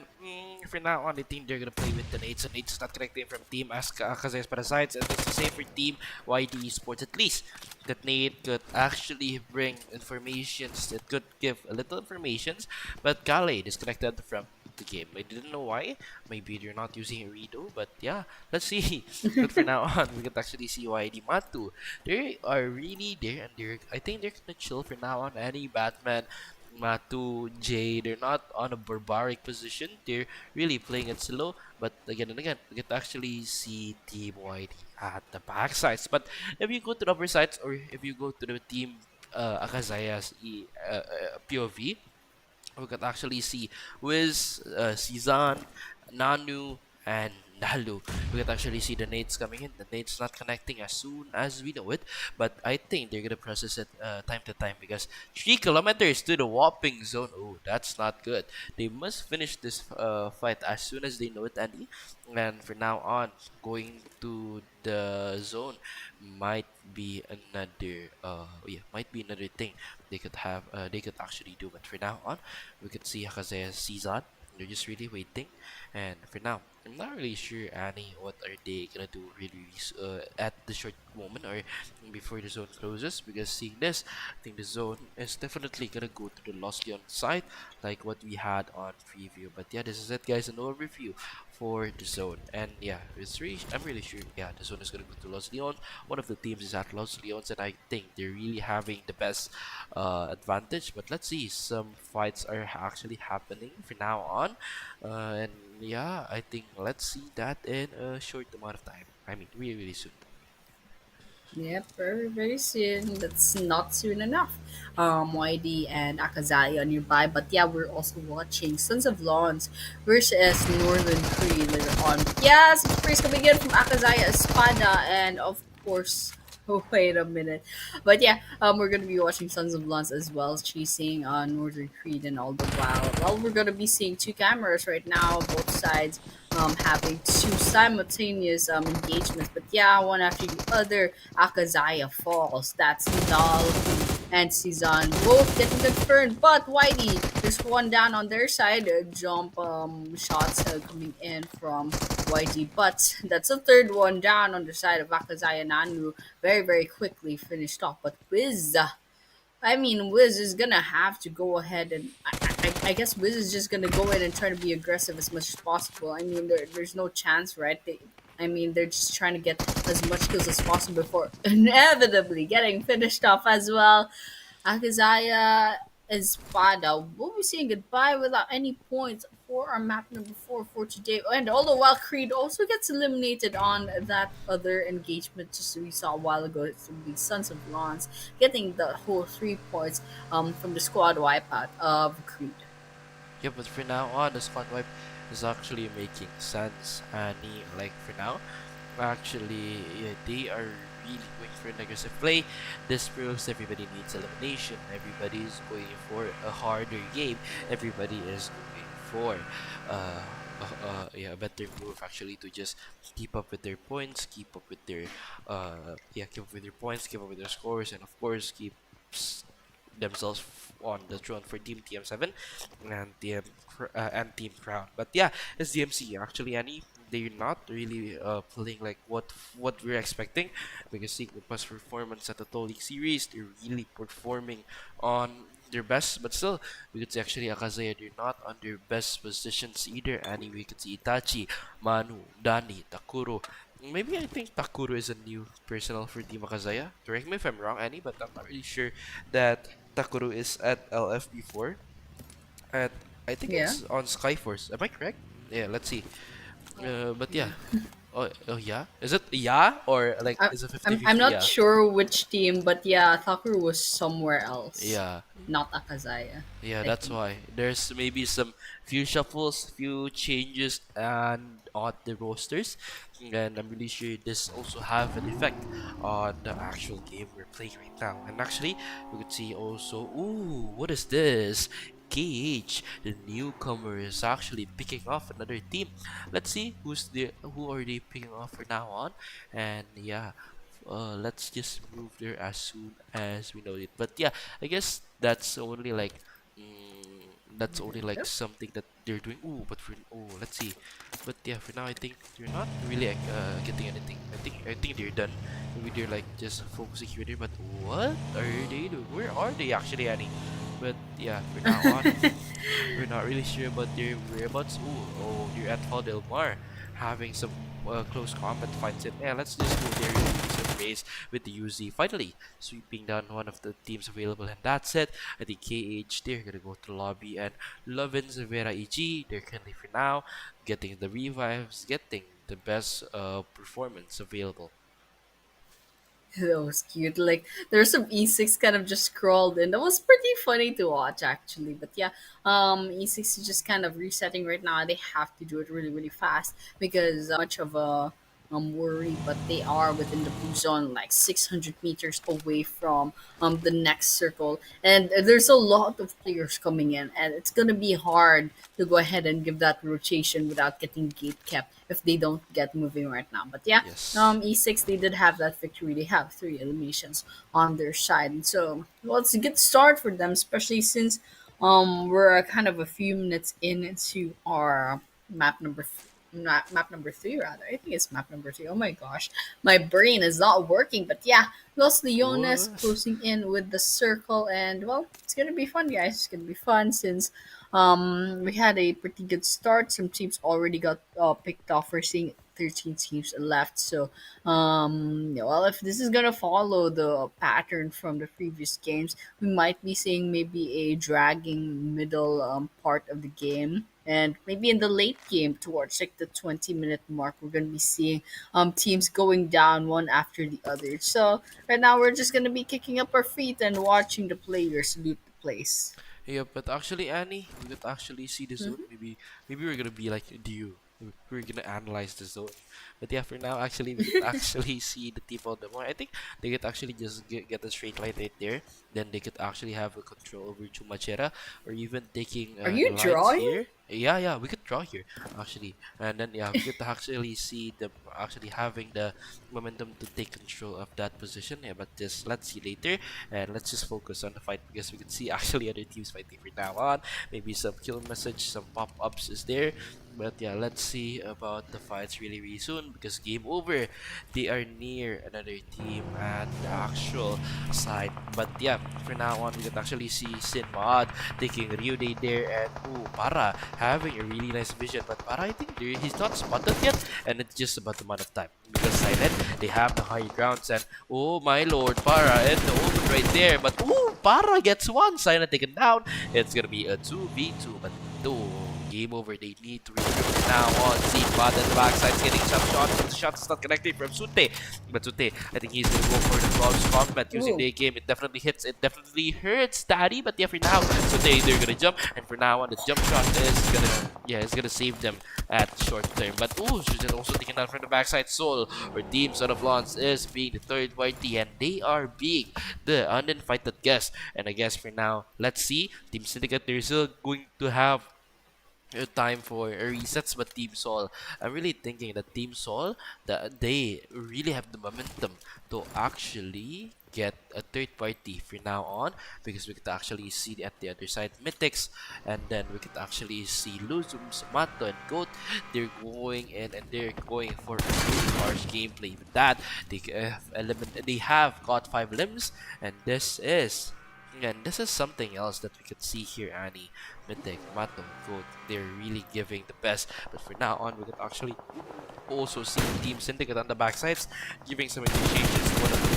for now on, I think they're going to play with the nades. And nades is not connecting from Team Akazaya Espada sides. And that's the same for Team YD Esports. At least that nade could actually bring informations. It could give a little informations. But Gale disconnected from the game. I didn't know why. Maybe they're not using Ooredoo, but yeah, let's see. But for now on, we can actually see YD Matu. They are really there, and I think they're gonna chill for now on. Any Batman, Matu, Jay, they're not on a barbaric position. They're really playing it slow. But again and again, we can actually see Team YD at the back sides. But if you go to the upper sides, or if you go to the Team Akazaya's POV, we could actually see Wiz, Cezanne, Nanu, and Nalu. We could actually see the nades coming in. The nades not connecting as soon as we know it, but I think they're gonna process it time to time, because 3 kilometers to the whopping zone. Oh, that's not good. They must finish this fight as soon as they know it, Andy. And for now on, going to the zone might be another might be another thing they could actually do. But for now on, we could see Akazaya season. They're just really waiting, and for now, I'm not really sure, Annie, what are they gonna do really at the short moment or before the zone closes, because seeing this, I think the zone is definitely gonna go to the Los Leon side like what we had on preview. But yeah, this is it, guys, an overview for the zone. And yeah, I'm really sure, yeah, the zone is gonna go to Los Leon. One of the teams is at Los Leons, and I think they're really having the best advantage. But let's see, some fights are actually happening for now on, and yeah, I think let's see that in a short amount of time. I mean, really, really soon. Yep, very, very soon. That's not soon enough. YD and Akazaya are nearby, but yeah, we're also watching Sons of Lawns versus Northern Cree later on. Yeah, some sprays coming in from Akazaya Espada, and of course, oh, wait a minute. But yeah, we're gonna be watching Sons of Lawns as well, chasing Northern Creed, and all the while, well, we're gonna be seeing 2 cameras right now, both sides having 2 simultaneous engagements. But yeah, one after the other, Akazaya falls. That's Nidal and Cezanne both getting confirmed. But Whitey, there's one down on their side. Jump shots coming in from Whitey. But that's a third one down on the side of Akazaya. Nanu very, very quickly finished off. But Wiz is gonna have to go ahead, and I guess Wiz is just gonna go in and try to be aggressive as much as possible. I mean, there's no chance, right? I mean, they're just trying to get as much kills as possible before inevitably getting finished off as well. Akazaya Espada will be saying goodbye without any points for our map number 4 for today. And all the while, Creed also gets eliminated on that other engagement just we saw a while ago. It's the Sons of Lawns getting the whole 3 points from the squad wipeout of Creed. Yeah, but for now on, the squad wipe is actually making sense. Annie, like for now, actually, yeah, they are really going for an aggressive play. This proves everybody needs elimination. Everybody is going for a harder game. Everybody is going for yeah, a better move actually to just keep up with their points, keep up with their keep up with their points, keep up with their scores, and of course keep themselves on the throne for Team TM7 and Team Crown. But yeah, SDMC actually, Annie, they're not really playing like what we're expecting, because seeing the past performance at the Toll League series, they're really performing on their best. But still, we could see actually Akazaya, they're not on their best positions either. Annie, we could see Itachi, Manu, Dani, Takuro. Maybe I think Takuro is a new personnel for Team Akazaya. Correct me if I'm wrong, Annie, but I'm not really sure that Takuro is at LF before. And I think it's on Skyforce. Am I correct? Yeah, let's see. But yeah. Oh yeah? Is it yeah? Or like is it 50-50? I'm not Yeah. sure which team, but yeah, Thakur was somewhere else. Yeah. Not Akazaya. Yeah, I that's think. why. There's maybe some few shuffles, few changes and on the rosters. And I'm really sure this also have an effect on the actual game we're playing right now. And actually, we could see also, ooh, what is this? KH, the newcomer, is actually picking off another team. Let's see who are they picking off for now on. And yeah, let's just move there as soon as we know it. But yeah, I guess that's only like something that they're doing. Ooh, but for let's see. But yeah, for now I think they're not really getting anything. I think they're done. Maybe they're like just focusing here there. But what are they doing? Where are they actually, Annie? But yeah, for now on, we're not really sure about their whereabouts. They're at Val Del Mar, having some close combat fights. And yeah, let's just go there and do some race with the UZ. Finally, sweeping down one of the teams available, and that's it. I think KH, they're gonna go to the lobby, and Lovins Vera E6, they're currently for now getting the revives, getting the best performance available. That was cute. Like there's some E6 kind of just scrolled in. That was pretty funny to watch actually. But yeah, E6 is just kind of resetting right now. They have to do it really, really fast because much of a worry, but they are within the blue zone, like 600 meters away from the next circle. And there's a lot of players coming in, and it's gonna be hard to go ahead and give that rotation without getting gate kept if they don't get moving right now. But yeah, Yes. E6 they did have that victory. They have 3 eliminations on their side, and so well, it's a good start for them, especially since we're kind of a few minutes into our map number. Not map number 3 rather. I think it's map number 3. Oh my gosh, my brain is not working. But yeah, Los Leones What? closing in with the circle, and well, it's gonna be fun, guys. It's gonna be fun since we had a pretty good start. Some teams already got picked off. We're seeing 13 teams left. So yeah, well, if this is gonna follow the pattern from the previous games, we might be seeing maybe a dragging middle part of the game. And maybe in the late game, towards like the 20-minute mark, we're gonna be seeing teams going down one after the other. So right now, we're just gonna be kicking up our feet and watching the players loot the place. Yeah, but actually, Annie, we could actually see the zone. Maybe we're gonna be like Dio. We're gonna analyze the zone. But yeah, for now, actually, we could actually see the tip of the more. I think they could actually just get a straight line right there. Then they could actually have a control over Chumachera, or even taking Are the you lines drawing? here. Yeah, we could draw here actually, and then yeah, we could actually see them actually having the momentum to take control of that position. Yeah, but just let's see later, and let's just focus on the fight because we can see actually other teams fighting from now on. Maybe some kill message, some pop-ups is there, but yeah, let's see about the fights really, really soon because game over. They are near another team at the actual side, but yeah, for now on we can actually see Sin Mod taking Rio Day there, and Para having a really nice vision, but Para, I think he's not spotted yet, and it's just about a matter of time. Because Silent, they have the high grounds, and oh my lord, Para, and the open right there, but oh, Para gets one, Silent taken down. It's gonna be a 2v2, but game over. They need to recruit now on Seabot and the backside is getting some shots, but the shot is not connecting from Sute. But Sute, I think he's gonna go for the close combat using the game. It definitely hits, it definitely hurts Daddy, but yeah, for now, Sute, they're gonna jump, and for now on, the jump shot is gonna, it's gonna save them at short term. But she's also taken out from the backside. Soul, or Team Son of Lawns is being the third party, and they are being the uninvited guest. And I guess for now, let's see. Team Syndicate, they're still going to have time for resets, but Team Sol, I'm really thinking that Team Sol, that they really have the momentum to actually get a third party for now on, because we could actually see at the other side Mythics, and then we could actually see Luzum, Mato, and Goat. They're going in and they're going for a really harsh gameplay. With that, they have got 5 limbs, and this is something else that we could see here. Annie, Mythic, Mato, Goat, they're really giving the best. But for now on, we could actually also see Team Syndicate on the backsides giving some initiations to one of the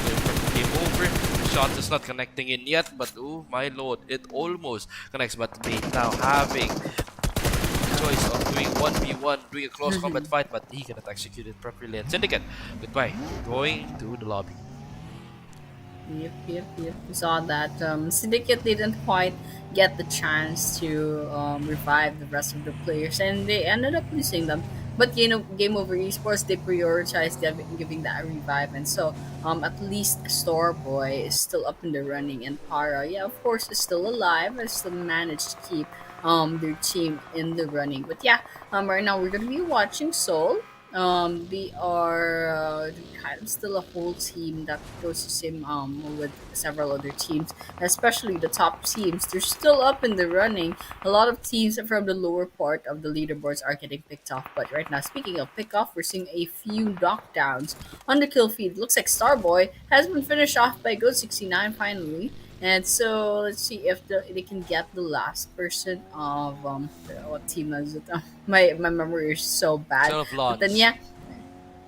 game over. The shot is not connecting in yet, but oh my lord, it almost connects. But they now having the choice of doing 1v1, doing a close combat fight, but he cannot execute it properly. And Syndicate, goodbye, going to the lobby. Yep. We saw that Syndicate didn't quite get the chance to revive the rest of the players, and they ended up losing them. But Gameover Esports, they prioritized giving that a revive, and so at least Starboy is still up in the running, and Para, yeah, of course, is still alive and still managed to keep their team in the running. But yeah, right now we're gonna be watching Soul. They are kind of still a whole team that goes to sim with several other teams, especially the top teams. They're still up in the running. A lot of teams from the lower part of the leaderboards are getting picked off. But right now, speaking of pick off, we're seeing a few knockdowns on the kill feed. Looks like Starboy has been finished off by Go69 finally. And so let's see if they can get the last person of what team is it? My memory is so bad. Son of Lawns. But then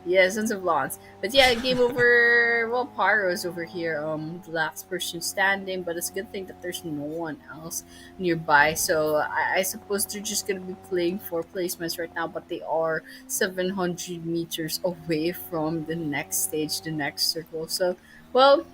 yeah, Sons of Lawns. But yeah, game over. Well, Paro's over here, the last person standing. But it's a good thing that there's no one else nearby. So I suppose they're just gonna be playing for placements right now. But they are 700 meters away from the next stage, the next circle. So well,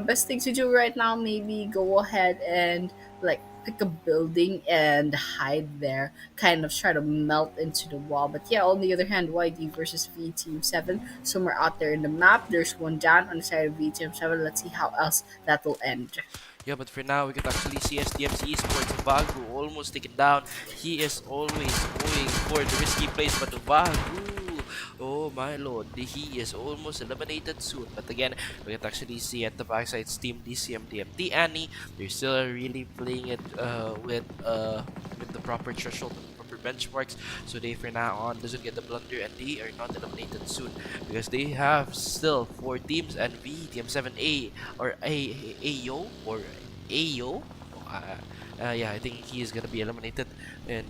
best thing to do right now, maybe go ahead and like pick a building and hide there, kind of try to melt into the wall. But yeah, on the other hand, YD versus VTM7, somewhere out there in the map, there's one down on the side of VTM7. Let's see how else that will end. Yeah, but for now, we can actually see SDMZ Esports, Vagu almost taken down. He is always going for the risky plays, but Vagu, oh my lord, he is almost eliminated soon. But again, we can actually see at the backside Team DCM, DMT, Annie, they're still really playing it with the proper threshold, proper benchmarks, so they for now on doesn't get the blunder, and they are not eliminated soon because they have still 4 teams, and VTM7A or AO or AO, yeah, I think he is gonna be eliminated in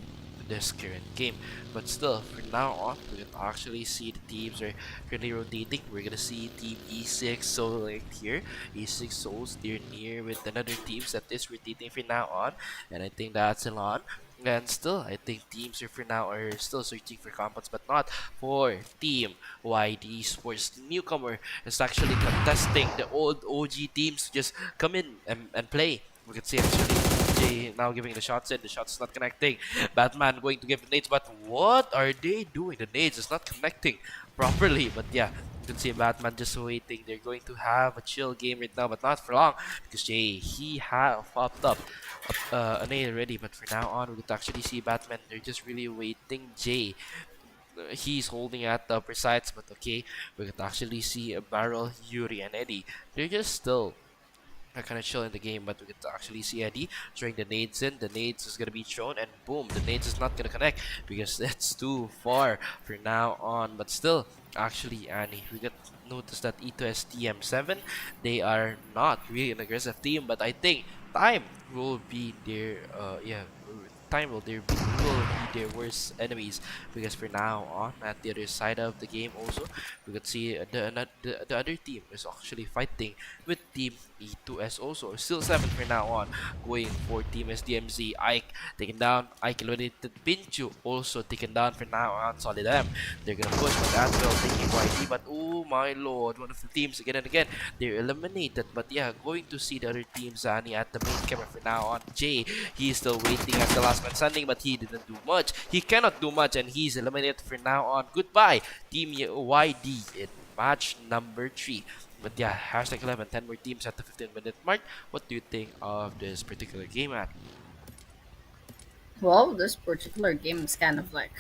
this current game. But still, from now on, we can actually see the teams are currently rotating. We're gonna see Team E6 Soul right here. E6 Souls, they're near with another teams that is rotating from now on, and I think that's Elon. And still, I think teams are for now are still searching for compounds, but not for Team YD Esports. The newcomer is actually contesting the old OG teams to just come in and play. We can see actually Jay now giving the shots in. The shots not connecting. Batman going to give the nades, but what are they doing? The nades is not connecting properly. But yeah, you can see Batman just waiting. They're going to have a chill game right now, but not for long because Jay, he have popped up an nade already. But for now on, we could actually see Batman. They're just really waiting. Jay, he's holding at the upper sides, but okay, we could actually see a Barrel, Yuri, and Eddie. They're just still kind of chill in the game, but we get to actually see Eddie throwing the nades in. The nades is gonna be thrown, and boom, the nades is not gonna connect because it's too far for now on. But still, actually, Annie, we got notice that E2S TM7, they are not really an aggressive team, but I think time will be their time will be their worst enemies, because for now on at the other side of the game also we could see the other team is actually fighting with team E2S also. Still 7 for now on, going for team SDMZ. Ike taken down, Ike eliminated. Pinchu also taken down for now on. Solid M, they're gonna push with that well, taking YD, but oh my lord, one of the teams again and again, they're eliminated. But yeah, going to see the other team, Zani at the main camera for now on. Jay, he is still waiting at the last man standing, but he didn't do much. He cannot do much, and he's eliminated for now on. Goodbye, Team YD in match number 3. But yeah, hashtag 11, 10 more teams at the 15-minute mark. What do you think of this particular game, at? Well, this particular game is kind of like,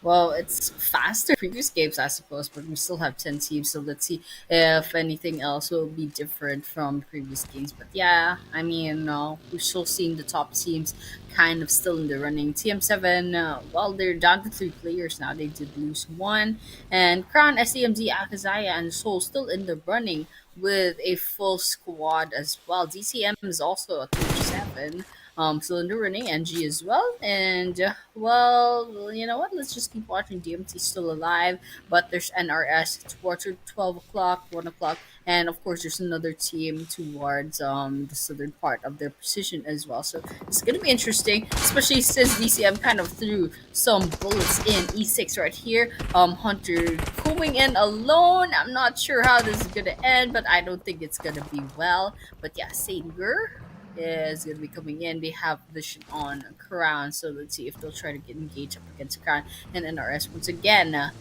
well, it's faster previous games, I suppose, but we still have 10 teams, so let's see if anything else will be different from previous games. But yeah, I mean, we're still seeing the top teams kind of still in the running. TM7, well, they're down to 3 players now. They did lose one. And Crown, SDMZ, Akazaya, and Soul still in the running with a full squad as well. DCM is also a 37. Still in the running, NG as well. And well, you know what? Let's just keep watching. DMT still alive, but there's NRS towards 12 o'clock, 1 o'clock, and of course there's another team towards the southern part of their position as well. So it's gonna be interesting, especially since DCM kind of threw some bullets in E6 right here. Hunter coming in alone. I'm not sure how this is gonna end, but I don't think it's gonna be well. But yeah, Sanger is going to be coming in. They have vision on Crown, so let's see if they'll try to get engaged up against Crown and NRS once again.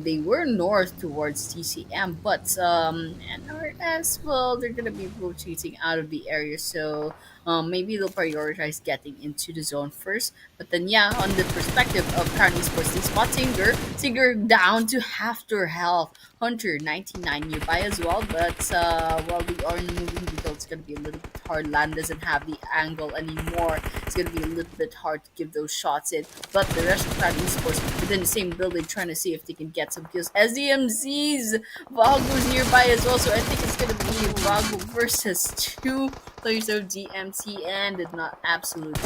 They were north towards TCM, but NRS, well, they're going to be rotating out of the area, so maybe they'll prioritize getting into the zone first. But then, yeah, on the perspective of Crown Esports, they spot Singer. Singer down to half their health. Hunter 99 nearby as well, but while we are moving the hill, it's gonna be a little bit hard. Land doesn't have the angle anymore. It's gonna be a little bit hard to give those shots in. But the rest of Crown Esports within the same building, trying to see if they can get some kills. SDMZ's Vago's nearby as well, so I think it's gonna be Vago versus 2 players of DMT, and did not absolutely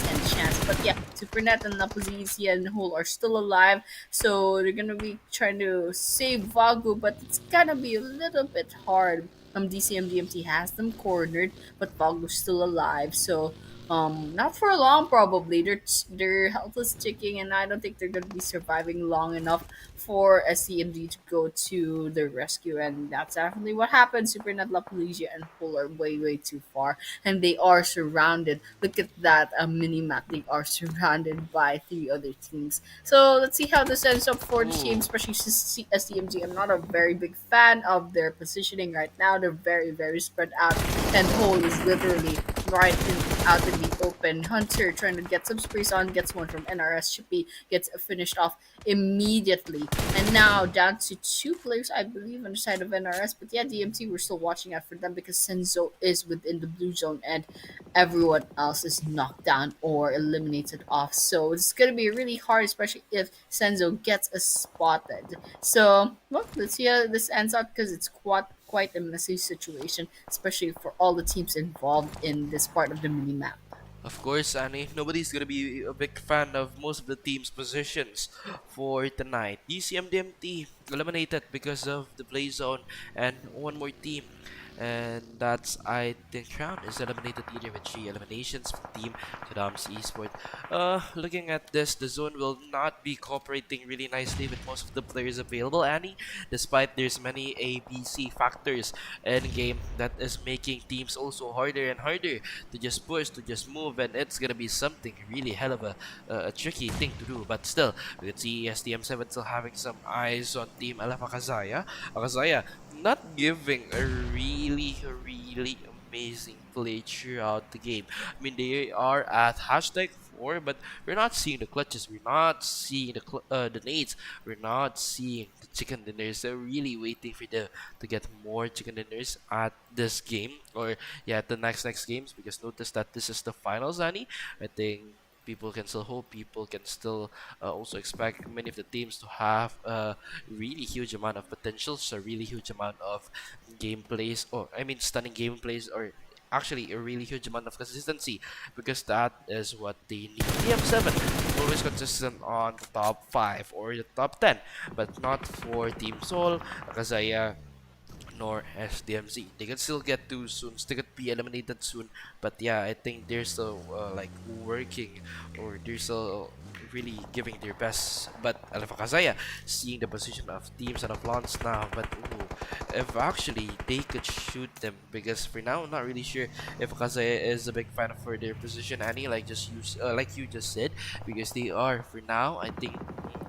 any chance. But yeah, Supernet and Napuzisia and Hole are still alive, so they're gonna be trying to save Vago, but it's gonna be a little bit hard. DCM DMT has them cornered, but Vago's still alive, so not for long probably. Their health is ticking, and I don't think they're gonna be surviving long enough for SCMD to go to the rescue, and that's definitely what happened. Supernet, La Policia, and Pole are way too far, and they are surrounded. Look at that mini map. They are surrounded by 3 other teams. So let's see how this ends up for the team, especially SDMG. I'm not a very big fan of their positioning right now. They're very spread out, and Hole is literally right out in the open. Hunter trying to get some space on, gets one from NRS. Chippy gets finished off immediately. And now down to 2 players, I believe, on the side of NRS. But yeah, DMT, we're still watching out for them because Senzo is within the blue zone and everyone else is knocked down or eliminated off. So it's going to be really hard, especially if Senzo gets spotted. So, well, let's see how this ends up because it's quite a messy situation, especially for all the teams involved in this part of the mini map. Of course, Annie, nobody's gonna be a big fan of most of the team's positions for tonight. DCMDMT eliminated because of the play zone, and one more team. And that's, I think, Crown is eliminated either with 3 eliminations from Team Kadam's Esports. Looking at this, the zone will not be cooperating really nicely with most of the players available, Annie, despite there's many ABC factors in game that is making teams also harder and harder to just push, to just move, and it's gonna be something really hell of a tricky thing to do. But still, we can see SDM7 still having some eyes on Team LF Akazaya. Akazaya not giving a really amazing play throughout the game. I mean, they are at #4, but we're not seeing the clutches, we're not seeing the nades, we're not seeing the chicken dinners. They're really waiting for them to get more chicken dinners at this game, or yeah, at the next games, because notice that this is the finals, Annie. I think people can still hope, people can still also expect many of the teams to have a really huge amount of potentials, a really huge amount of gameplays, or I mean stunning gameplays, or actually a really huge amount of consistency, because that is what they need. TM7 always consistent on the top 5 or the top 10, but not for Team Soul, Akazaya, nor SDMZ. They can still get too soon, they could be eliminated soon, but yeah, I think they're still like working, or they're still really giving their best. But Akazaya seeing the position of teams and of lawns now, but ooh, if actually they could shoot them, because for now I'm not really sure if Akazaya is a big fan for their position, Annie, like just use like you just said, because they are for now, I think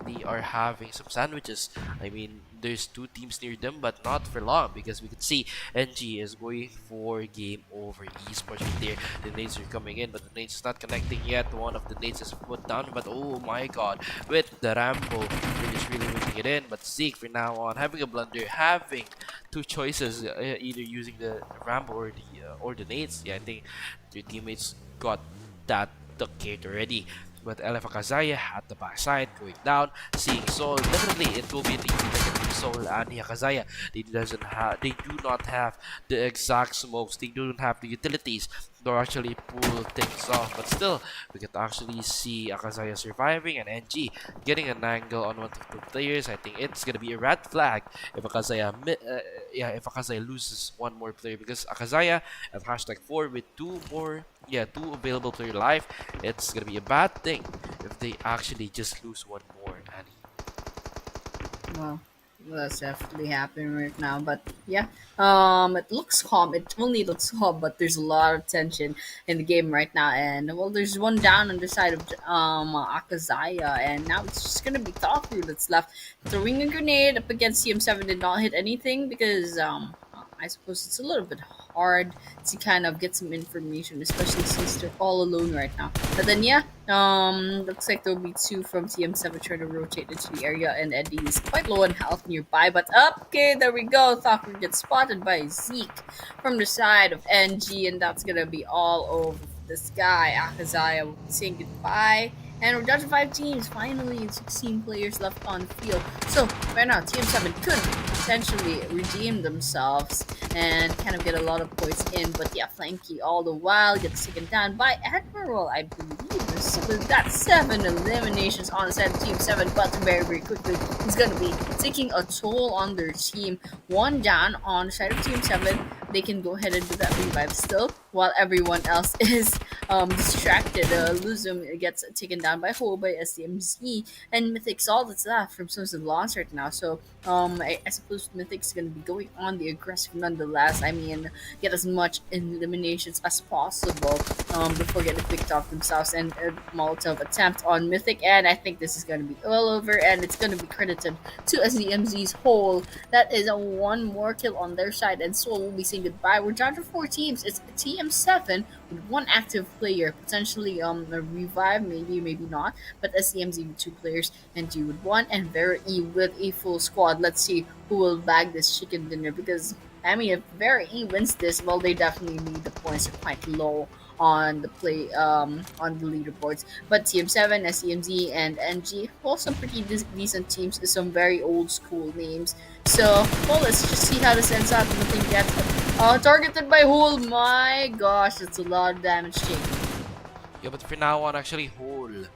they are having some sandwiches. I mean, there's 2 teams near them, but not for long, because we can see NG is going for Gameover Esports right there. The nades are coming in, but the nades is not connecting yet. One of the nades is put down, but oh my god, with the Rambo, it is really whipping it in. But Zeke for now on having a blunder, having 2 choices, either using the Rambo or the nades. Yeah, I think their teammates got that tucked already. But Akazaya at the backside going down, seeing Soul. Definitely it will be an easy between Soul and Akazaya. They do not have the exact smokes, they don't have the utilities to actually pull things off. But still, we can actually see Akazaya surviving and NG getting an angle on one of the players. I think it's gonna be a red flag if Akazaya loses one more player, because Akazaya at #4 with 2 available player life, it's gonna be a bad thing if they actually just lose one more, Annie. Well, that's definitely happening right now. But yeah, it looks calm. It only looks calm, but there's a lot of tension in the game right now. And well, there's one down on the side of Akazaya, and now it's just gonna be Taku that's left. Throwing a grenade up against CM7 did not hit anything, because I suppose it's a little bit hard to kind of get some information, especially since they're all alone right now. But then yeah, looks like there'll be 2 from TM7 trying to rotate into the area, and Eddie is quite low on health nearby. But okay, there we go. Thakur gets spotted by Zeke from the side of NG, and that's gonna be all over this guy. Akazaya will be saying goodbye. And we're down to 5 teams, finally, and 16 players left on the field. So, right now, TM7 could potentially redeem themselves and kind of get a lot of points in. But yeah, Flanky all the while gets taken down by Admiral, I believe. So that's 7 eliminations on the side of Team 7, but very, very quickly, he's going to be taking a toll on their team. 1 down on the side of Team 7. They can go ahead and do that revive still, while everyone else is distracted. Luzum gets taken down by Ho, by SDMZ, and Mythic's all that's left from Sons of Lost right now. So I suppose Mythic's going to be going on the aggressive nonetheless. I mean, get as much eliminations as possible before getting picked off themselves, and a Molotov attempt on Mythic, and I think this is going to be all over, and it's going to be credited to SDMZ's whole. That is a 1 more kill on their side, and Soul will be saying goodbye. We're down to 4 teams. It's TM7 with 1 active player, potentially a revive, maybe not, but SDMZ with 2 players, and G with 1, and Vera E with a full squad. Let's see who will bag this chicken dinner, because I mean, if Vera E wins this, well, they definitely need the points. Are quite low on the on the leaderboards. But TM7, SEMZ, and NG, well, some pretty decent teams with some very old school names. So, well, let's just see how this ends out. Nothing gets targeted by Hole. My gosh, that's a lot of damage taken. Yeah, but for now on, actually, Hole.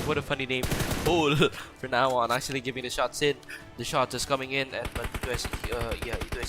What a funny name. Hole. For now on, actually giving the shots in. The shot is coming in, and but E2S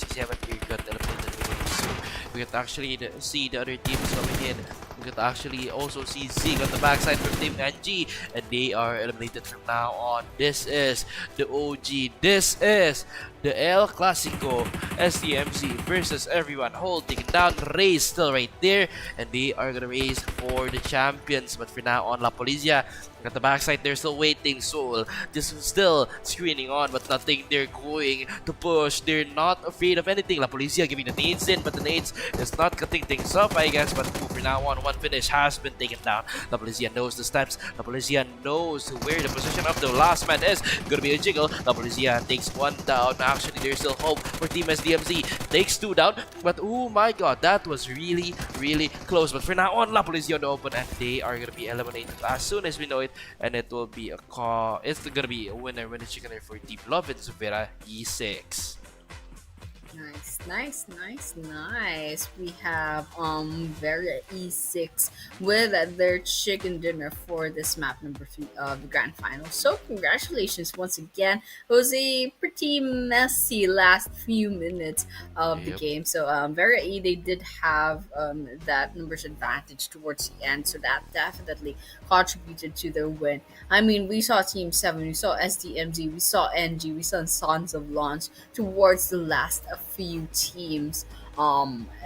Seal7 here got eliminated. So we can actually see the other teams coming in. We can actually also see Zeke on the backside from Team NG, and they are eliminated from now on. This is the OG. This is the El Clasico. SDMZ versus everyone. Hold, taken down. Raze still right there, and they are gonna race for the champions. But for now on, La Polizia at the backside, they're still waiting. Soul just still screening on, but nothing. They're going to push. They're not afraid of anything. La Polizia giving the nades in, but the nades is not cutting things up, I guess. But for now on, one finish has been taken down. La Polizia knows the steps. La Polizia knows where the position of the last man is. Gonna be a jiggle. La Polizia takes 1 down. Actually, there's still hope for Team SDMZ. Takes 2 down, but oh my god, that was really, really close. But for now on, La Polizia on the open, and they are gonna be eliminated as soon as we know it. And it will be a call. It's gonna be a winner chicken for Team Lovins Vera E6. Nice. We have Vera E6 with their chicken dinner for this map number 3 of the grand final. So congratulations once again. It was a pretty messy last few minutes of the Yep. game. So Vera E, they did have that numbers advantage towards the end, so that definitely contributed to their win. I mean, we saw Team 7, we saw SDMZ, we saw NG, we saw Sons of Launch towards the last few teams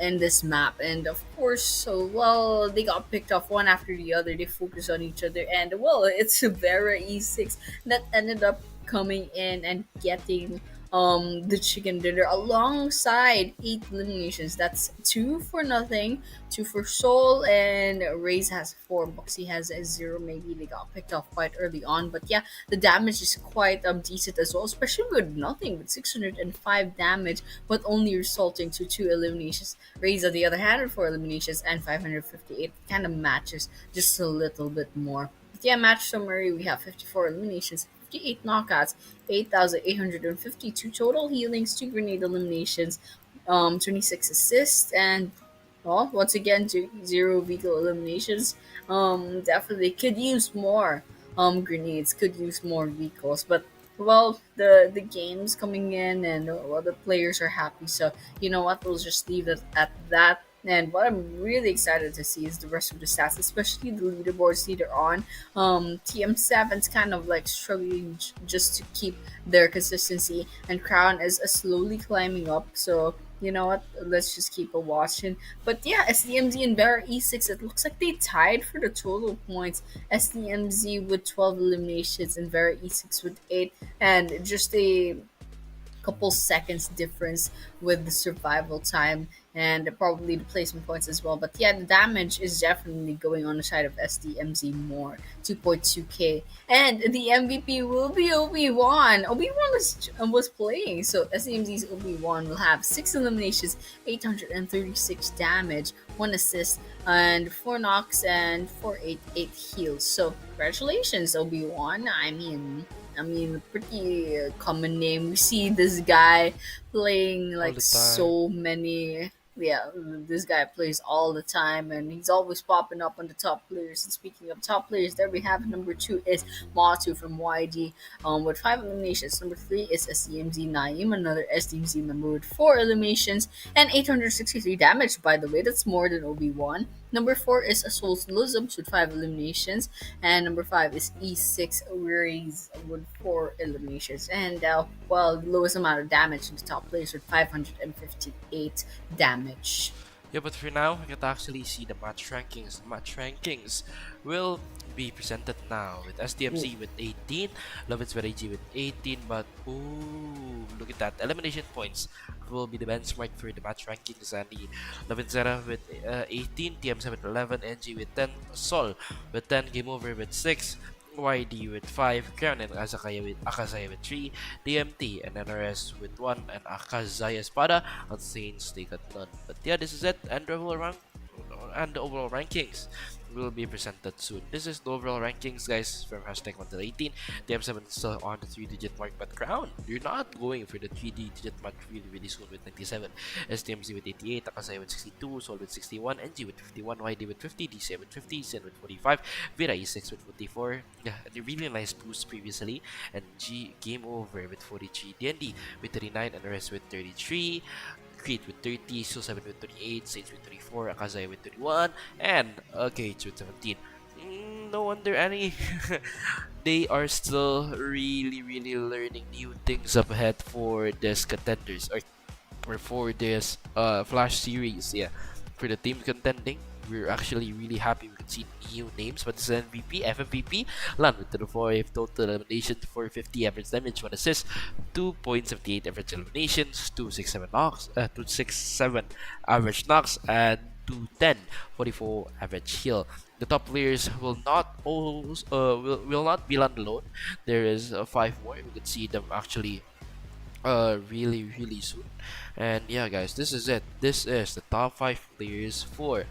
in this map, and of course, so well, they got picked off one after the other. They focused on each other, and well, it's Vera E6 that ended up coming in and getting the chicken dinner alongside 8 eliminations. That's 2 for nothing, 2 for Soul, and Raze has 4. Boxy has a 0. Maybe they got picked off quite early on, but yeah, the damage is quite decent as well, especially with nothing, with 605 damage, but only resulting to 2 eliminations. Raze on the other hand, 4 eliminations and 558, kind of matches just a little bit more. But yeah, match summary, we have 54 eliminations, 58 knockouts, 8,852 total healings, 2 grenade eliminations, 26 assists, and well, once again, 0 vehicle eliminations. Definitely could use more grenades, could use more vehicles, but well, the game's coming in, and well, the players are happy. So you know what, we'll just leave it at that. And what I'm really excited to see is the rest of the stats, especially the leaderboards later on. TM7's kind of like struggling just to keep their consistency, and Crown is slowly climbing up. So you know what? Let's just keep a watching. But yeah, SDMZ and Vera E6, it looks like they tied for the total points. SDMZ with 12 eliminations and Vera E6 with 8, and just a couple seconds difference with the survival time and probably the placement points as well. But yeah, the damage is definitely going on the side of SDMZ more, 2.2k. And the MVP will be Obi-Wan. Obi-Wan was playing, so SDMZ's Obi-Wan will have 6 eliminations, 836 damage, 1 assist, and 4 knocks and 488 heals. So congratulations, Obi-Wan. I mean, pretty common name. We see this guy playing All like the time. so many. Yeah, this guy plays all the time, and he's always popping up on the top players. And speaking of top players, there we have number 2 is Matu from YG, with 5 eliminations. Number 3 is SDMZ Naim, another SDMZ member with 4 eliminations and 863 damage. By the way, that's more than Obi-Wan. Number 4 is Soul's Luzums with 5 eliminations, and number 5 is E6 Raze with 4 eliminations. And well, lowest amount of damage in the top players with 558 damage. Yeah, but for now, we can actually see the match rankings. The match rankings will be presented now with SDMC with 18, Lovins Vera E6 with 18, but ooh, look at that. Elimination points will be the benchmark for the match rankings, and the Lovins Vera with 18, TM7 with 11, NG with 10, Sol with 10, Gameover with 6, YD with 5, Crown and Akazaya with 3, DMT and NRS with 1, and Akazaya Espada on Saints they got none. But yeah, this is it, and the overall rankings will be presented soon. This is the overall rankings, guys, from hashtag 1 till 18. DM7 is still on the 3-digit mark, but Crown, you're not going for the 3-digit mark really soon with 97. SDMZ with 88, Akazaya with 62, Sol with 61, NG with 51, YD with 50, DC with 50, Sin with 45, Vera E6 with 44. Yeah, a really nice boost previously. And Gameover with 43, DND with 39, and the rest with 33. Creed with 30, Seal7 with 38, Sage with 34, Akazaya with 31, and KH with 17. No wonder any. They are still really learning new things up ahead for this contenders, or for this Flash series. Yeah, for the team contending, we're actually really happy we can see new names. But this is MVP, FMVP, Lan with 35 total elimination, 450 average damage, 1 assist, 2.78 average eliminations, 267 knocks, 267 average knocks, and 210 44 average heal. The top players will not will not be land alone. There is 5 more. We can see them actually really soon. And yeah, guys, this is it. This is the top 5 players for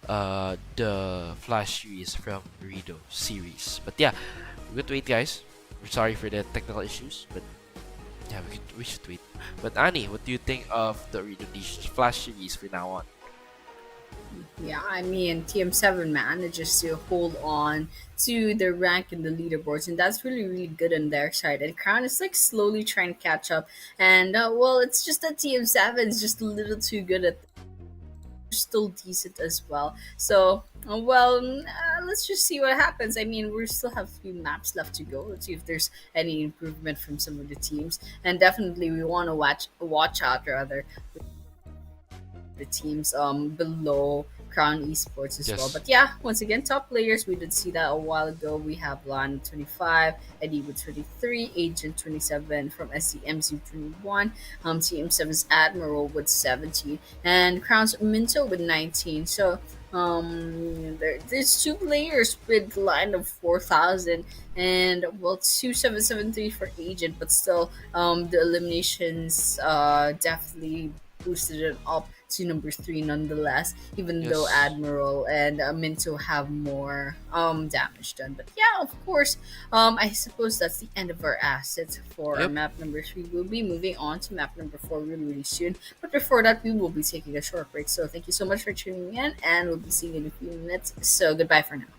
the Flash series from Ooredoo series. But yeah, good wait, guys. We're sorry for the technical issues, but Yeah, we should tweet. But Annie, what do you think of the Ooredoo Flash Series for now on? Yeah, I mean, TM7 manages to hold on to the rank in the leaderboards, and that's really, really good on their side. And Crown is like slowly trying to catch up. And well, it's just that TM7 is just a little too good at. Still decent as well. So, let's just see what happens. I mean, we still have a few maps left to go. Let's see if there's any improvement from some of the teams, and definitely we want to watch out rather the teams below Crown Esports as well. Yes. But yeah, once again, top players, we did see that a while ago. We have Lan 25, Eddie with 23, Agent 27 from SDMZ 21, TM7's Admiral with 17, and Crown's Minto with 19. So there's two players with line of 4,000, and well, 2773 for Agent, but still the eliminations definitely boosted it up to number 3 nonetheless, even though Yes. Admiral and Minto have more damage done. But yeah, of course, I suppose that's the end of our assets for our Yep. map number 3. We'll be moving on to map number 4 really, really soon. But before that, we will be taking a short break. So thank you so much for tuning in, and we'll be seeing you in a few minutes. So goodbye for now.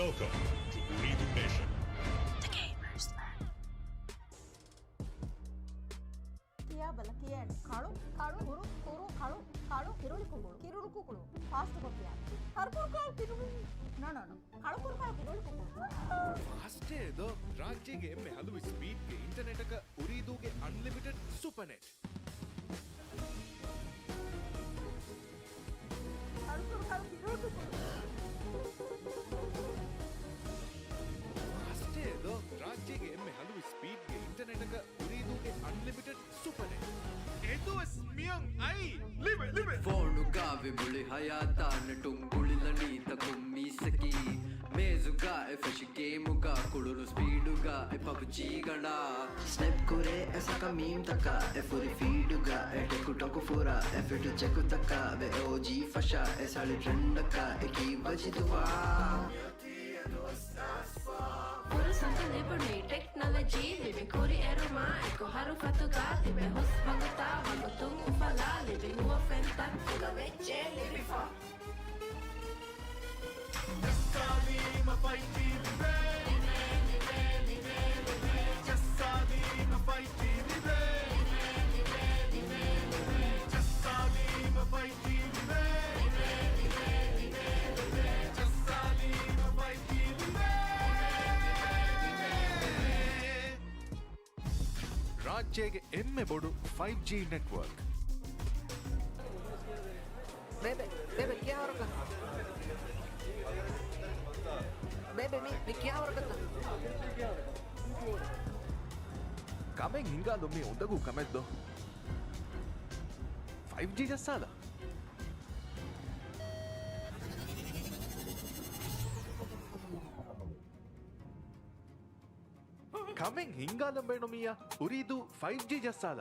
Welcome to Ooredoo Nation. ಕಿಯಾ ಬಲಕಿಯ ಕಾಳು ಕಾಳು ಕುರು ಕುರು ಕಾಳು ಕಾಳು ಕಿರುಳಿ ಕುಗಳು ಕಿರುಳು ಕುಗಳು fast ಕೊಕ್ಕಿಯ ಕರ್ಕುರು ಕಾಳು ಕಿರುಳು no no no ಕಾಳು ಕುರು ಕಾಳು ಕಿರುಳಿ ಕುಗಳು ಅಷ್ಟೇದು ರಾಜ್ಯಗೆ ಎಮ್ಮೆ ಹಲವು ಸ್ಪೀಡ್ಗೆ ಇಂಟರ್ನೆಟ್ ಉರಿದೂಗೆ ಅನ್ಲಿಮಿಟೆಡ್ ಸೂಪರ್ ನೆಟ್ ಕಾಳು ಕುರು ಕಾಳು ಕಿರುಳಿ ಕುಗಳು ಅಷ್ಟೇದು ರಾಜ್ಯಗೆ ಎಮ್ಮೆ ಹಲವು ಸ್ಪೀಡ್ಗೆ ಇಂಟರ್ನೆಟ್ ಉರಿದೂಗೆ unlimited super net E2S Seal7 ಐ ಲಿವೆ ಲಿವೆ Fonuga vibuli hayata netungulilani takummisaki mezuga efesh gameуга kuluru speeduga e PUBG gana snap kore esa ka meme taka e furi feeduga e tekutoku fura e fit cheku taka ve OG fasha e sali trend ka e ki bajiduwa Puro santo liberty technology living kuri eruma eko haru fatuga libe hus baguta bagutung ufala living huwa fentan fuga veche living fa ರಾಜ್ಯಗೆ ಎಮ್ಮೆ ಬೋಡು 5G network Bebe, bebe, क्या हो रखा? Bebe, मी क्या हो रखा? Kameng ಹಿಂಗಾಲೊಮ್ಮೆ ಉಂದಗೂ ಕಮೆದ್ದು 5G ಜಸ್ಸಾಲ Kameng ಹಿಂಗಾಲಂಬೇಣೊಮಿಯ ಉರಿದು 5G ಜಸ್ಸಾಲ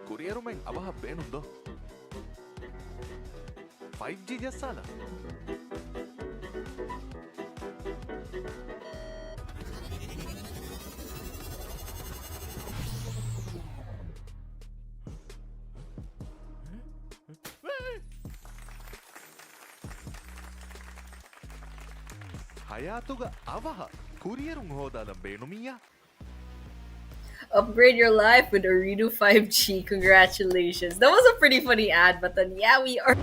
ಕುರಿಯರುಮೆಂಗ್ ಅವಹ ಬೇಣುಂದೋ 5G ಜಸ್ಸಾಲ ಹಯಾತುಗ ಅವಹ ಕುರಿಯರುಂಗ್ ಹೋದಾಲಂಬೇಣುಮಿಯ Upgrade your life with Ooredoo 5G. Congratulations. That was a pretty funny ad, but then yeah, we are.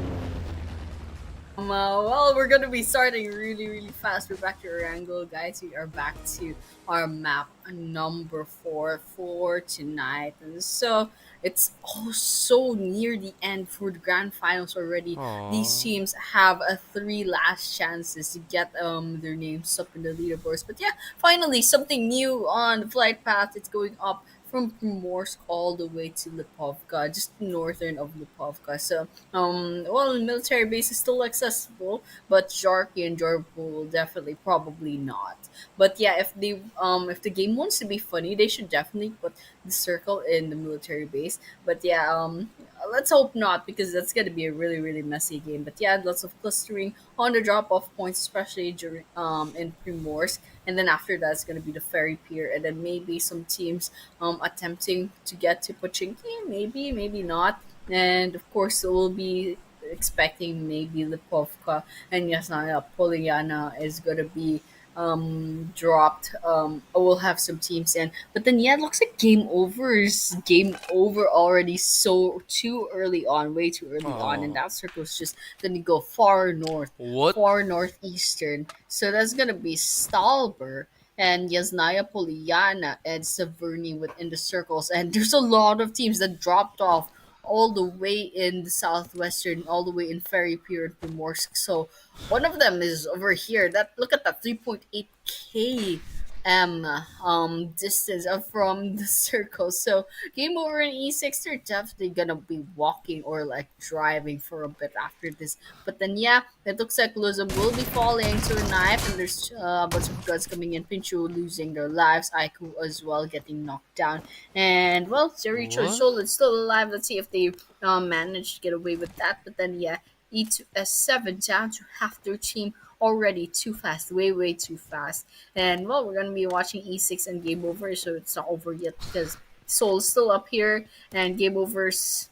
Well, we're gonna be starting really, really fast. We're back to Erangel, guys. We are back to our map number 4 for tonight, and so it's so near the end for the grand finals already. These Aww. teams have a 3 last chances to get their names up in the leaderboards. But yeah, finally something new on the flight path. It's going up from Primorsk all the way to Lipovka, just northern of Lipovka. So well, military base is still accessible, but Jarky and Jorpo will definitely probably not. But yeah, if the game wants to be funny, they should definitely put the circle in the military base. But yeah, let's hope not, because that's gonna be a really, really messy game. But yeah, lots of clustering on the drop off points, especially during in Primorsk. And then after that, it's gonna be the ferry pier, and then maybe some teams attempting to get to Pochinki, maybe not. And of course, we'll be expecting maybe Lipovka and Yasnaya Poliana is gonna be dropped. We'll have some teams in, but then yeah, it looks like game over already. So too early on, way too early on, and Aww. that circle's just gonna go far north, What? far northeastern. So that's gonna be Stalber and Yasnaya Poliana and Severny within the circles. And there's a lot of teams that dropped off all the way in the southwestern, all the way in Ferry Pier and Primorsk. So one of them is over here. That look at that 3.8 km distance from the circle. So game over in E6, they're definitely gonna be walking or like driving for a bit after this. But then yeah, it looks like Luzum will be falling to a knife, and there's a bunch of guys coming in. Pinchu losing their lives, Aiku as well getting knocked down, and well, Zericho What? Soul is still alive. Let's see if they manage to get away with that. But then yeah, E2S7 down to half their team already. Too fast, way too fast. And well, we're gonna be watching E6 and Game Over, so it's not over yet because Soul's still up here, and Game Over's,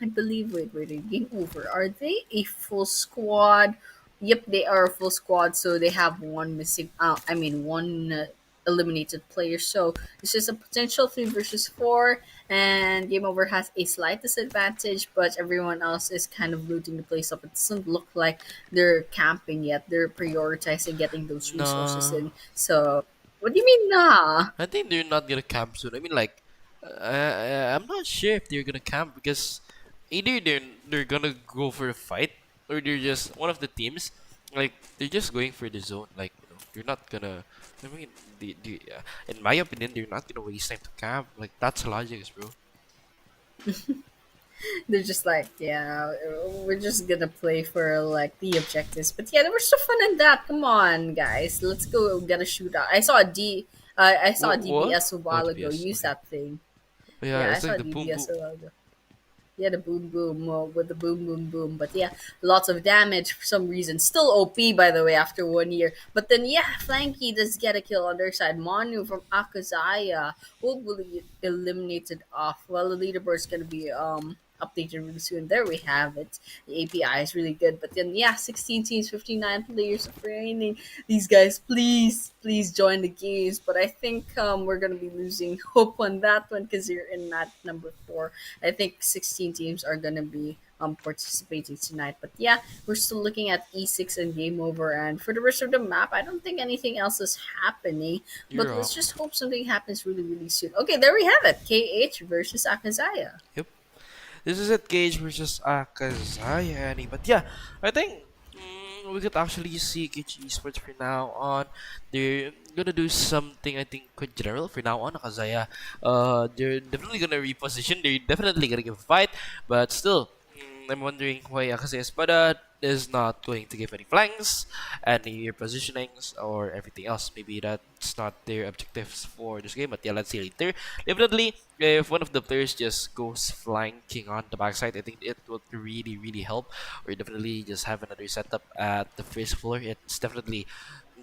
I believe, wait, Game Over. Are they a full squad? Yep, they are a full squad, so they have one missing, one eliminated player. So this is a potential 3 versus 4, and Game Over has a slight disadvantage, but everyone else is kind of looting the place up. It doesn't look like they're camping yet. They're prioritizing getting those resources Nah. in. So, what do you mean, nah? I think they're not gonna camp soon. I mean, like, I'm not sure if they're gonna camp because either they're gonna go for a fight, or they're just one of the teams. Like, they're just going for the zone. Like, they're not gonna. I mean, in my opinion, they're not gonna waste time to camp. Like, that's logic, bro. They're just like, yeah, we're just gonna play for like the objectives. But yeah, there was so fun in that. Come on, guys, let's go get a shootout. I saw a What? DBS a Oh, while ago. DPS. Use Okay. that thing. Yeah, Yeah, I it's saw like the boom DBS boom. a while ago. Yeah, the boom boom with the boom boom boom. But yeah, lots of damage for some reason. Still OP by the way after 1 year. But then yeah, Flanky does get a kill on their side. Manu from Akazaya will be eliminated off. Well, the leaderboard's gonna be updated really soon. There we have it. The API is really good. But then yeah, 16 teams, 59 players of training. These guys, please join the games. But I think we're gonna be losing hope on that one because you're in mat number 4. I think 16 teams are gonna be participating tonight. But yeah, we're still looking at E6 and Game Over, and for the rest of the map, I don't think anything else is happening. But You're let's up. just hope something happens really, really soon. Okay, there we have it. KH versus Akazaya. Yep. This is it, Gage versus Akazaya. But yeah, I think we could actually see Gage Esports for now on. They're gonna do something, I think, quite general for now on. Akazaya, they're definitely gonna reposition. They're definitely gonna give a fight, but still, I'm wondering why Akazaya Espada is not going to give any flanks, any positionings, or everything else. Maybe that's not their objectives for this game, but yeah, let's see later. Definitely, if one of the players just goes flanking on the backside, I think it would really help. Or definitely just have another setup at the first floor. It's definitely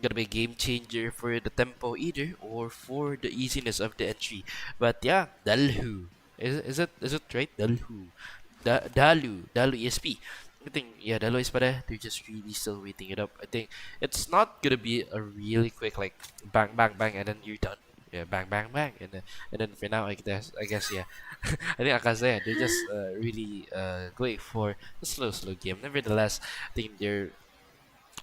gonna be a game changer for the tempo either, or for the easiness of the entry. But yeah, Dalhu. Is it right? Dalhu. Dalu ESP. I think yeah, Dalu Espada, they're just really still waiting it up. I think it's not gonna be a really quick like bang bang bang and then you're done. yeah, bang, bang, bang, and then for now, I guess, yeah, I think Akazaya, they're just really going for a slow game. Nevertheless, I think they're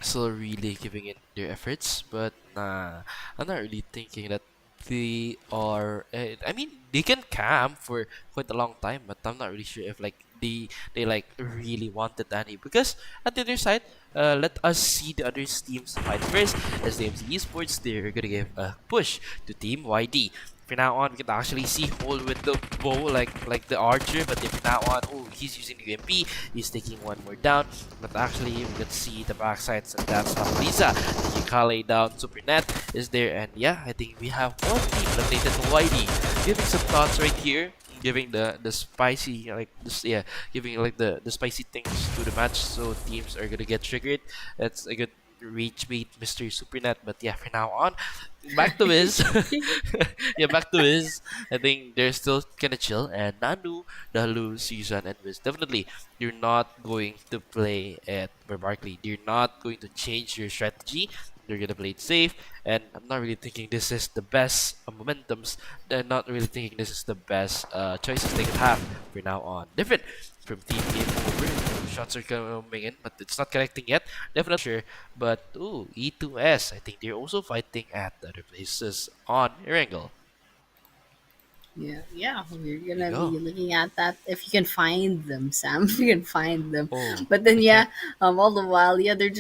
still really giving in their efforts, but I'm not really thinking that they are. I mean, they can camp for quite a long time, but I'm not really sure if like they like really wanted any because at the other side, let us see the other teams fight first. SDMZ Esports, they're gonna give a push to Team YD. From now on, we can actually see Hole with the bow, like the archer. But from now on, oh, he's using the UMP. He's taking one more down. But actually, we can see the backsides, and that's Lisa. The Yukale down. Supernet is there, and yeah, I think we have one team related to YD. Giving some thoughts right here. Giving the spicy like this, yeah, giving like the spicy things to the match, so teams are gonna get triggered. That's a good reach bait, Mr. Supernet. But yeah, from now on, back to Wiz. Yeah, back to Wiz. I think they're still kinda chill, and Nanu, Dalu, Susan, and Wiz definitely you're not going to play at Barbarkley. You're not going to change your strategy. You're gonna play it safe, and I'm not really thinking this is the best momentums. They're not really thinking this is the best choices they can have from now on. Different from Team Gameover. Shots are coming in, but it's not connecting yet. Definitely sure. But ooh, E2S. I think they're also fighting at other places on Erangel. Yeah, we're There you gonna go. be looking at that if you can find them, Sam. If you can find them, Oh, but then okay. yeah, all the while, yeah, they can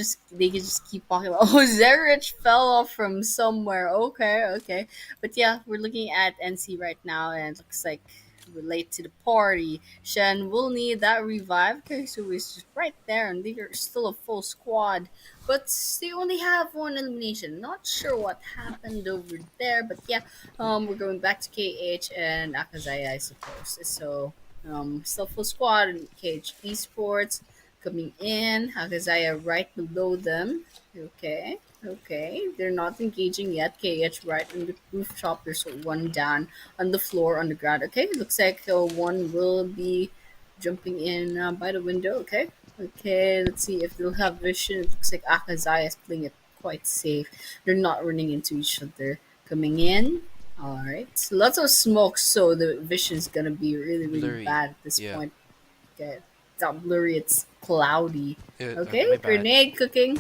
just keep talking about. Oh, Zerich fell off from somewhere. Okay, okay, but yeah, we're looking at NC right now, and it looks like we're late to the party. Shen will need that revive. Okay, so he's just right there, and they're still a full squad, but they only have one elimination. Not sure what happened over there, but yeah, we're going back to KH and Akazaya, I suppose. So, still full squad and KH Esports coming in. Akazaya right below them. Okay, okay. They're not engaging yet. KH right on the rooftop. There's one down on the floor on the ground. Okay, looks like one will be jumping in by the window. Okay, okay. Let's see if they'll have vision. It looks like Akazaya is playing it quite safe. They're not running into each other. Coming in. All right. So lots of smoke, so the vision's gonna be really, really Blurry. bad at this Yeah. point. Okay. It's not blurry. It's cloudy. My Okay. bad. Grenade cooking.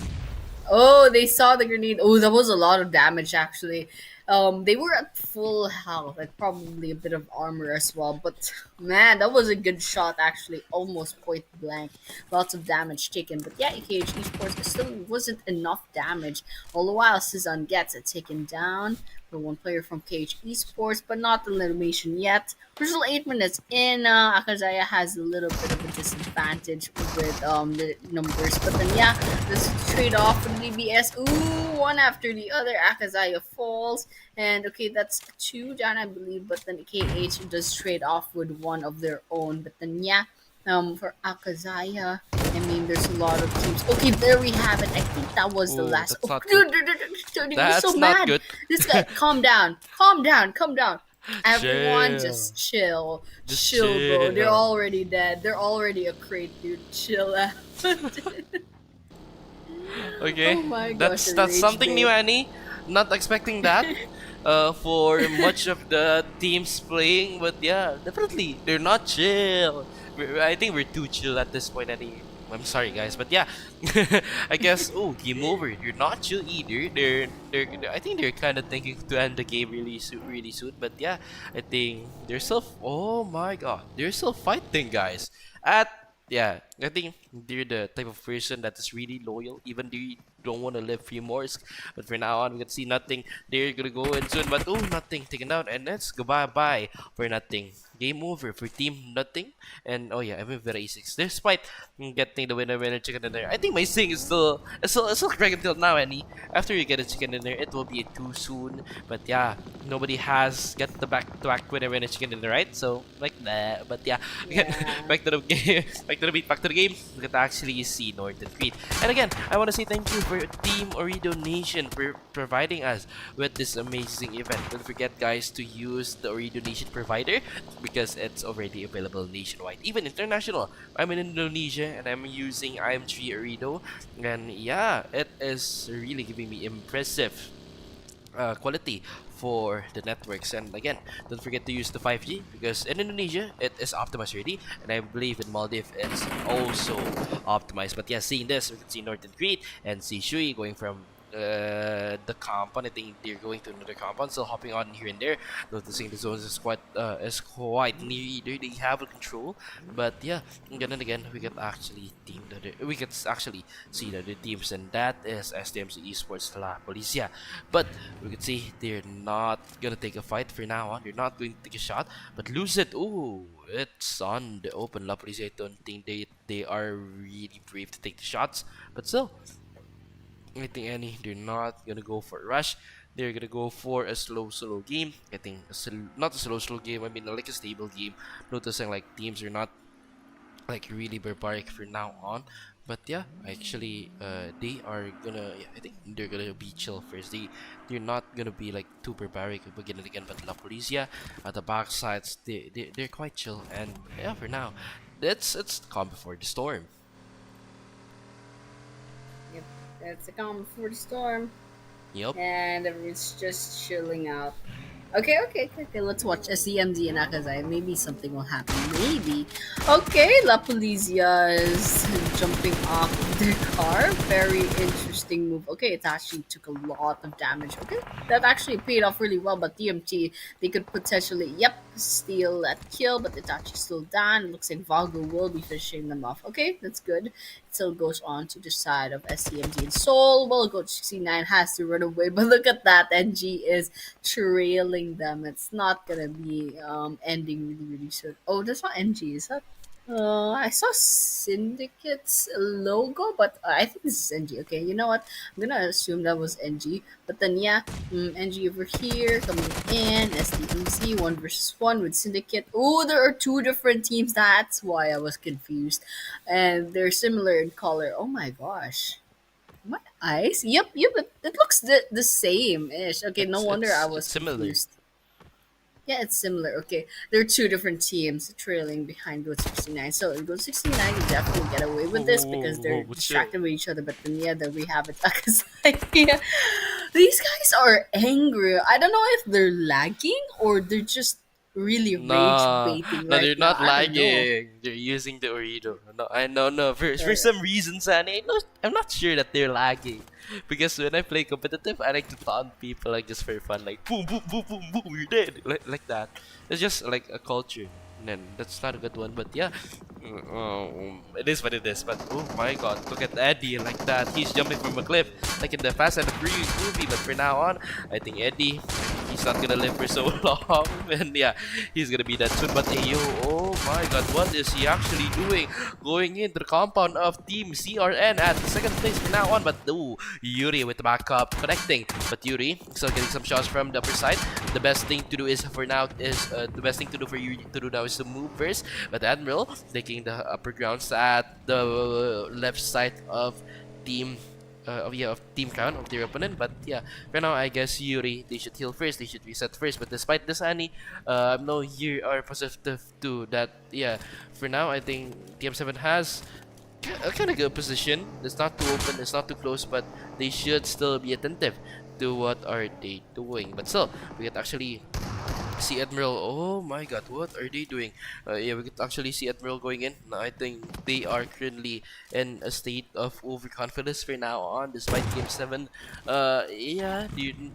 Oh, they saw the grenade. Oh, that was a lot of damage actually. They were at full health and probably a bit of armor as well. But man, that was a good shot actually, almost point blank. Lots of damage taken. But yeah, EKH Esports it still wasn't enough damage. All the while, Cezanne gets it taken down for one player from KH Esports, but not the elimination yet. We're still 8 minutes in. Akazaya has a little bit of a disadvantage with the numbers, but then yeah, this trade off with DBS. Ooh, one after the other. Akazaya falls, and okay, that's two down, I believe. But then KH does trade off with one of their own. But then yeah, for Akazaya, I mean, there's a lot of teams. Okay, there we have it. I think that was the Ooh, last. that's Oh, not dude, good. you're That's so not mad. good. This guy, calm down, calm down, calm down. Everyone, Chill. just chill, Just chill, bro. They're chill. already dead. They're already a crate, dude. Chill out. Okay, Oh my that's gosh, a that's rage something new, bait. Annie. Not expecting that. For much of the teams playing, but yeah, definitely they're not chill. I think we're too chill at this point, Annie. I'm sorry, guys, but yeah, I guess. Oh, game over. You're not chill either. I think they're kind of thinking to end the game really soon. But yeah, I think they're still. Oh my God, they're still fighting, guys. At yeah, I think they're the type of person that is really loyal, even they don't want to live few more. But for now on, we can see nothing. They're gonna go in soon, but oh, nothing taken out, and let's go bye for nothing. Game over for team nothing, and oh yeah, I'm Vera E6. Despite getting the winner chicken dinner, I think my sing is still correct until now. Annie, after you get a chicken dinner, it will be too soon. But yeah, nobody has get the back-to-back winner chicken dinner, right? So like that. But yeah, again, Yeah. back to the game, back to the game. We can actually see Northern Creed. And again, I want to say thank you for Team Ooredoo Nation for providing us with this amazing event. Don't forget, guys, to use the Ooredoo Nation provider because it's already available nationwide, even international. I'm in Indonesia and I'm using IM3 Ooredoo, and yeah, it is really giving me impressive quality for the networks. And again, don't forget to use the 5G, because in Indonesia it is optimized already, and I believe in Maldives it's also optimized. But yeah, seeing this, we can see Northern Crete and see Shui going from the compound. I think they're going to another compound, still hopping on here and there, noticing the zones is quite near either. They have a control, but yeah, again and again we can actually actually see the other teams, and that is SDMZ Esports La Policia. But we can see they're not gonna take a fight for now on. They're not going to take a shot, but lose it. Ooh, it's on the open. La Policia, I don't think they are really brave to take the shots, but still, I think they're not gonna go for a rush. They're gonna go for a slow game. I think not a slow game. I mean like a stable game. Noticing like teams are not like really barbaric for now on. But yeah, actually, they are gonna. Yeah, I think they're gonna be chill first. They're not gonna be like too barbaric again and again. But La Policia at the back sides, they're quite chill. And yeah, for now, it's calm before the storm. Yep, that's a calm before the storm. Yep. And everyone's just chilling out. Okay. Let's watch SDMZ and Akazaya. Maybe something will happen. Maybe. Okay, La Policia is jumping off their car. Very interesting move. Okay, it actually took a lot of damage. Okay, that actually paid off really well. But DMT, they could potentially, steal that kill. But it's actually still down. It looks like Vago will be finishing them off. Okay, that's good. It still goes on to the side of SDMZ and Seoul. Well, Go 69 has to run away. But look at that. NG is trailing them. It's not gonna be ending really soon. Oh, that's not NG, is that? I saw Syndicate's logo, but I think this is NG. Okay, you know what? I'm gonna assume that was NG. But then NG over here coming in. SDMZ 1v1 with Syndicate. Oh, there are two different teams. That's why I was confused, and they're similar in color. Oh my gosh. My eyes? Yep. It looks the same-ish. Okay, no wonder I was it's similar. confused. Yeah, it's similar. Okay, there are two different teams trailing behind Goat 69. So Goat 69 can definitely get away with this because they're distracted with each other. But then then we have it. Akazaya. These guys are angry. I don't know if they're lagging or they're just really rage baiting. No, right they're now. not I don't know. lagging. They're using the Ooredoo. No, I know, no. For some reason, Sunny, I'm not sure that they're lagging. Because when I play competitive, I like to taunt people like just for fun, like boom, boom, boom, boom, boom, you're dead, like that. It's just like a culture. And then that's not a good one, but yeah, it is what it is. But oh my god, look at Eddie like that. He's jumping from a cliff, like in the Fast and the Furious movie. But for now on, I think Eddie, he's not gonna live for so long, and yeah, he's gonna be that soon. But hey, yo, oh my god, what is he actually doing? Going into the compound of Team CRN at second place for now on. But ooh, Yuri with the backup connecting. But Yuri still getting some shots from the upper side. The best thing to do is for now is the best thing to do for Yuri to do now is to move first. But Admiral taking the upper grounds at the left side of Team of Team Crown of their opponent. But yeah, for now I guess Yuri, they should heal first, they should reset first. But despite this, Annie, no, you are positive to that. Yeah, for now I think TM7 has a kind of good position. It's not too open, it's not too close, but they should still be attentive to what are they doing. But still, we can actually see Admiral. Oh my god, what are they doing? Yeah, we could actually see Admiral going in. I think they are currently in a state of overconfidence for now on, despite Game 7. Yeah,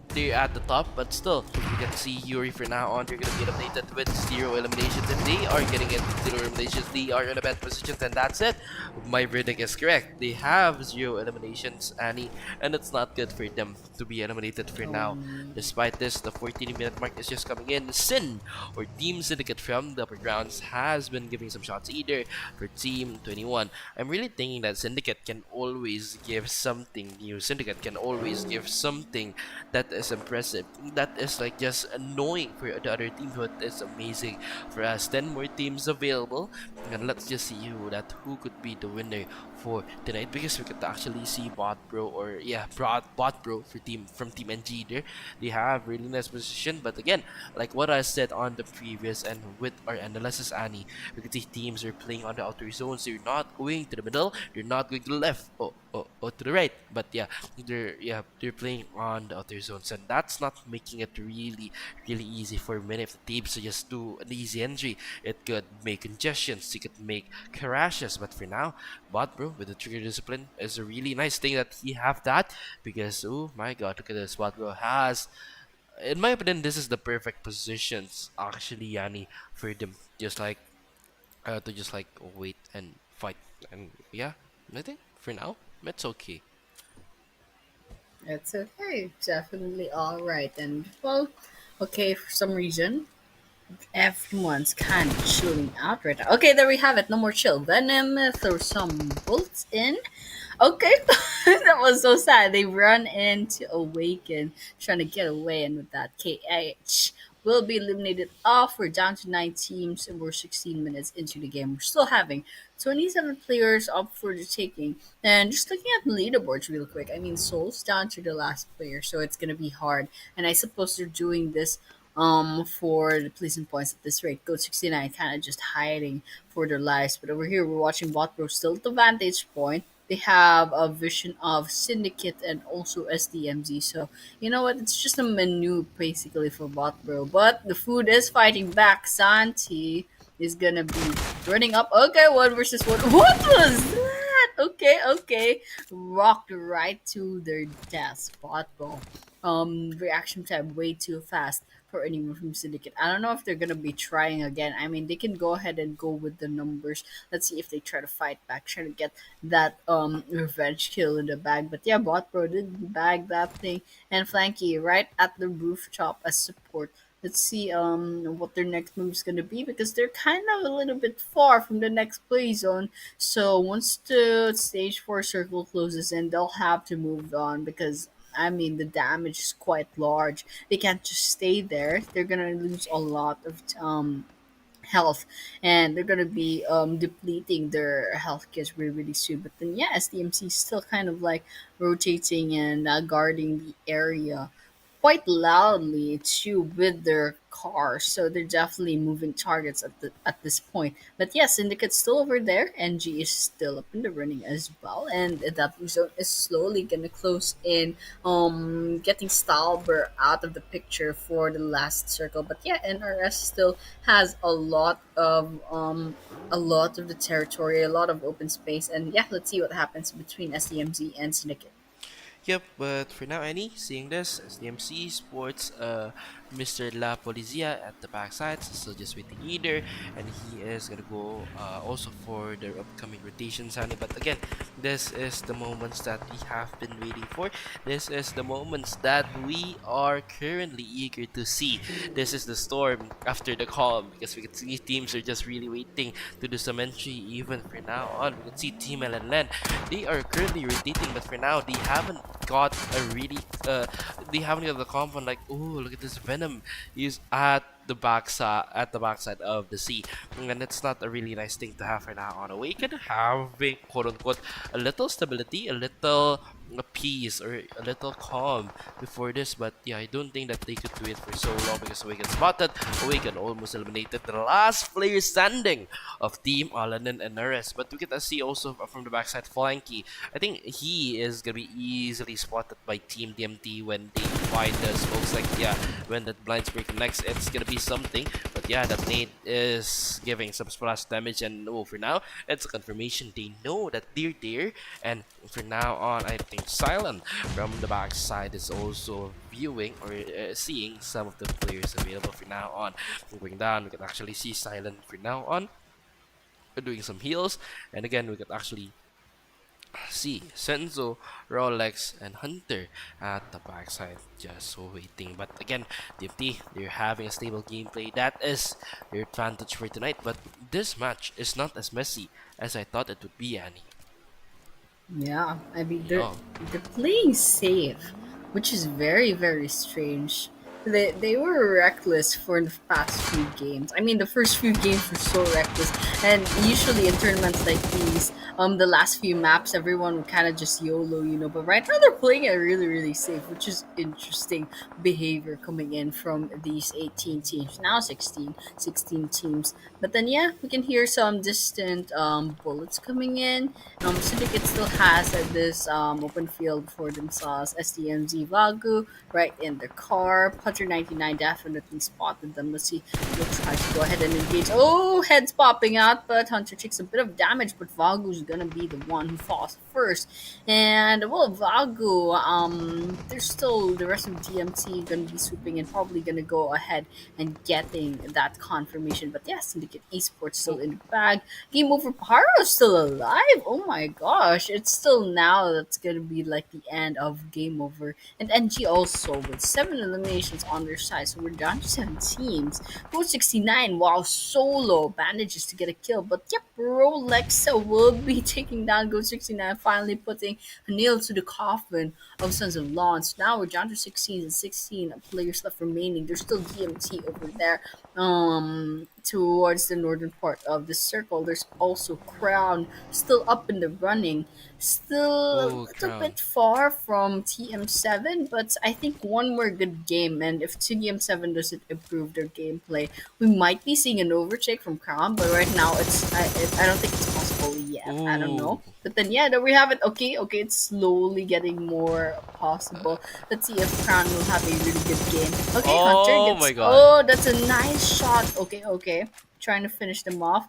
they're at the top, but still, you can see Yuri for now on. They're gonna be eliminated with 0 eliminations. If they are getting it with 0 eliminations, they are in a bad position, and that's it. My verdict is correct. They have 0 eliminations, Annie, and it's not good for them to be eliminated for now. Despite this, the 14-minute mark is just coming in. Sin or Team Syndicate from the upper grounds has been giving some shots either for Team 21. I'm really thinking that Syndicate can always give something new. Syndicate can always give something that is impressive. That is like just annoying for the other team, but it's amazing for us. 10 more teams available, and let's just see who could be the winner for tonight, because we could actually see bot bro, or yeah, bot bro for team NG there. They have really nice position, but again, like what I said on the previous and with our analysis, Annie, we can see teams are playing on the outer zones. They're not going to the middle, they're not going to the left, or to the right, but they're playing on the outer zones, and that's not making it really easy for many of the teams to just do an easy entry. It could make congestions, it could make crashes, but for now, bot bro with the trigger discipline is a really nice thing that he have that, because oh my god, look at this, bot bro has, in my opinion, this is the perfect positions actually, Yanni, for them just like to just like wait and fight, and yeah, I think for now it's okay. It's okay. Definitely all right. And well, okay, for some reason, everyone's kind of chilling out right now. Okay, there we have it. No more chill. Venom, throw some bullets in. Okay, that was so sad. They run into Awaken, trying to get away, and with that, KH will be eliminated off. We're down to 9 teams, and we're 16 minutes into the game. We're still having 27 players up for the taking. And just looking at the leaderboards real quick, I mean, Soul's down to the last player, so it's gonna be hard. And I suppose they're doing this for the placing points at this rate. Code 69 kind of just hiding for their lives. But over here, we're watching Botbro still at the vantage point. They have a vision of Syndicate and also SDMZ. So, you know what? It's just a menu basically for Botbro. But the food is fighting back. Santi is gonna be running up. Okay, one versus one. What was that? Okay. Rocked right to their death. Botbro. Reaction time way too fast for anyone from Syndicate. I don't know if they're gonna be trying again. I mean, they can go ahead and go with the numbers. Let's see if they try to fight back, try to get that revenge kill in the bag. But yeah, Botbro did bag that thing, and Flanky right at the rooftop as support. Let's see what their next move is gonna be, because they're kind of a little bit far from the next play zone. So once the stage 4 circle closes in, they'll have to move on, because I mean, the damage is quite large. They can't just stay there. They're gonna lose a lot of health, and they're gonna be depleting their health kits really soon. But then, yeah, SDMC is still kind of like rotating and guarding the area quite loudly too with their cars. So they're definitely moving targets at this point. But yeah, Syndicate's still over there. NG is still up in the running as well, and that zone is slowly gonna close in. Getting Stalber out of the picture for the last circle. But yeah, NRS still has a lot of the territory, a lot of open space, and yeah, let's see what happens between SDMZ and Syndicate. Yep, but for now, Annie, seeing this, SDMC Sports, Mr. La Polizia at the backside, still just waiting either, and he is gonna go also for their upcoming rotations, Annie. But again, this is the moments that we have been waiting for. This is the moments that we are currently eager to see. This is the storm after the calm, because we can see teams are just really waiting to do some entry. Even for now on, we can see Team L and Len, they are currently rotating, but for now, they haven't got a really they haven't got the compound, like, oh, look at this Venom, he's at the backside of the sea, and it's not a really nice thing to have for now on Awaken, having quote unquote a little stability, a little peace, or a little calm before this. But yeah, I don't think that they could do it for so long, because Awaken spotted, Awaken almost eliminated the last player standing of Team Alanin and Nares. But we get see also from the backside Flanky. I think he is gonna be easily spotted by Team DMT when they find the smokes. Like, yeah, when that blind spray connects, it's gonna be something. But yeah, that nade is giving some splash damage, and oh, for now it's a confirmation. They know that they're there, and for now on, I think Silent from the backside is also viewing or seeing some of the players available for now on. Going down, we can actually see Silent for now on doing some heals, and again we can actually see Senzo, Rolex, and Hunter at the backside just waiting. But again, DFT, they're having a stable gameplay. That is their advantage for tonight. But this match is not as messy as I thought it would be, Annie. Yeah, I mean, they're playing safe, which is very, very strange. They were reckless for the past few games. I mean, the first few games were so reckless, and usually in tournaments like these, the last few maps, everyone would kind of just YOLO, you know. But right now they're playing it really safe, which is interesting behavior coming in from these 18 teams, now 16 teams. But then yeah, we can hear some distant bullets coming in. Syndicate still has this open field for themselves. SDMZ Vagu right in the car. Punter 99 definitely spotted them. Let's see. He'll try to go ahead and engage. Oh, heads popping out, but Hunter takes a bit of damage. But Vagu's gonna be the one who falls first. And well, Vagu, there's still the rest of DMT gonna be swooping and probably gonna go ahead and getting that confirmation. But yeah, Syndicate Esports still in the bag. Gameover Paro's still alive. Oh my gosh, it's still now that's gonna be like the end of Game Over. And NG also with 7 eliminations on their side, so we're down to 7 teams. Go 69, wow, solo manages to get a kill, but yep, Rolexa will be taking down Go 69, finally putting a nail to the coffin of Sons of Lawns. Now we're down to 16 and 16 players left remaining. There's still DMT over there. Towards the northern part of the circle. There's also Crown still up in the running. Still a Oh, little Crown. bit far from TM7, but I think one more good game, and if TM7 doesn't improve their gameplay, we might be seeing an overtake from Crown, but right now I don't think it's possible yet. I don't know. Ooh. But then yeah, there we have it. Okay, it's slowly getting more possible. Let's see if Crown will have a really good game. Okay, Hunter Oh gets. my god. Oh, that's a nice shot. Okay. Trying to finish them off.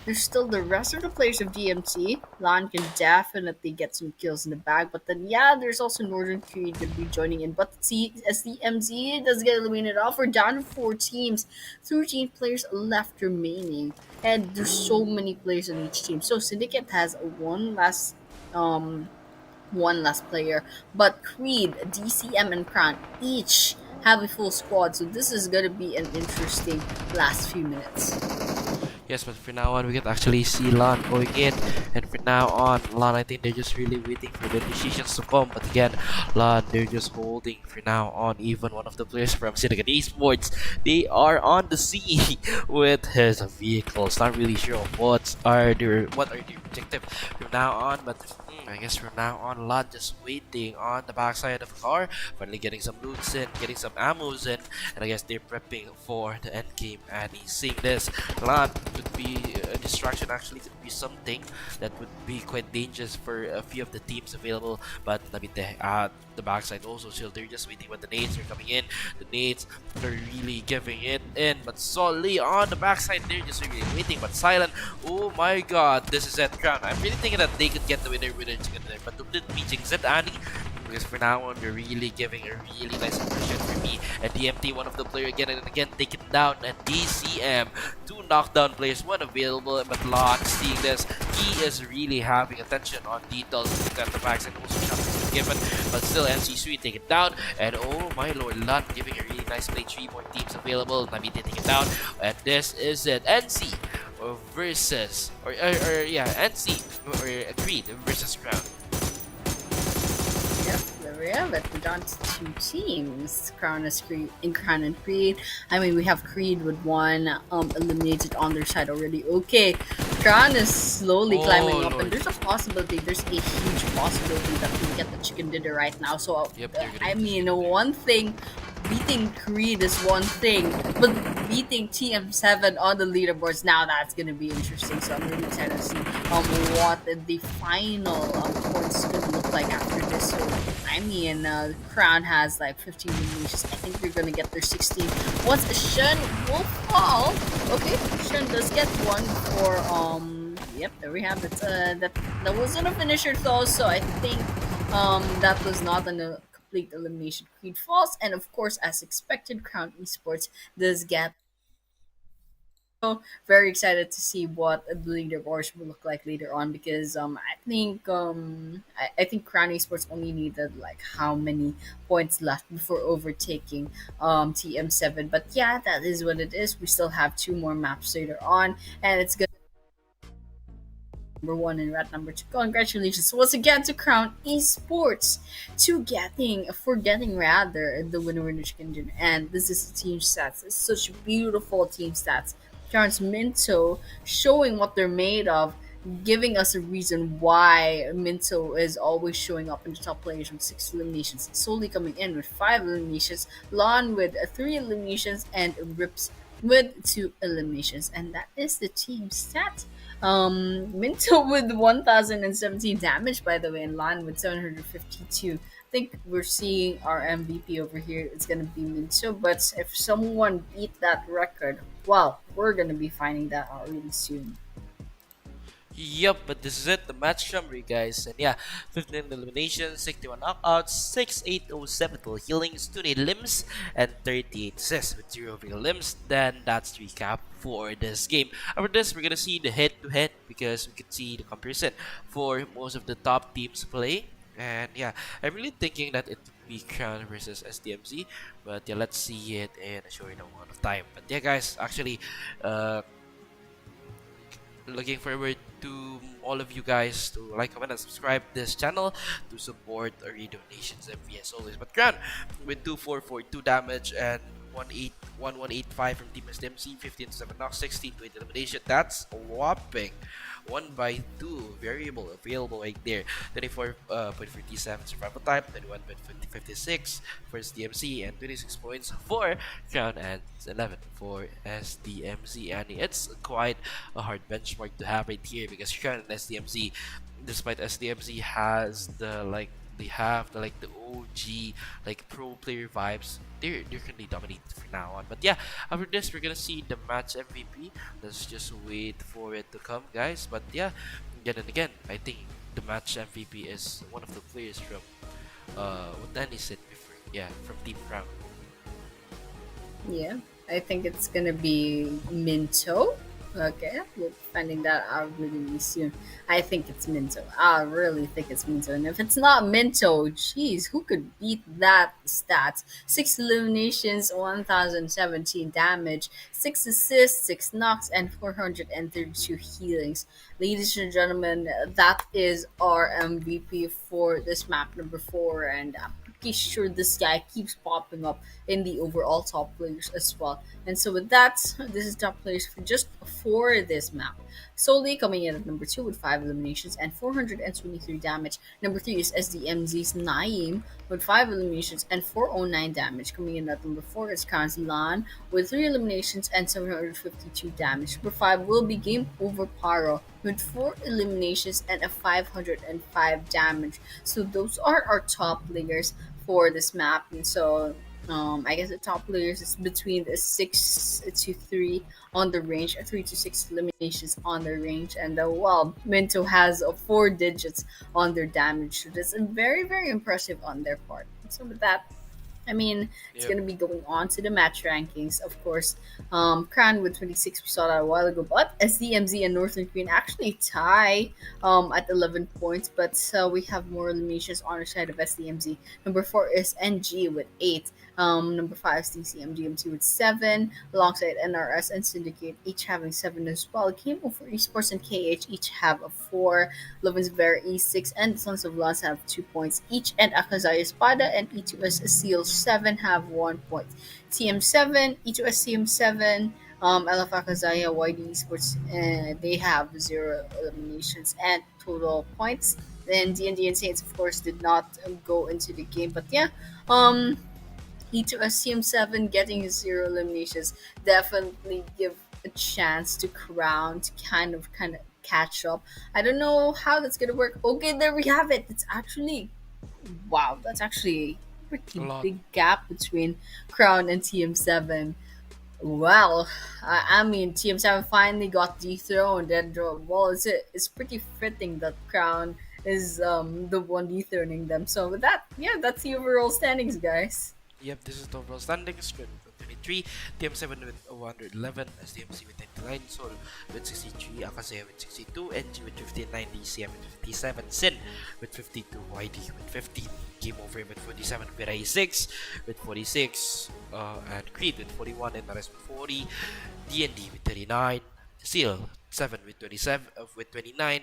There's still the rest of the players of DMT. Lon can definitely get some kills in the bag, but then yeah, there's also Northern Creed gonna be joining in. But see, SDMZ does get eliminated off. We're down to 4 teams, 13 players left remaining, and there's so many players in each team. So Syndicate has um one last player, but Creed, DCM, and Crown each have a full squad. So this is gonna be an interesting last few minutes. Yes, but for now on, we can actually see Lan going in. And for now on, Lan, I think they're just really waiting for the decisions to come. But again, Lan, they're just holding for now on. Even one of the players from Syndicate Esports, they are on the sea with his vehicles. Not really sure what are their objective from now on. But I guess from now on, Lan just waiting on the backside of the car. Finally getting some loots in, getting some ammos in. And I guess they're prepping for the end game. And he's seeing this. Lan could be a distraction, actually could be something that would be quite dangerous for a few of the teams available, but the backside also, so they're just waiting when the nades are coming in. The nades are really giving it in, but solely on the backside they're just really waiting, but silent. Oh my god, this is it, Crown. I'm really thinking that they could get the winner with it, but did meeting Zip Annie, because for now on they're really giving a really nice impression for me. And DMT, one of the player again and again taken down, and DCM, 2 knockdown players, 1 available, but Lon seeing this, he is really having attention on details. Look at the backs and also shots given, but still NC Sweet taken down, and oh my lord, Lon giving a really nice play. 3 more teams available, Nabi taking it down, and this is it. NC versus NC or Creed versus Crown. Yep, there we have it. We're down to 2 teams. Crown and Creed. I mean, we have Creed with 1 eliminated on their side already. Okay, Crown is slowly climbing up, and there's a possibility, there's a huge possibility that we get the chicken dinner right now. So, I mean, one thing, beating Creed is one thing, but beating TM7 on the leaderboards, now that's gonna be interesting. So I'm really excited to see what the final points gonna look like after this. So I mean, Crown has like 15 eliminations. I think they're gonna get their 16. Once Shen will fall, okay, Shen does get 1 for Yep, there we have it. That wasn't a finisher though, so I think that was not an complete elimination. Creed falls, and of course, as expected, Crown Esports does get. So very excited to see what the leaderboards will look like later on, because I think Crown Esports only needed like how many points left before overtaking TM7. But yeah, that is what it is. We still have 2 more maps later on, and it's good. number 1 and rat number 2. Congratulations once again to Crown Esports for getting rather the winner chicken dinner. And this is team stats. It's such beautiful team stats. Crown's Minto showing what they're made of, giving us a reason why Minto is always showing up in the top players with 6 eliminations. Solely coming in with 5 eliminations, Lon with 3 eliminations, and Rips with 2 eliminations. And that is the team stat. Minto with 1017 damage, by the way, and Lon with 752. I think we're seeing our MVP over here. It's gonna be Minto, but if someone beat that record, well, we're gonna be finding that out really soon. Yup, but this is it, the match summary, guys. And yeah, 15 eliminations, 61 knockouts, 6807 total healings, 28 limbs, and 38 assists with 0 real limbs. Then that's the recap for this game. After this, we're gonna see the head-to-head because we can see the comparison for most of the top teams play. And yeah, I'm really thinking that it would be Crown versus SDMZ, but yeah, let's see it in a short amount of time. But yeah, guys, actually, looking forward to all of you guys to like, comment, and subscribe this channel to support our donations every as always. But Crown with 2442 damage and 1185 from Team SDMC, 15 to 7 knock, 16 to 8 elimination. That's a whopping 1x2 variable available right there. 24.57 survival time, 21.56 for SDMC, and 26 points for Crown, and 11 for SDMZ. And it's quite a hard benchmark to have right here because Crown and SDMZ, despite SDMZ has the they have the OG pro player vibes, they're currently dominating for now on. But yeah, after this we're gonna see the match MVP. Let's just wait for it to come, guys. But yeah, again and again, I think the match MVP is one of the players from what Danny said before, yeah, from Team Crown. Yeah, I think it's gonna be Minto. Okay, we're finding that out really soon. I think it's Minto. I really think it's Minto. And if it's not Minto, geez, who could beat that stats? 6 eliminations, 1017 damage, 6 assists, 6 knocks, and 432 healings. Ladies and gentlemen, that is our MVP for this map number 4. And I'm pretty sure this guy keeps popping up in the overall top players as well. And so with that, this is top players for this map. Solely coming in at number 2 with 5 eliminations and 423 damage. Number 3 is SDMZ's Naeem with 5 eliminations and 409 damage. Coming in at number 4 is Kanzlan with 3 eliminations and 752 damage. Number 5 will be Gameover Paro with 4 eliminations and a 505 damage. So those are our top players for this map. And so I guess the top players is between the 6 to 3 on the range, 3 to 6 eliminations on the range, and well, Minto has 4 digits on their damage. So that's very, very impressive on their part. So with that, I mean, it's going to be going on to the match rankings, of course. Crown with 26, we saw that a while ago, but SDMZ and Northern Queen actually tie at 11 points, but we have more eliminations on our side of SDMZ. Number 4 is NG with 8. Number 5 is DCMGMT with 7, alongside NRS and Syndicate, each having 7 as well. Gameover Esports and KH each have a 4. Lovins Vera E6 and Sons of Lance have 2 points each, and Akazaya Espada and E2S Seal7 have 1 point. TM7, E2S TM7, LF Akazaya, YD Esports, they have 0 eliminations and total points. Then DND and Saints, of course, did not go into the game, but yeah, E2S TM7 getting 0 eliminations definitely give a chance to Crown to kind of catch up. I don't know how that's gonna work. Okay, there we have it. It's actually, wow, that's actually a pretty big gap between Crown and TM7. Well, I mean, TM7 finally got dethroned, and well, it's pretty fitting that Crown is the one dethroning them. So with that, yeah, that's the overall standings, guys. Yep, this is the overall standings. With 23, TM7 with 111, SDMC with 99, Sol with 63, Akazaya with 62, NG with 59, DCM with 57, Sin with 52, YD with 15, Gameover with 47, Vera E6 with 46, and Creed with 41, and Nares with 40, DND with 39, Seal7 with 27 with 29,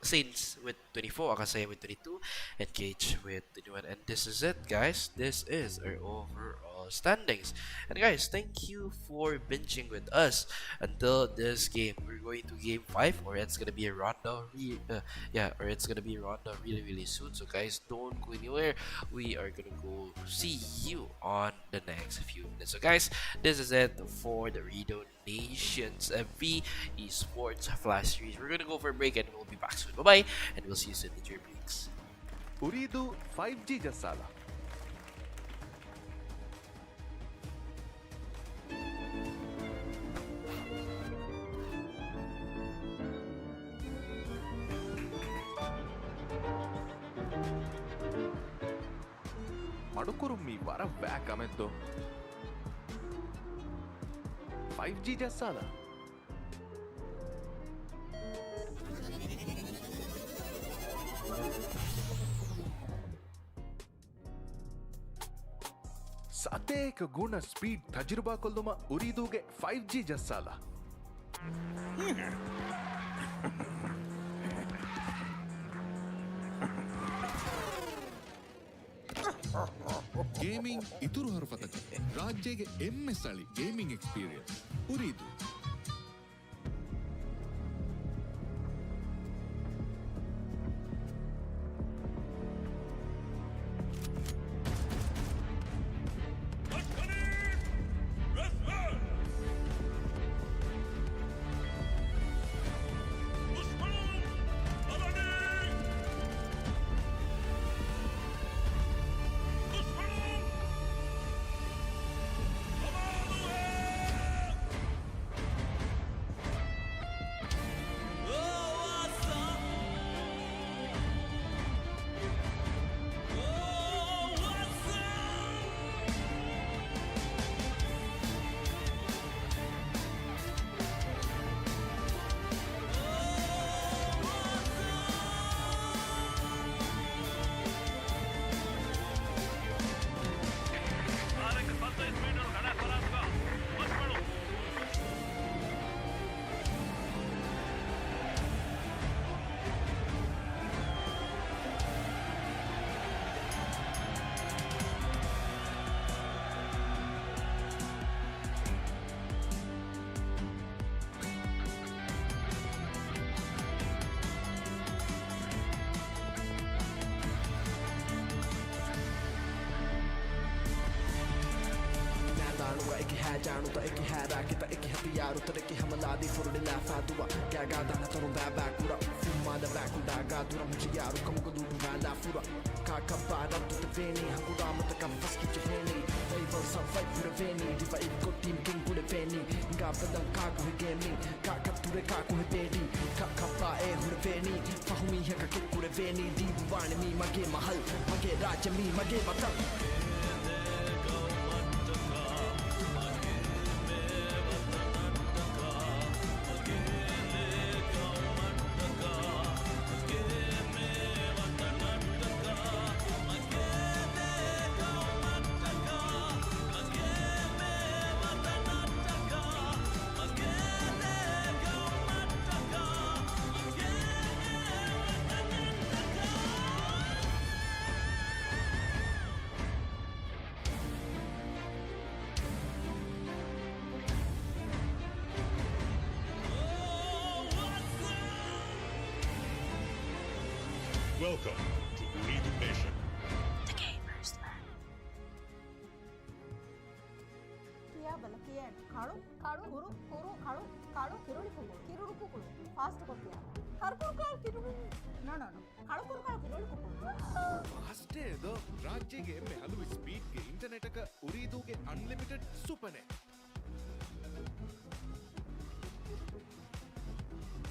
Saints with 24, Akazaya with 22, and Cage with 21. And this is it, guys. This is our overall standings. And guys, thank you for binging with us until this game. We're going to game 5, or it's gonna be a Rondo. Or it's gonna be Rondo really soon. So guys, don't go anywhere. We are gonna go see you on the next few minutes. So guys, this is it for the Redonations V Esports Flash Series. We're gonna go for a break and we'll be back soon. Bye bye, and we'll see you soon in your breaks. Ooredoo 5G Jassala. Madukurummi vara back ameddo 5G Jassala. සතේක ගුණ speed තජරුබා කොල්ලුම උරීදූගේ 5G ජස්සාලා. Gaming ಇತುರು ಹರಫತಕ ರಾಜ್ಯಗೆ MS ಅಳಿ ಗೇಮಿಂಗ್ ಎಕ್ಸ್ಪೀರಿಯನ್ಸ್ ಉರಿದು ಜಾಣುತ್ತ ಏಕೆ ಹ್ಯಾರಾಕಿತ ಏಕೆ ಹತಿಯಾರುತ್ತ ಏಕೆ ಹಮಲಾದಿ ಫುರುಡಿನ ಫಾದುವ ಗ್ಯಾಗಾದಾನ ತರು ಬ್ಯಾಬಾಕುರ ಫುಮ್ಮಾದ ಬ್ಯಾಕುಡಾಗಾದುರ ಮುಜಿಯಾರು ಕಮುಗದುಡು ವ್ಯಾಲಾಫುರ ಕಾಕಬ್ಬಾರದ್ದು ತವೇನಿ ಹಂಗುಡಾಮತ ಕಂಫಸ್ಕಿಚ್ಚವೇನಿ ದೈವಲ್ ಸಫೈ ಪುರವೇನಿ ದಿವ ಇಕ್ಕೊ ಟೀಮ್ ಕಿಂಗ್ ಪುರವೇನಿ ಹಿಂಗಾಬದಂ ಕಾಕು ಹೆಗೇಮಿ ಕಾಕತ್ತುರೆ ಕಾಕು ಹೆಬೇಡಿ ಕಾಕಬ್ಬಾ ಏ ಹುರವೇನಿ ಫಹುಮಿ ಹೆಕ ಕಿಕ್ಕುರವೇನಿ ದೀವಾಣಿ ಮೀ ಮಗೆ ಮಹಲ್ ಮಗೆ ರಾಜ್ಯ ಮೀ ಮಗೆ ವತನ್ Welcome to Ooredoo Nation. The Gamers Land. ಕಿಯಾ ಬಲಕಿಯ ಕಾಳು ಕಾಳು ಹುರು ಹುರು ಕಾಳು ಕಾಳು ಕಿರುಳಿ ಕುಗಳು ಕಿರುಳು ಕುಗಳು ಫಾಸ್ಟ್ ಕೊಕ್ಕಿಯ ಕರ್ಕುರು ಕಾಳು ಕಿರುಳು ನೋ ಕಾಳು ಕುರು ಕಾಳು ಕಿರುಳಿ ಕುಗಳು ಅಷ್ಟೇ ಅದು ರಾಜ್ಯಗೆ ಎಮ್ಮೆ ಹಲವು ಸ್ಪೀಡ್ಗೆ ಇಂಟರ್ನೆಟ್ಗ ಉರಿದೂಗೆ ಅನ್ಲಿಮಿಟೆಡ್ ಸೂಪರ್ನೆಟ್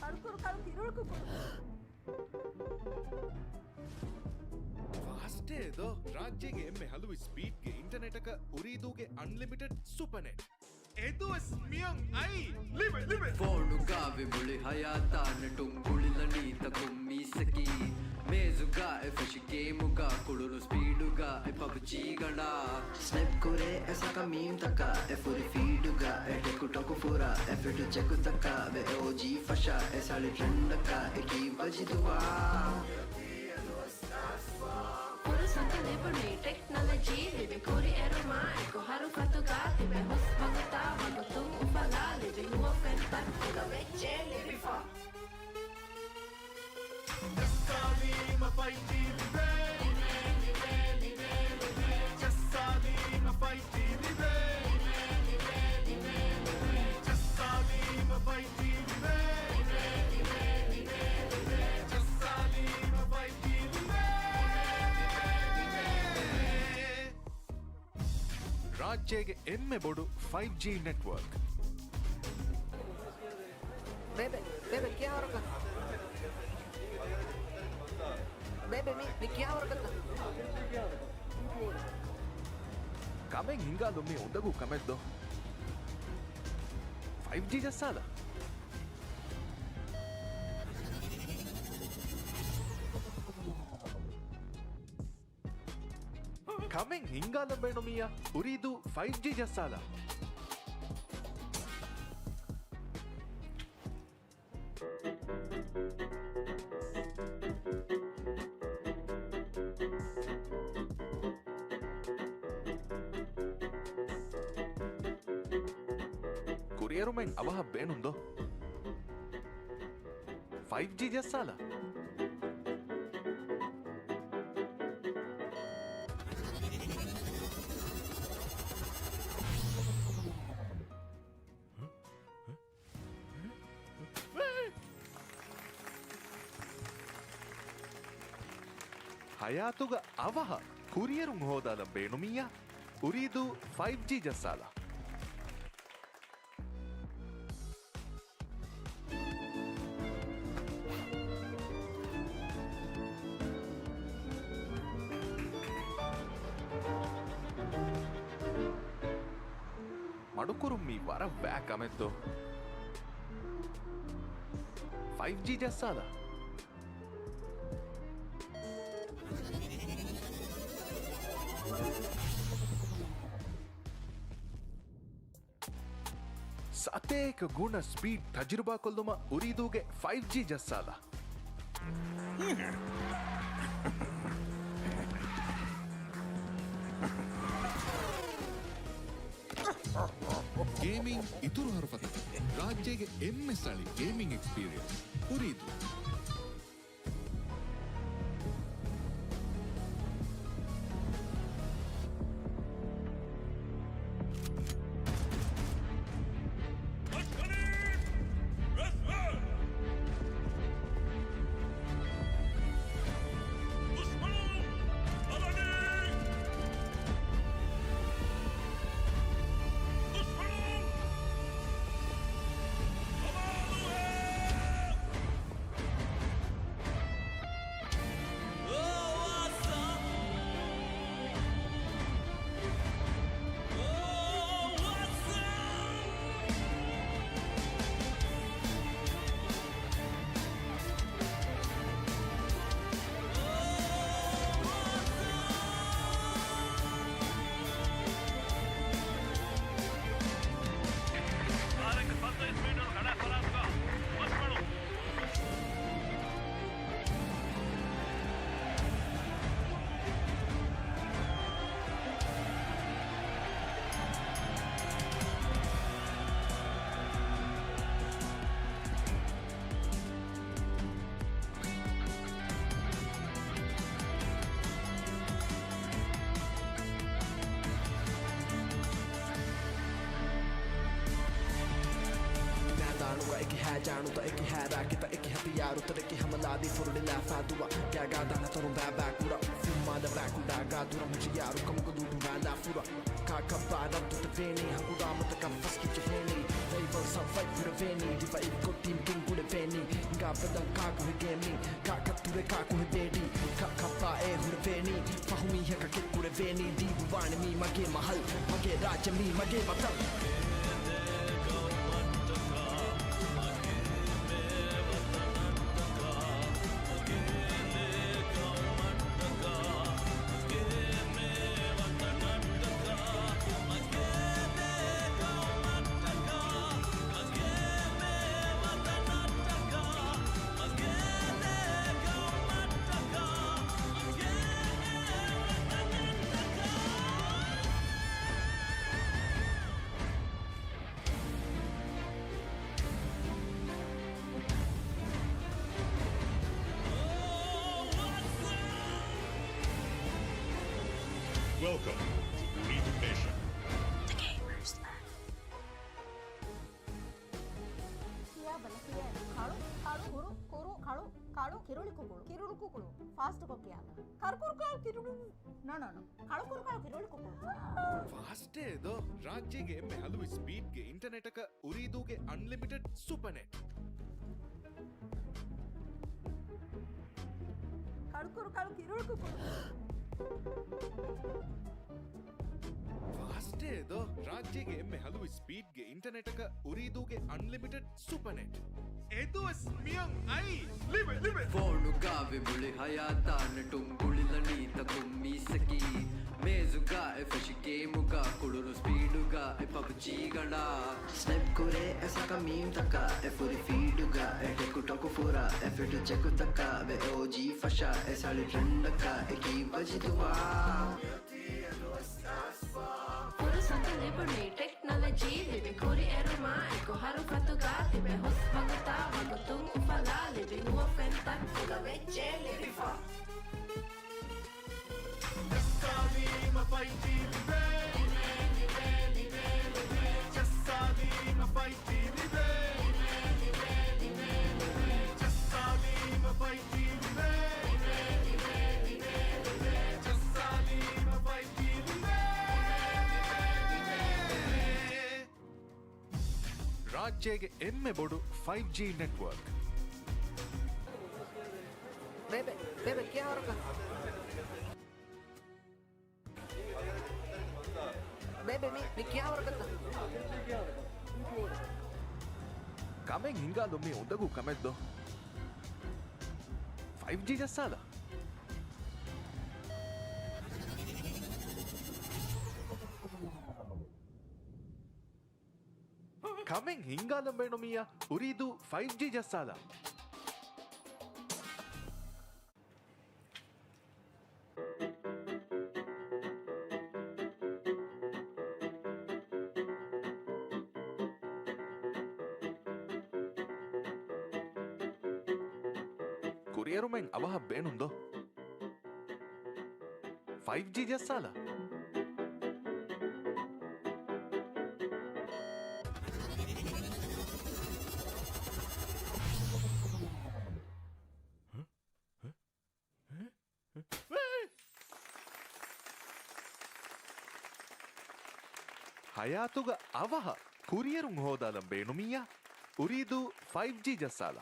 ಕರ್ಕುರು ಕಾಳು ಕಿರುಳು ಕುಗಳು ಅಷ್ಟೇ ಅದು ರಾಜ್ಯಗೆ ಎಮ್ಮೆ ಹಲವು ಸ್ಪೀಡ್ಗೆ ಇಂಟರ್ನೆಟ್ಗ ಉರಿದೂಗೆ unlimited ಸೂಪರ್ನೆಟ್ E2S ai live Fonuga vimuli hayata netungulila nita kummisaki Mezuga e fresh gameuga kuluru speeduga e PUBG ganda Snipe kure esa kamim taka e furi feeduga e tekutoku fura e fitu cheku taka ve OG fasha e sali trendaka e ki bajiduwa Puro santa lebuni technology live kuri eroma e ko haru fatuga tibe hos bagata bagutum ufala live huwa fenta kuga veche live fa ರಾಜ್ಯಗೆ ಎಮ್ಮೆ ಬೋಡು 5G network Bebe, क्या हो रखा? Bebe, मी क्या हो रखा? Kameng ಹಿಂಗಾಲೊಮ್ಮೆ ಉಂದಗೂ ಕಮೆದ್ದು 5G ಜಸ್ಸಾಲ Kameng ಹಿಂಗಾಲ ಬೇಣುಮಿಯ ಉರಿದು 5G ಜಸ್ಸಾಲ ಕುರಿಯರುಮೆಂಗ್ ಅವಹ ಬೇಣುಂದೋ 5G ಜಸ್ಸಾಲ ಹಯಾತುಗ ಅವಹ ಕುರಿಯರುಂ ಹೋದಾಲ ಬೇಣುಮಿಯ ಉರಿದು 5G ಜಸ್ಸಾಲ ಮಡುಕುರುಮ್ಮಿ ವರ ಬ್ಯಾಕ್ ಅಮೆದ್ದು 5G ಜಸ್ಸಾಲ ಸತೇಕ ಗುಣ ಸ್ಪೀಡ್ ತಜುರ್ಬಾ ಕೊಲ್ಲುಮ ಉರಿದೂಗೆ 5G ಜಸ್ಸಾಲ ಗೇಮಿಂಗ್ ಇತುರು ಹರಫತ ರಾಜ್ಯಗೆ ಎಮ್ಮೆ ಸಳಿ ಗೇಮಿಂಗ್ ಎಕ್ಸ್ಪೀರಿಯನ್ಸ್ ಉರಿದು ಜಾಣುತ್ತ ಏಕೆ ಹ್ಯಾರಾಕಿತ ಏಕೆ ಹತಿಯಾರುತ್ತ ಏಕೆ ಹಮಲಾದಿ ಫುರುಡಿನ ಫಾದುವ ಕ್ಯಾಗಾದಾನ ತರುಂ ಬ್ಯಾಬಾಕುರ ಫುಮ್ಮಾದ ಬ್ಯಾಕುಡಾಗಾದುರ ಮುಜಿಯಾರು ಕಮುಗದುಡು ವ್ಯಾಲಾಫುರ ಕಾಕಬ್ಬಾರದ್ದು ವೇಣಿ ಹಂಗುಡಾಮತ ಕಫಸ್ಕಿಚ್ಚ ವೇಣಿ ರೈವಲ್ ಸಫೈಟ್ ಫುರ ವೇಣಿ ಡಿವೈಡ್ ಕೊಟ್ಟಿನ್ ಕಿಂಗುಡೆ ವೇಣಿ ಹಿಂಗಾಬದ ಕಾಕು ಹಿಗೇಮಿ ಕಾಕತ್ತುರೆ ಕಾಕು ಹಿಬೇಡಿ ಕಕ್ಕಪ್ಪ ಏ ಹುರ ವೇಣಿ ಫಹುಮಿ ಹೆಕ ಕಿಕ್ಕುರೆ ವೇಣಿ ದೀಬು ವಾಣಿ ಮಿ ಮಗೆ ಮಹಲ್ ಮಗೆ ರಾಜ ಮಿ ಮಗೆ ಮತಲ್ Welcome to Ooredoo Nation. The Gamer's Land. किया बलकिया खाड़ू खाड़ू कुरु कुरु खाड़ू खाड़ू किरुली कुकुड़ू फास्ट को किया करकुर काल किरुली no खाड़ू कुरु काल किरुली कुकुड़ू ಫಾಸ್ಟ್ ಏದೋ ರಾಜ್ಯಗೆ ಎಮ್ಮೆ ಹಲವು ಸ್ಪೀಡ್ಗೆ ಇಂಟರ್ನೆಟ್ ಅಕ ಉರಿದೂಗೆ ಅನ್ಲಿಮಿಟೆಡ್ ಸೂಪರ್ ನೆಟ್ खाड़ू कुरु काल किरुली कुकुड़ू ಫಾಸ್ಟ್ ಏದೋ ರಾಜ್ಯಗೆ ಎಮ್ಮೆ ಹಲವು ಸ್ಪೀಡ್ಗೆ ಇಂಟರ್ನೆಟ್ ಅಕ ಉರಿದೂಗೆ ಅನ್ಲಿಮಿಟೆಡ್ ಸೂಪರ್ ನೆಟ್ E2S ಮಿಯಂ ಐ ಲಿವೆ ಫೋನುಗಾ ವಿಬುಳಿ ಹಯಾತಾನ ಟುಂಗುಳಿಲನೀತ ಕುಮ್ಮಿಸಕಿ ಮೇಜುಗಾ ಎಫಶಿ ಗೇಮುಗಾ ಕುಳುರು ಸ್ಪೀಡುಗಾ ಎ ಪಬ್ಜಿ ಗಂಡ ಸ್ನೆಪ್ ಕುರೆ ಎಸಕ ಮೀಮ್ ತಕ ಎ ಫುರಿ ಫೀಡುಗಾ ಎ ಟೆಕು ಟಕು ಫುರಾ ಎ ಫಿಟು ಚೆಕು ತಕ ಬೆ ಓಜಿ ಫಶಾ ಎ ಸಾಳಿ ಟ್ರೆಂಡಕ ಎ ಕೀ ಬಜಿದುವಾ Puro santo liberne technology libe kuri eruma eko haru fatuga libe hos bagota bagotung ufala libe huwa fentan fuga vecce libe fa ರಾಜ್ಯಗೆ ಎಮ್ಮೆ ಬೋಡು 5G ನೆಟ್ವರ್ಕ್ बेबे क्या हो रखा बेबे मी क्या हो रखा ಕಮೆಂಗ್ ಹಿಂಗಾಲೊಮ್ಮೆ ಉಂದಗೂ ಕಮೆದ್ದು 5G ಜಸ್ಸಾಲ ಕಮೆಂಗ್ ಹಿಂಗಾಲಂಬೇಣೊಮಿಯ ಉರಿದು 5G ಜಸ್ಸಾಲ ಕುರಿಯರುಮೆಂಗ್ ಅವಹ ಬೇಣುಂದೋ 5G ಜಸ್ಸಾಲ ಹಯಾತುಗ ಅವಹ ಕುರಿಯರುಂ ಹೋದಾಲಂ ಬೇಣುಮಿಯ ಉರಿದು 5G ಜಸ್ಸಾಲ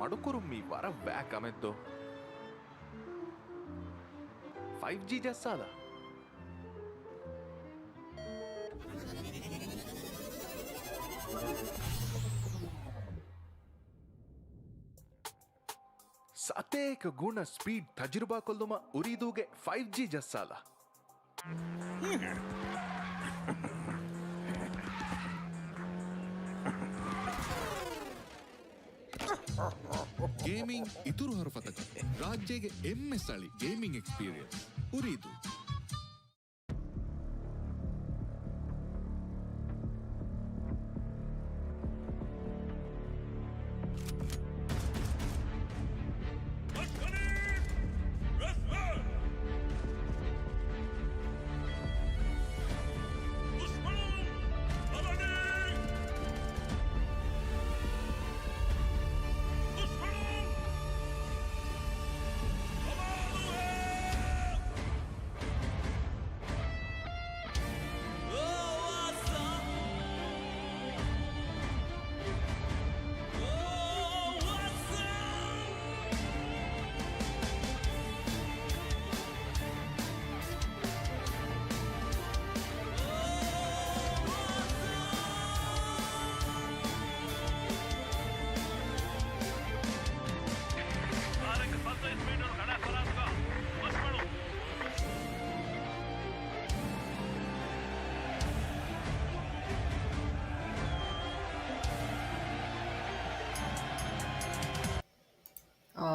ಮಡುಕುರು ಮೀ ವರ ಬ್ಯಾಕ್ ಅಮೆದ್ದು 5G ಜಸ್ಸಾಲ ಸತೇಕ ಗುಣ ಸ್ಪೀಡ್ ತಜುರ್ಬಾ ಕೊಲ್ಲುಮ ಉರಿದೂಗೆ 5G ಜಸ್ಸಾಲ ಗೇಮಿಂಗ್ ಇತುರು ಹರಫತಕ ರಾಜ್ಯಗೆ ಎಮ್ಮೆ ಸ್ಥಳಿ ಗೇಮಿಂಗ್ ಎಕ್ಸ್ಪೀರಿಯನ್ಸ್ ಉರಿದು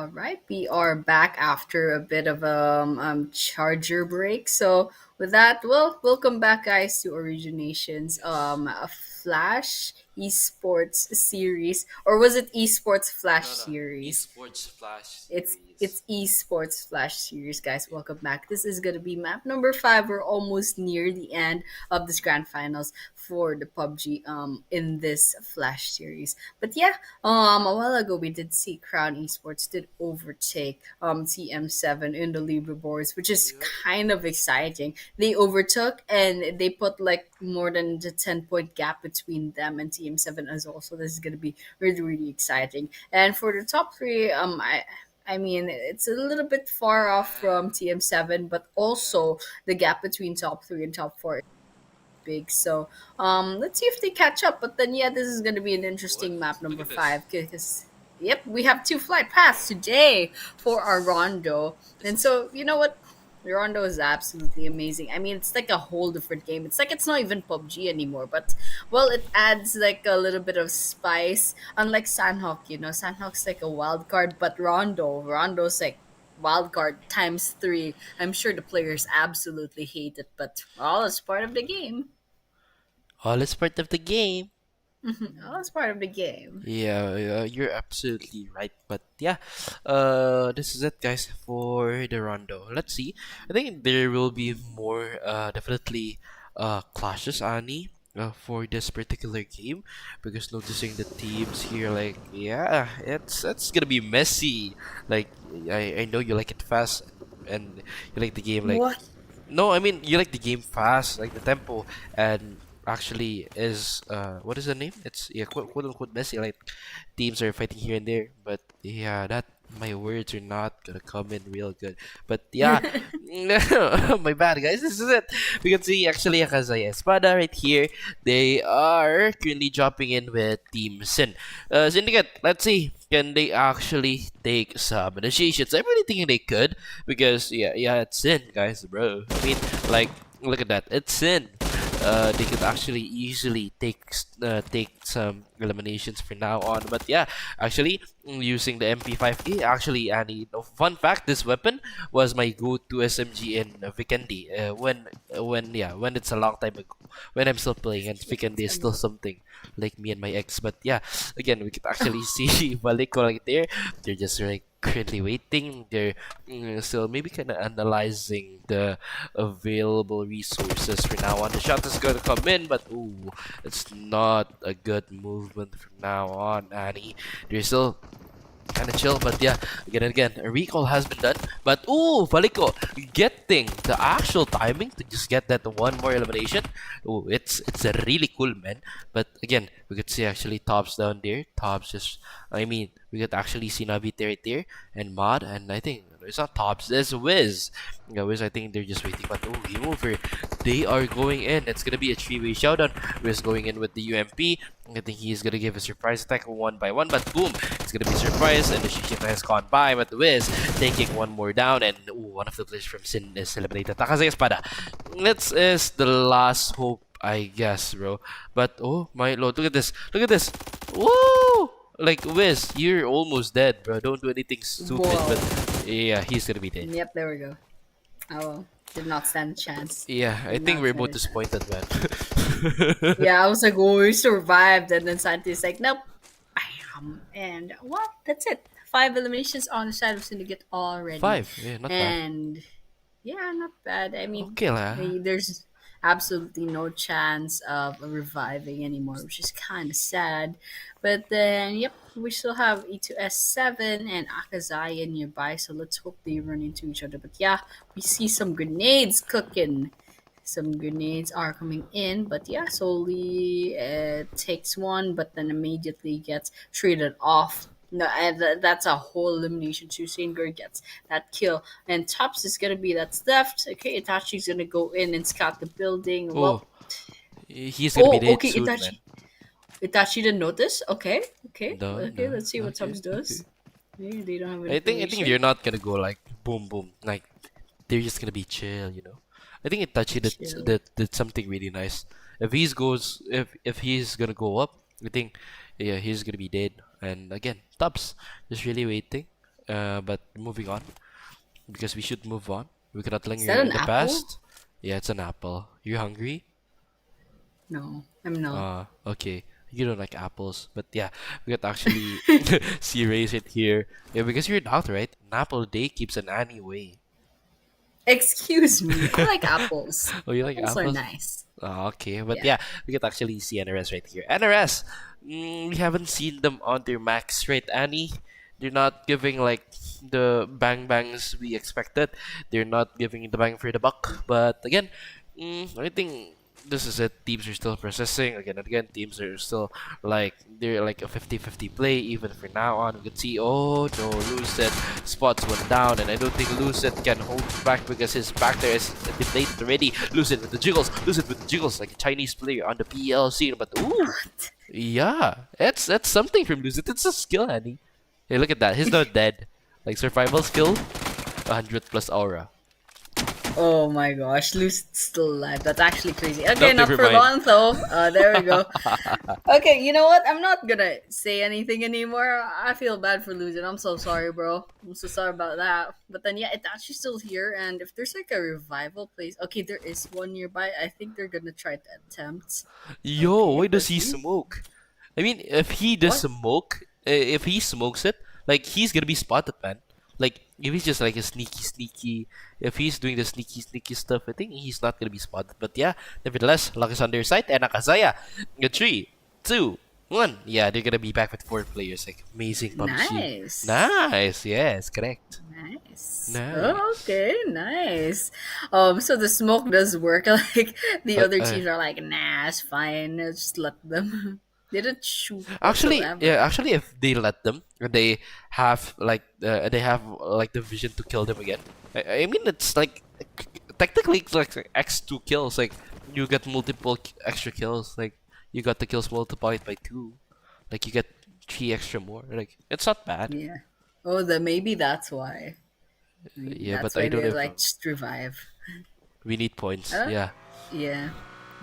All right, we are back after a bit of charger break. So with that, well, welcome back, guys, to Originations a Flash Esports series, or was it Esports Flash No, no. Series? Esports Flash It's Series. Esports Flash Series, guys. Welcome back. This is gonna be map number 5. We're almost near the end of this grand finals for the PUBG in this Flash Series. But yeah, a while ago we did see Crown Esports did overtake TM7 in the leaderboards, which is kind of exciting. They overtook and they put like more than the 10-point gap between them and TM7 as well. So this is gonna be really really exciting. And for the top 3, I mean, it's a little bit far off from TM7, but also the gap between top 3 and top 4 is big. So, let's see if they catch up. But then, yeah, this is going to be an interesting map Look number at this. 5 because, yep, we have 2 flight paths today for our Rondo. And so, you know what? Rondo is absolutely amazing. I mean, it's like a whole different game. It's like it's not even PUBG anymore, but well, it adds like a little bit of spice. Unlike Sandhawk, Sandhawk's like a wild card, but Rondo's like wild card times 3. I'm sure the players absolutely hate it, but all is part of the game. All is part of the game. All is part of the game. Yeah, you're absolutely right. But yeah, this is it, guys, for the Rondo. Let's see. I think there will be more, definitely, clashes, Ani, for this particular game, because noticing the teams here, like, yeah, it's gonna be messy. Like, I know you like it fast, and you like the game, like. What? No, I mean you like the game fast, like the tempo, and actually is what is the name? It's yeah, quote unquote messy. Like teams are fighting here and there, but yeah, that my words are not gonna come in real good. But yeah, my bad, guys. This is it. We can see actually Akazaya Espada right here. They are currently jumping in with Team Sin. Syndicate. Let's see. Can they actually take some initiations? I'm really thinking they could because yeah, it's Sin, guys, bro. I mean, like, look at that. It's Sin. They could actually easily take some eliminations from now on. But yeah, actually using the MP5A, actually, Annie, fun fact, this weapon was my go-to SMG in Vikendi. When it's a long time ago, when I'm still playing, and Vikendi is still something like me and my ex. But yeah, again, we could actually see Valiko right there. They're just like currently waiting. They're still maybe kind of analyzing the available resources for now on. The shot is going to come in, but ooh, it's not a good movement from now on, Annie. They're still kind of chill, but yeah, again, a recall has been done. But ooh, Valiko getting the actual timing to just get that one more elimination. Ooh, it's a really cool, man. But again, we could see actually Tops down there. Tops just, I mean, we could actually see Navite right there and Mod, and I think it's not Tops, it's Wiz. Yeah, Wiz, I think they're just waiting, but oh, game over. They are going in. It's gonna be a 3-way showdown. Wiz going in with the UMP. I think he's gonna give a surprise attack 1 by 1, but boom, it's gonna be a surprise, and the Shishita has gone by, but Wiz taking one more down, and ooh, one of the players from Sin is eliminated. Akazaya Espada. This is the last hope, I guess, bro. But oh my lord, look at this. Look at this. Woo! Like, Wiz, you're almost dead, bro. Don't do anything stupid, Whoa. but yeah, he's gonna be dead. Yep, there we go. Oh well, did not stand a chance. Yeah, I Did think not we're stand both a chance. disappointed, man. Yeah, I was like, oh, we survived, and then Santi's like, nope. Bam. And well, that's it. 5 eliminations on the side of Syndicate already. 5, yeah, not bad. And yeah, not bad. I mean, Okay lah. there's absolutely no chance of reviving anymore, which is kind of sad. But then, yep, we still have E2S 7 and Akazaya nearby, so let's hope they run into each other. But yeah, we see some grenades cooking. Some grenades are coming in, but yeah, Soli takes one, but then immediately gets traded off. No, and that's a whole elimination. Susanger gets that kill, and Tops is gonna be that's left. Okay, Itachi's gonna go in and scout the building. Oh, Well, he's gonna be dead okay, soon, Itachi. man. Itachi didn't notice. Okay. No, Okay. no, Let's see what okay, Tops does. okay. They don't have I think information. they're not gonna go like boom boom. Like they're just gonna be chill, you know. I think Itachi Chill. did something really nice. If he's gonna go up, I think yeah he's gonna be dead. And again, Tubbs just really waiting. But moving on, because we should move on. We cannot linger that in an the apple? past. Yeah, it's an apple. You hungry? No, I'm not. Okay. You don't like apples, but yeah, we could actually see raise it here. Yeah, because you're a doctor, right? An apple a day keeps an Annie away. Excuse me. I like apples. Oh, you like Apples are apples? nice. Okay, but Yeah. yeah, we could actually see NRS right here. NRS, we haven't seen them on their max, right, Annie? They're not giving like the bang bangs we expected. They're not giving the bang for the buck. But again, I think this is it. Teams are still processing again and again. Teams are still like they're like a 50-50 play even for now on. We can see, oh no, Lucid spots went down, and I don't think Lucid can hold back because his back there is deflated already. Lucid with the jiggles like a Chinese player on the PL scene. But ooh, yeah, that's something from Lucid. It's a skill, Annie. Hey, look at that. He's not dead. Like survival skill, 100 plus aura. Oh my gosh, Lucy's still alive. That's actually crazy. Okay, not never for mind. long though. There we go. Okay, you know what? I'm not gonna say anything anymore. I feel bad for losing. I'm so sorry, bro. I'm so sorry about that. But then yeah, it's actually still here. And if there's like a revival place, okay, there is one nearby. I think they're gonna try to attempt. Yo, Okay, why does let's he see. smoke? I mean, if he does What? smoke, if he smokes it, like he's gonna be spotted, man. Like if he's just like a sneaky, if he's doing the sneaky stuff, I think he's not gonna be spotted. But yeah, nevertheless, luck is on their side. And Akazaya, 3, 2, 1. Yeah, they're gonna be back with 4 players. Like amazing PUBG. Nice. Nice. Yes, correct. Nice. Nice. Oh, okay, nice. So the smoke does work. Like the other teams are like, nah, it's fine. Just let them. They didn't shoot. Actually, whatsoever. yeah. Actually, if they let them, they have like the vision to kill them again. I mean, it's like technically it's like X2 kills. Like you get multiple extra kills. Like you got the kills multiplied by 2. Like you get 3 extra more. Like it's not bad. Yeah. Oh, maybe that's why. Maybe Yeah, that's but I why don't they know. like just revive. We need points. Huh? Yeah. Yeah.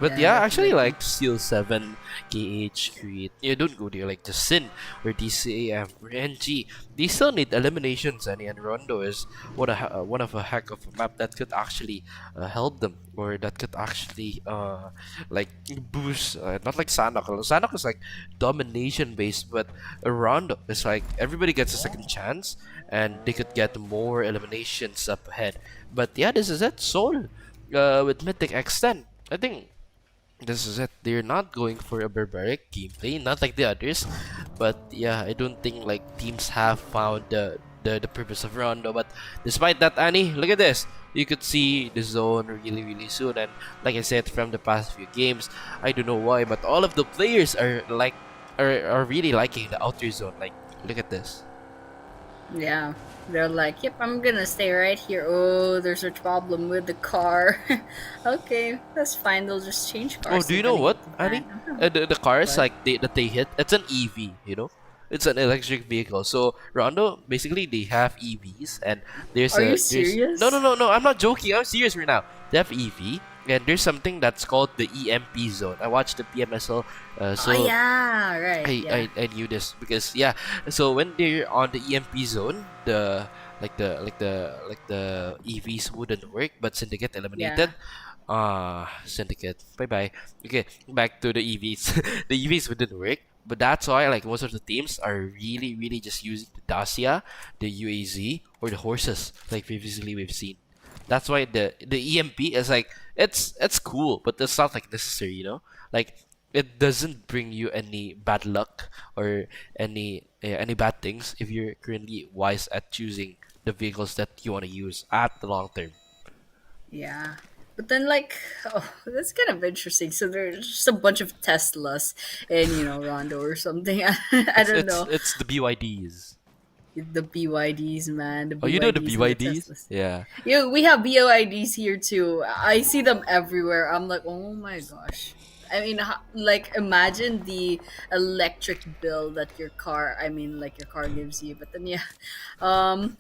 But Yeah, yeah, actually definitely. like Seal7, KH, Create. You don't go there like just Sin or DCAM or NG. They still need eliminations, and Rondo is one of a heck of a map that could actually help them, or that could actually like boost. Not like Sanok. Sanok is like domination based, but Rondo is like everybody gets a second chance, and they could get more eliminations up ahead. But yeah, this is it. Soul with Mythic X10. I think this is it. They're not going for a barbaric gameplay, not like the others. But yeah, I don't think like teams have found the purpose of Rondo. But despite that, Annie, look at this. You could see the zone really soon. And like I said from the past few games, I don't know why, but all of the players are like are really liking the outer zone. Like look at this. Yeah. They're like, yep, I'm gonna stay right here. Oh, there's a problem with the car. Okay, that's fine. They'll just change cars. Oh, do you They're know gonna what, get the Annie? van. The cars What? like that they hit. It's an EV, you know. It's an electric vehicle. So Rondo, basically, they have EVs, and Are you there's serious? no. I'm not joking. I'm serious right now. They have EV, and there's something that's called the EMP zone. I watched the PMSL, so Oh yeah, right. Yeah. I knew this because yeah. So when they're on the EMP zone, the EVs wouldn't work, but Syndicate eliminated. Syndicate. Bye bye. Okay, back to the EVs. The EVs wouldn't work, but that's why like most of the teams are really just using the Dacia, the UAZ, or the horses like previously we've seen. That's why the EMP is like it's cool, but it's not like necessary, you know. Like it doesn't bring you any bad luck or any bad things if you're currently wise at choosing the vehicles that you want to use at the long term. Yeah. But then, like, oh, that's kind of interesting. So there's just a bunch of Teslas in, Rondo or something. I don't know. It's the BYDs. The BYDs, man. The Oh, you know the BYDs and the BYDs? Teslas. Yeah. Yeah, we have BYDs here too. I see them everywhere. I'm like, oh my gosh. I mean, like, imagine the electric bill that your car, your car gives you. But then, yeah,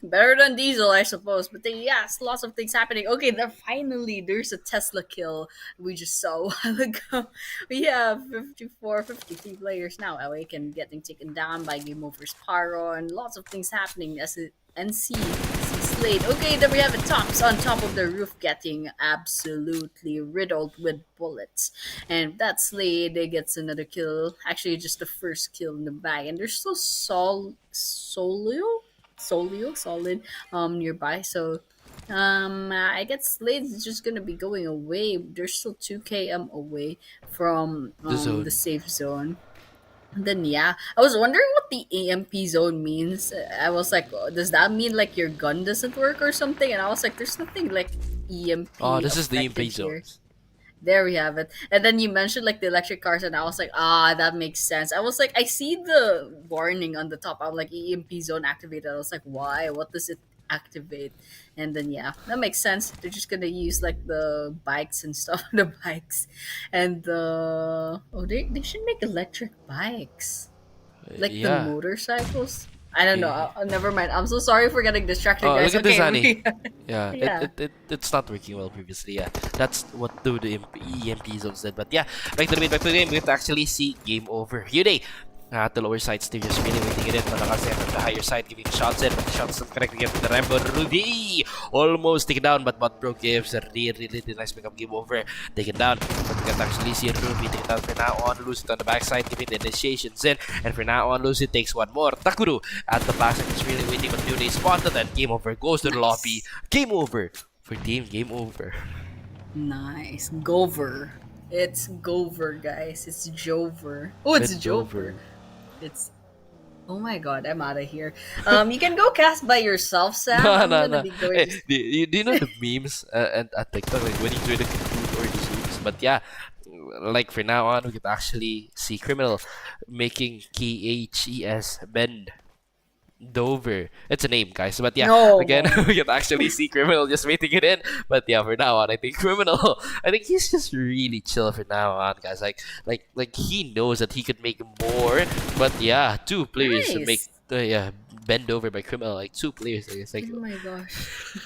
better than diesel, I suppose. But then, yes, lots of things happening. Okay, there's a Tesla kill we just saw a while ago. We have 53 players now awake and getting taken down by Gameover's Pyro, and lots of things happening as NC Slade. Okay, then we have the tops on top of the roof getting absolutely riddled with bullets. And that Slade gets another kill. Actually, just the first kill in the bag. And there's still Solid nearby. So I guess Slade's is just gonna be going away. They're still 2 km away from The zone. the safe zone. And then yeah, I was wondering what the AMP zone means. I was like, oh, does that mean like your gun doesn't work or something? And I was like, there's nothing like EMP. Oh, this is the EMP affected here. zones. There we have it. And then you mentioned like the electric cars, and I was like, that makes sense. I was like, I see the warning on the top. I'm like, EMP zone activated. I was like, why? What does it activate? And then yeah, that makes sense. They're just gonna use like the bikes and stuff, the bikes, and they should make electric bikes, like the Yeah. motorcycles. I don't know. Yeah. Never mind. I'm so sorry for getting distracted, Oh, guys. look at this, Okay, Annie. Yeah, yeah. it's not working well previously. Yeah, that's what the EMP zones did. But yeah, back to the game. We have to actually see game over. Hyundai at the lower side, still just really waiting it in. Akazaya at the higher side, giving shots in, but the shots not connecting again with the Rambo. Ruby almost taken down, but Bro gives a really nice pickup. Game over, taken down. But we can actually see Ruby taken down for now on. Lose it on the backside, giving the initiations in, and for now on, Lucy takes one more. Takuru at the backside is really waiting, but Hyundai spotted, and game over goes to the lobby. Game over for team. Game over. Nice. Gover. It's Gover, guys. It's Jover. Oh, it's Jover. It's. Oh my god, I'm out of here. You can go cast by yourself, Sam. I'm gonna be going Hey, to- do you know the memes and at TikTok, like when you join the group or the Zooms? But yeah, like for now on, we can actually see Criminal making KHES bend. Dover. It's a name, guys. But yeah, No. again, we can actually see Criminal just waiting it in. But yeah, for now on, I think Criminal, I think he's just really chill for now on, guys. Like he knows that he could make more. But yeah, two players to make Nice. bend over by Criminal. Like two players, I guess. Like Oh my gosh.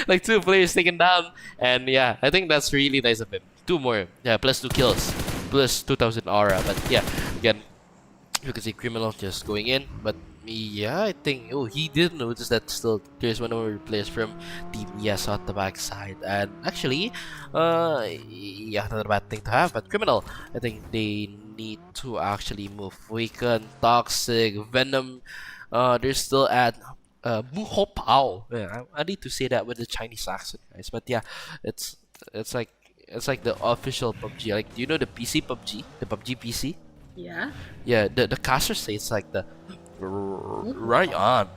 like two players taken down, and yeah, I think that's really nice of him. Two more, yeah, plus 2 kills, plus 2,000 aura. But yeah, again, you can see Criminal just going in, but yeah, I think he did notice that still there's one more players from Team Yes at the backside, and actually, yeah, not a bad thing to have. But Criminal, I think they need to actually move. Weaken, Toxic, Venom. They're still at Muho Pao. Yeah, I need to say that with the Chinese accent, guys. But yeah, it's like the official PUBG. Like, do you know the PC PUBG, the PUBG PC? Yeah. Yeah, the caster say it's like the right on.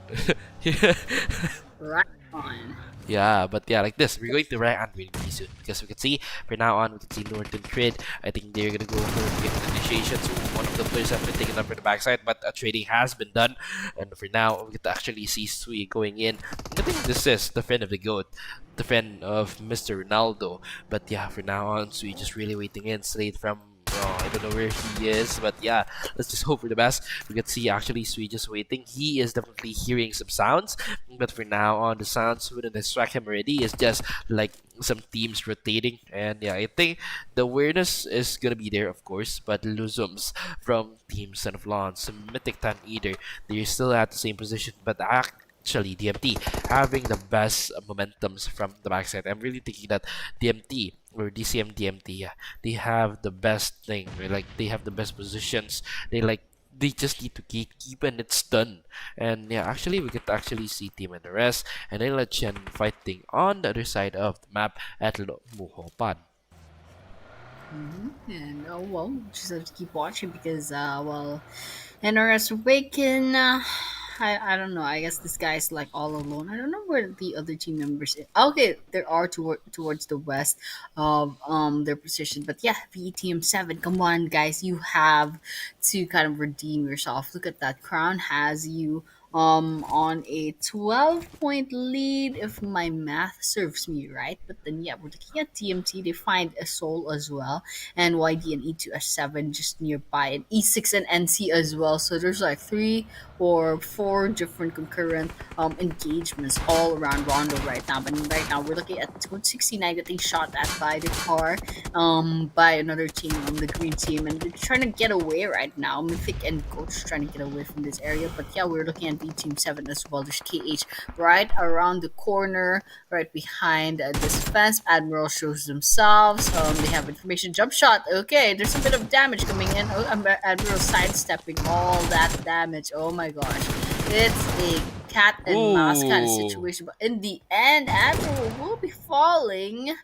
Right on. Yeah, but yeah, like this, we're going to right on really soon because we can see for now on we can see Norton Crid. I think they're gonna go for given initiations. One of the players have been taken up for the backside, but trading has been done, and for now we can actually see Sui going in. I think this is the friend of the goat, the friend of Mr. Ronaldo. But yeah, for now on, Sui just really waiting in straight from. I don't know where he is, but yeah, let's just hope for the best. We can see actually Sui just waiting. He is definitely hearing some sounds, but for now on, the sounds wouldn't distract him already. It's just like some teams rotating, and yeah, I think the awareness is gonna be there, of course. But Luzums from Team Son of Lawns, Mythic Tan Eater, they're still at the same position, but actually DMT having the best momentums from the backside. I'm really thinking that DMT or DCM DMT, yeah, they have the best thing. Like they have the best positions. They just need to keep and it's done. And yeah, actually we could actually see Team and the rest, and then let Chen fighting on the other side of the map at Muhopan. And well, just have to keep watching because NRS Awaken. I don't know. I guess this guy's like all alone. I don't know where the other team members is. Okay, there are towards the west of their position. But yeah, VTM7. Come on, guys, you have to kind of redeem yourself. Look at that. Crown has you on a 12-point lead if my math serves me right. But then yeah, we're looking at TMT. They find a soul as well, and YD and E2S7 just nearby, and E6 and NC as well. So there's like 3 or 4 different concurrent engagements all around Rondo right now. But right now we're looking at 269 getting shot at by the car, by another team, the green team, and they're trying to get away right now. Mythic and Coach trying to get away from this area, but yeah, we're looking at B Team 7 as well. There's KH right around the corner, right behind this fence. Admiral shows themselves. They have information. Jump shot. Okay, there's a bit of damage coming in. Oh, Admiral sidestepping all that damage. Oh my gosh. It's a cat and mouse kind of Ooh. situation, but in the end, Admiral will be falling.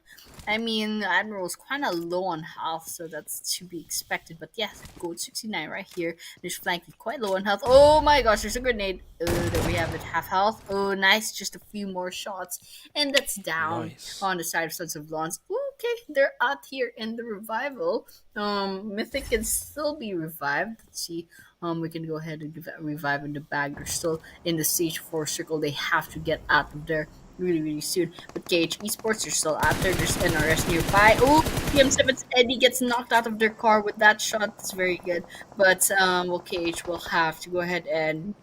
I mean, Admiral's kind of low on health, so that's to be expected. But yeah, Gold 69 right here. There's Flanky quite low on health. Oh my gosh, there's a grenade. There we have it, half health. Oh, nice, just a few more shots. And that's down Nice. on the side of Sons of Lawns. Okay, they're out here in the revival. Mythic can still be revived. Let's see. We can go ahead and give that a revive in the bag. They're still in the stage 4 circle. They have to get out of there really soon. But KH Esports are still out there. There's NRS nearby. Oh, PM7's Eddie gets knocked out of their car with that shot. That's very good. But well, KH will have to go ahead and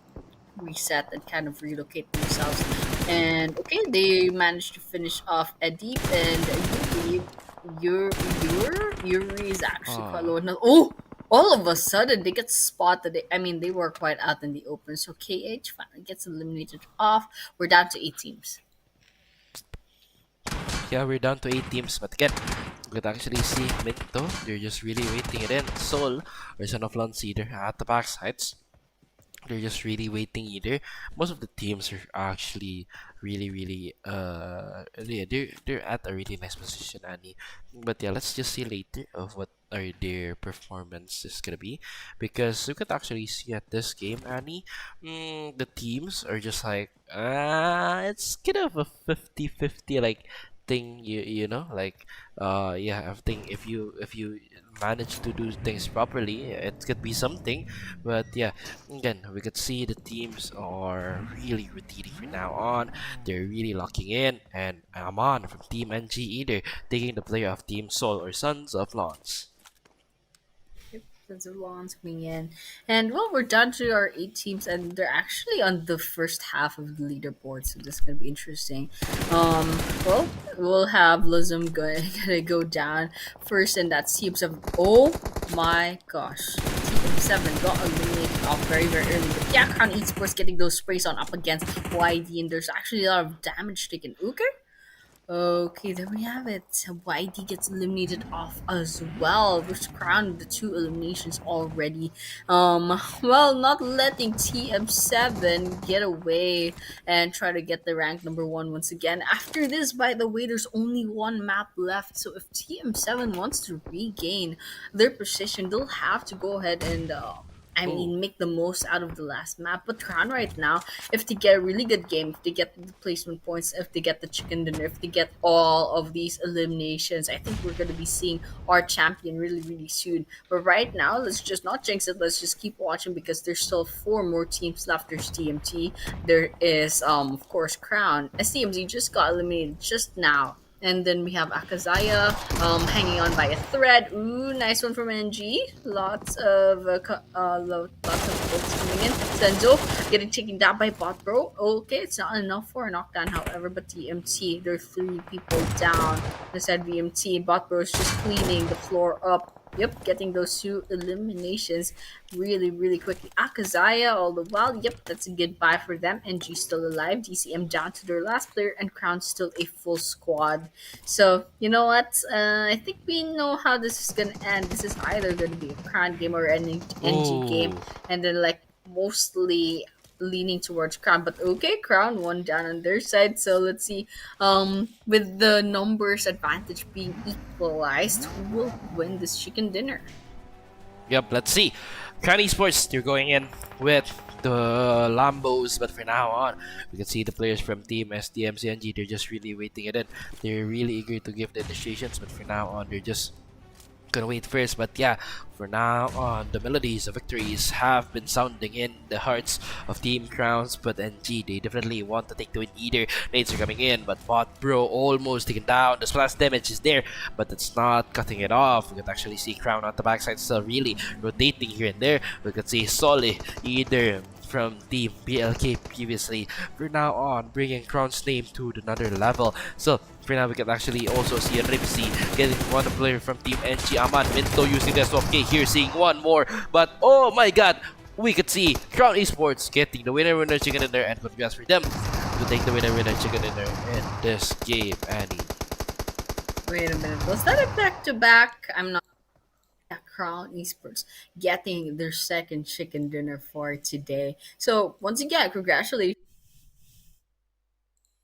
reset and kind of relocate themselves. And okay, they managed to finish off Eddie and Yuri is actually quite low enough. Oh, all of a sudden they get spotted. I mean, they were quite out in the open. So KH finally gets eliminated off. We're down to 8 teams. Yeah, we're down to 8 teams, but again, you could actually see Minto. They're just really waiting it in. Soul or Son of Lance either at the back sides. They're just really waiting either. Most of the teams are actually really they're at a really nice position, Annie. But yeah, let's just see later of what are their performance is gonna be, because you could actually see at this game, Annie, the teams are just like it's kind of a 50-50 like thing, you know, like yeah, I think if you manage to do things properly, it could be something. But yeah, again, we could see the teams are really rotating from now on. They're really locking in, and Aman from Team NG either taking the player of Team Soul or Sons of Lance. Sons of Lawns coming in. And well, we're down to our 8 teams, and they're actually on the first half of the leaderboard, so this is gonna be interesting. Well, we'll have Lizum gonna go down first, and that's TM7. Oh my gosh. TM7 got eliminated off very early. But yeah, Crown Esports getting those sprays on up against YD, and there's actually a lot of damage taken. Okay, there we have it. YD gets eliminated off as well. Which crowned the 2 eliminations already. Well, not letting TM7 get away and try to get the rank number 1 once again. After this, by the way, there's only 1 map left. So if TM7 wants to regain their position, they'll have to go ahead and make the most out of the last map. But Crown right now, if they get a really good game, if they get the placement points, if they get the chicken dinner, if they get all of these eliminations, I think we're going to be seeing our champion really soon. But right now, let's just not jinx it. Let's just keep watching, because there's still 4 more teams left. There's TMT. There is, of course, Crown. SDMZ just got eliminated just now. And then we have Akazaya hanging on by a thread. Ooh, nice one from NG. Lots of folks coming in. Senzo getting taken down by Bot Bro. Okay, it's not enough for a knockdown, however, but TMT, there are 3 people down. Inside VMT, Bot Bro is just cleaning the floor up. Yep, getting those 2 eliminations really quickly. Akazaya all the while. Yep, that's a good buy for them. NG still alive. DCM down to their last player, and Crown still a full squad. So, you know what? I think we know how this is gonna end. This is either gonna be a Crown game or an NG game, and then like mostly leaning towards Crown. But okay, Crown 1 down on their side. So let's see, with the numbers advantage being equalized, who will win this chicken dinner? Yep, let's see. Crown Esports, they're going in with the Lambos, but for now on, we can see the players from Team SDMZ NG, they're just really waiting it in. They're really eager to give the initiations, but for now on, they're just gonna wait first. But yeah, for now on, the melodies of victories have been sounding in the hearts of Team Crowns, but NG, they definitely want to take the win either. Nades are coming in, but Bot Bro almost taken down. The splash damage is there, but it's not cutting it off. We can actually see Crown on the backside still really rotating here and there. We can see Solly either from Team BLK previously, for now on bringing Crown's name to another level. So for now we can actually also see a Ripsy getting one player from Team NG. Aman Minto using the swap K here, seeing one more, but oh my god, we could see Crown Esports getting the winner chicken dinner, and congrats for them to take the winner chicken dinner in this game. Annie, Wait a minute, was that a back-to-back? I'm not. Yeah, Crown Esports getting their second chicken dinner for today. So once again, congratulations.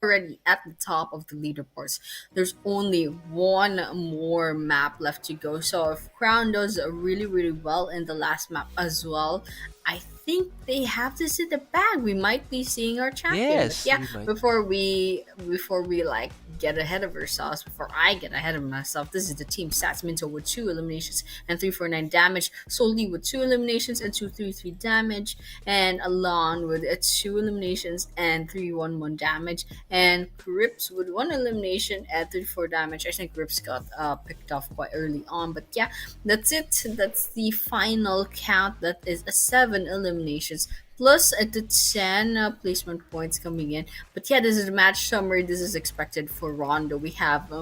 Already at the top of the leaderboards. There's only one more map left to go. So if Crown does really, really well in the last map as well, I think they have this in the bag. We might be seeing our champion. yes, Yeah, we might. before we like get ahead of ourselves, before I get ahead of myself, this is the team stats. Minto with 2 eliminations and 349 damage, Solly with 2 eliminations and 233 damage, and Alon with 2 eliminations and 311 damage, and Grips with 1 elimination and 34 damage. I think Grips got picked off quite early on, but yeah, that's it. That's the final count. That is a 7 eliminations plus the 10 placement points coming in. But yeah, this is the match summary. This is expected for Rondo. We have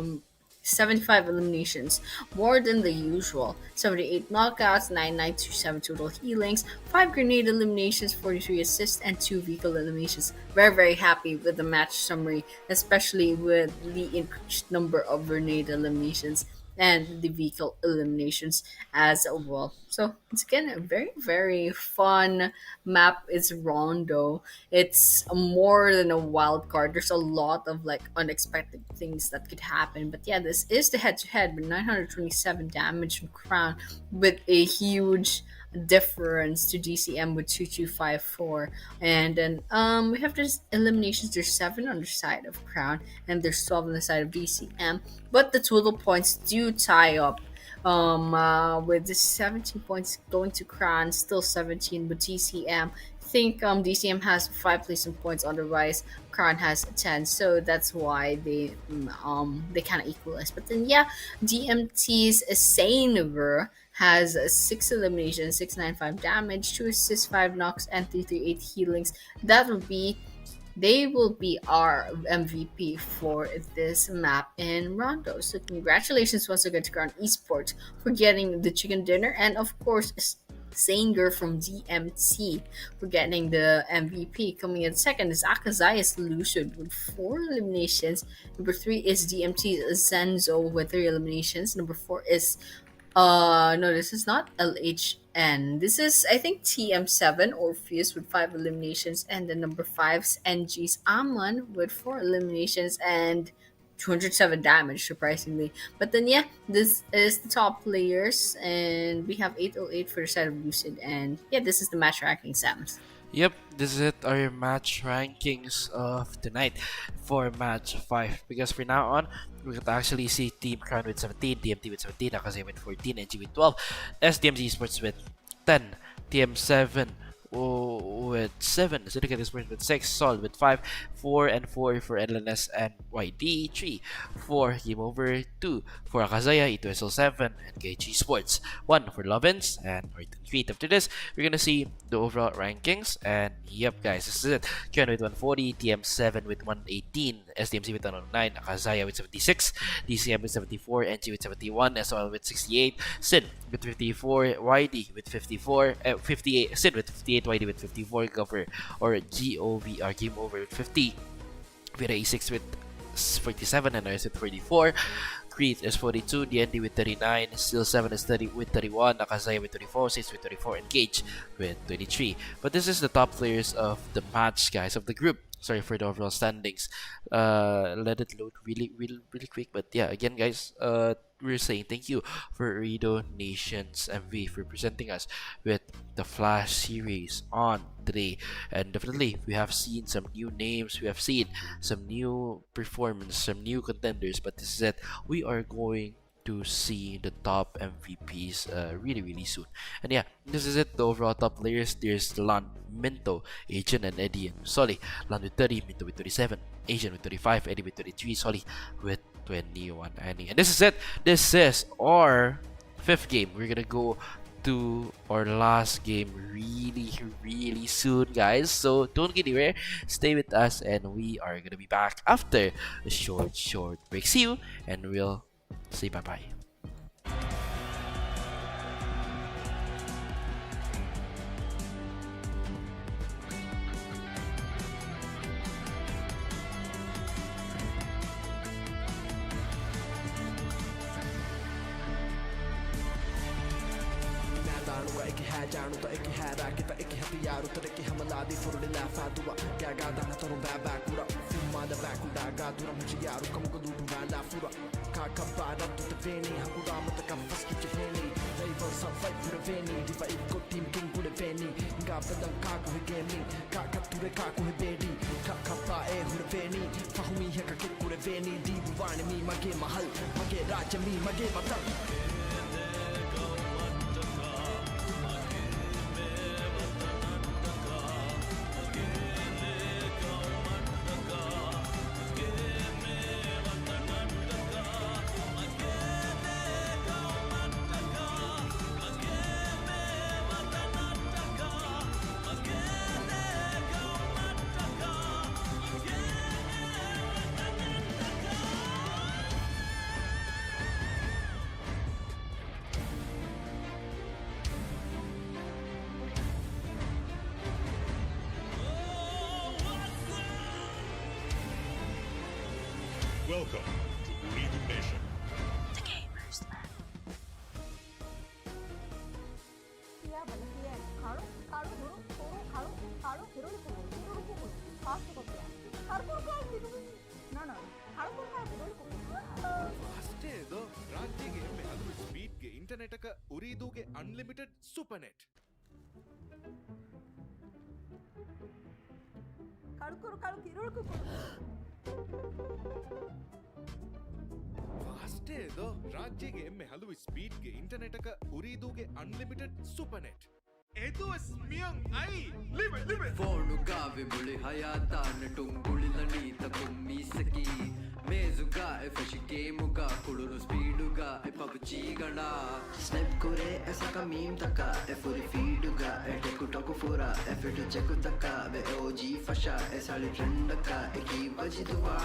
75 eliminations, more than the usual. 78 knockouts, 9927 total healings, 5 grenade eliminations, 43 assists, and 2 vehicle eliminations. Very, very happy with the match summary, especially with the increased number of grenade eliminations and the vehicle eliminations as well. So it's again a very, very fun map. It's Rondo. It's more than a wild card. There's a lot of like unexpected things that could happen. But yeah, this is the head-to-head with 927 damage from Crown, with a huge difference to DCM with 2254. And then we have this eliminations. There's 7 on the side of Crown and there's 12 on the side of DCM, but the total points do tie up with the 17 points going to Crown, still 17 with DCM. I think DCM has 5 placement points on the rise, Crown has 10, so that's why they kind of equalize. But then yeah, DMT's Sainver has 6 eliminations, 695 damage, 2 assists, 5 knocks, and 338 healings. They will be our MVP for this map in Rondo. So congratulations once again to Crown Esports for getting the chicken dinner, and of course Sanger from DMT for getting the MVP. Coming in second is Akazaya Espada with 4 eliminations. Number 3 is DMT's Zenzo with 3 eliminations. Number 4 is no, this is not LHN. This is, I think, TM7 Orpheus with 5 eliminations, and the number 5's NG's Amon with 4 eliminations and 207 damage, surprisingly. But then yeah, this is the top players, and we have 808 for the side of Lucid, and yeah, this is the match ranking, Sams. Yep, this is it, our match rankings of tonight for match 5. Because from now on, we can actually see Team Crown with 17, DMT with 17, Akazaya with 14, NG with 12, SDMZ Esports with 10, TM7 with 7, Syndicate Esports with 6, Sol with 5, 4 and 4 for LNS and YD, 3 for Gameover, 2 for Akazaya, E2S Seal7, and DND Esports, 1 for Lovins and Create. After this, we're gonna see the overall rankings, and yep guys, this is it. Q with 140, TM7 with 118, SDMZ with 109, Akazaya with 76, DCM with 74, NG with 71, SOL with 68, Sid with 54, YD with 54, 58, Sid with 58, YD with 54, Gover or GOVR Gameover with 50, Vera E6 with 47, and RS with 44, Creed is 42, DND with 39, Seal7 is 30 with 31, Akazaya with 24, 6 with 24, and Gage with 23. But this is the top players of the match, guys, of the group. Sorry for the overall standings. Let it load really quick. But yeah, again, guys, we're saying thank you for Ooredoo Nations MV for presenting us with the Flash Series on today. And definitely, we have seen some new names, we have seen some new performance, some new contenders. But this is it. We are going to see the top MVPs really soon. And yeah, this is it. The overall top players. There's Lan, Minto, Agent, and Eddie, and Solly. Lan with 30, Minto with 37, Agent with 35, Eddie with 33, Solly with 21. And this is it. This is our 5th game. We're gonna go to our last game really soon, guys, so don't get anywhere. Stay with us, and we are gonna be back after a short break. See you, and we'll say bye bye. एक है जानू तो एक है राकिता एक हथियारू तो एक हमला दी फुरडी लाफा दुआ क्या गादा ना तोरो बैकुरा फुमा द बैकुडा गादुरा मुझे यारू कम को दूर वाला फुरा काका बारा तो तेनी हकुरा मत का फस की चेनी ड्राइवर सब फाइट पुरे वेनी डिवाइड को टीम किंग पुरे वेनी गा पदं काकु है गेमिंग काका तुरे काकु है बेडी काका पाए हुरे वेनी फाहुमी है का कुरे वेनी दी वाणी मी मगे महल मगे राज मी मगे मतल Welcome to Ooredoo Nation. The Gamers Land. किया बलकिया खाड़ो खाड़ो गुरु कोरो खाड़ो खाड़ो किरोली कुकुर किरोली कुकुर फास्ट कोकिया खाड़ो किरोली ना ना खाड़ो किरोली कुकुर ಅಷ್ಟೇ ಇದು ರಾಜ್ಯಗೆ ಎಮ್ಮೆ ಅದು ಸ್ಪೀಡ್ಗೆ ಇಂಟರ್ನೆಟ್ಗೆ ಉರಿದೂಗೆ ಅನ್ಲಿಮಿಟೆಡ್ ಸೂಪರ್ ನೆಟ್ खाड़ो किरोली कुकुर ಅಷ್ಟೇ ಇದು ರಾಜ್ಯಗೆ ಎಮ್ಮೆ ಹಲವು ಸ್ಪೀಡ್ಗೆ ಇಂಟರ್ನೆಟ್ಗೆ ಉರಿದೂಗೆ unlimited super net E2S Miang Ai Live Fonuga vibuli hayata netungulila nita kummisaki mezuga e fresh gameuga kuluru speeduga e PUBG gana snap kore esa ka meme taka e furi feeduga e tekutoku fura e fit cheku taka be OG fasha e sali trend ka e ki bajiduwa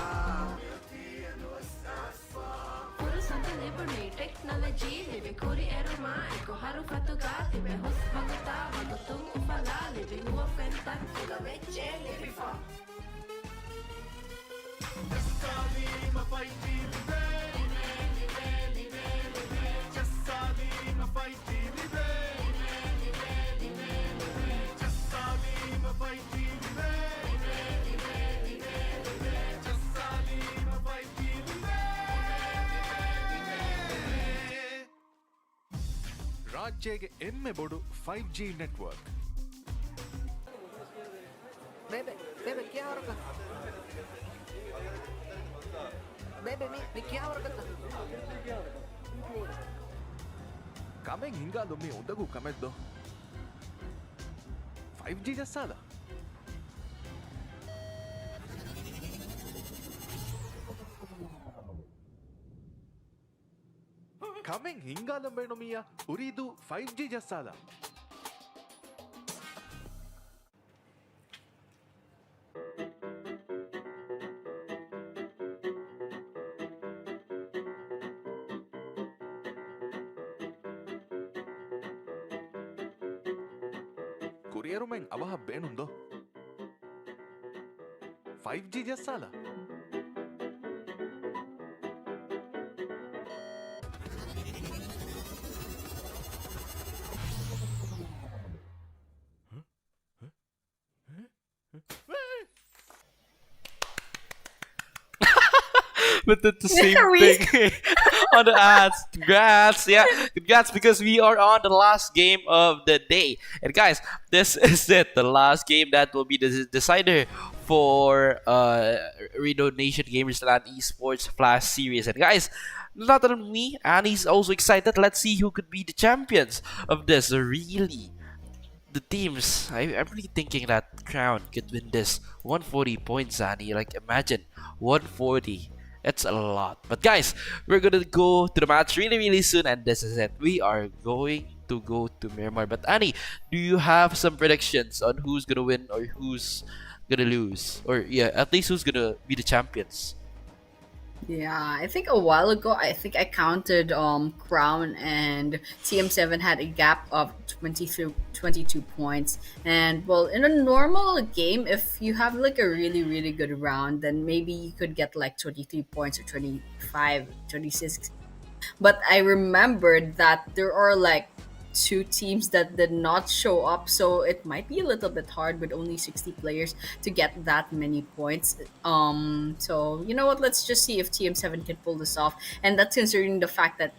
Santo Liberty, technology, live kuri eroma, eko haru fatuga, tibe hos baguta, bagutung ufala, living ua fentan, fuga veche, live fa. ರಾಜ್ಯಗೆ ಎಮ್ಮೆ ಬೋಡು 5G network Bebe, bebe, क्या हो रखा? Bebe, मी क्या हो रखा? Kameng ಹಿಂಗಾಲೊಮ್ಮೆ ಉದಗು ಕಮೆದ್ದು 5G ಜಸ್ಸಾದ Kameng ಹಿಂಗಾಲಂಬೇಣೊಮಿಯ ಉರಿದು 5G ಜಸ್ಸಾದ ಕುರಿಯರು ಮೆಂಗ್ ಅವಹ ಬೇಣುಂದೋ 5G ಜಸ್ಸಾಲ But that's the same thing on the ads. Congrats, yeah, congrats, because we are on the last game of the day. And guys, this is it, the last game that will be the decider for Ooredoo Nation Gamers Land Esports Flash Series. And guys, not only me, Annie's also excited. Let's see who could be the champions of this. Really, the teams. I'm really thinking that Crown could win this. 140 points, Annie. Like, imagine 140. That's a lot. But guys, we're gonna go to the match really soon, and this is it. We are going to go to Miramar. But Annie, do you have some predictions on who's gonna win or who's gonna lose? Or yeah, at least who's gonna be the champions? Yeah, I think a while ago, I think I counted Crown and TM7 had a gap of 22 points. And well, in a normal game, if you have like a really good round, then maybe you could get like 23 points or 25, 26. But I remembered that there are like two teams that did not show up, so it might be a little bit hard with only 60 players to get that many points. So you know what? Let's just see if TM7 can pull this off, and that's considering the fact that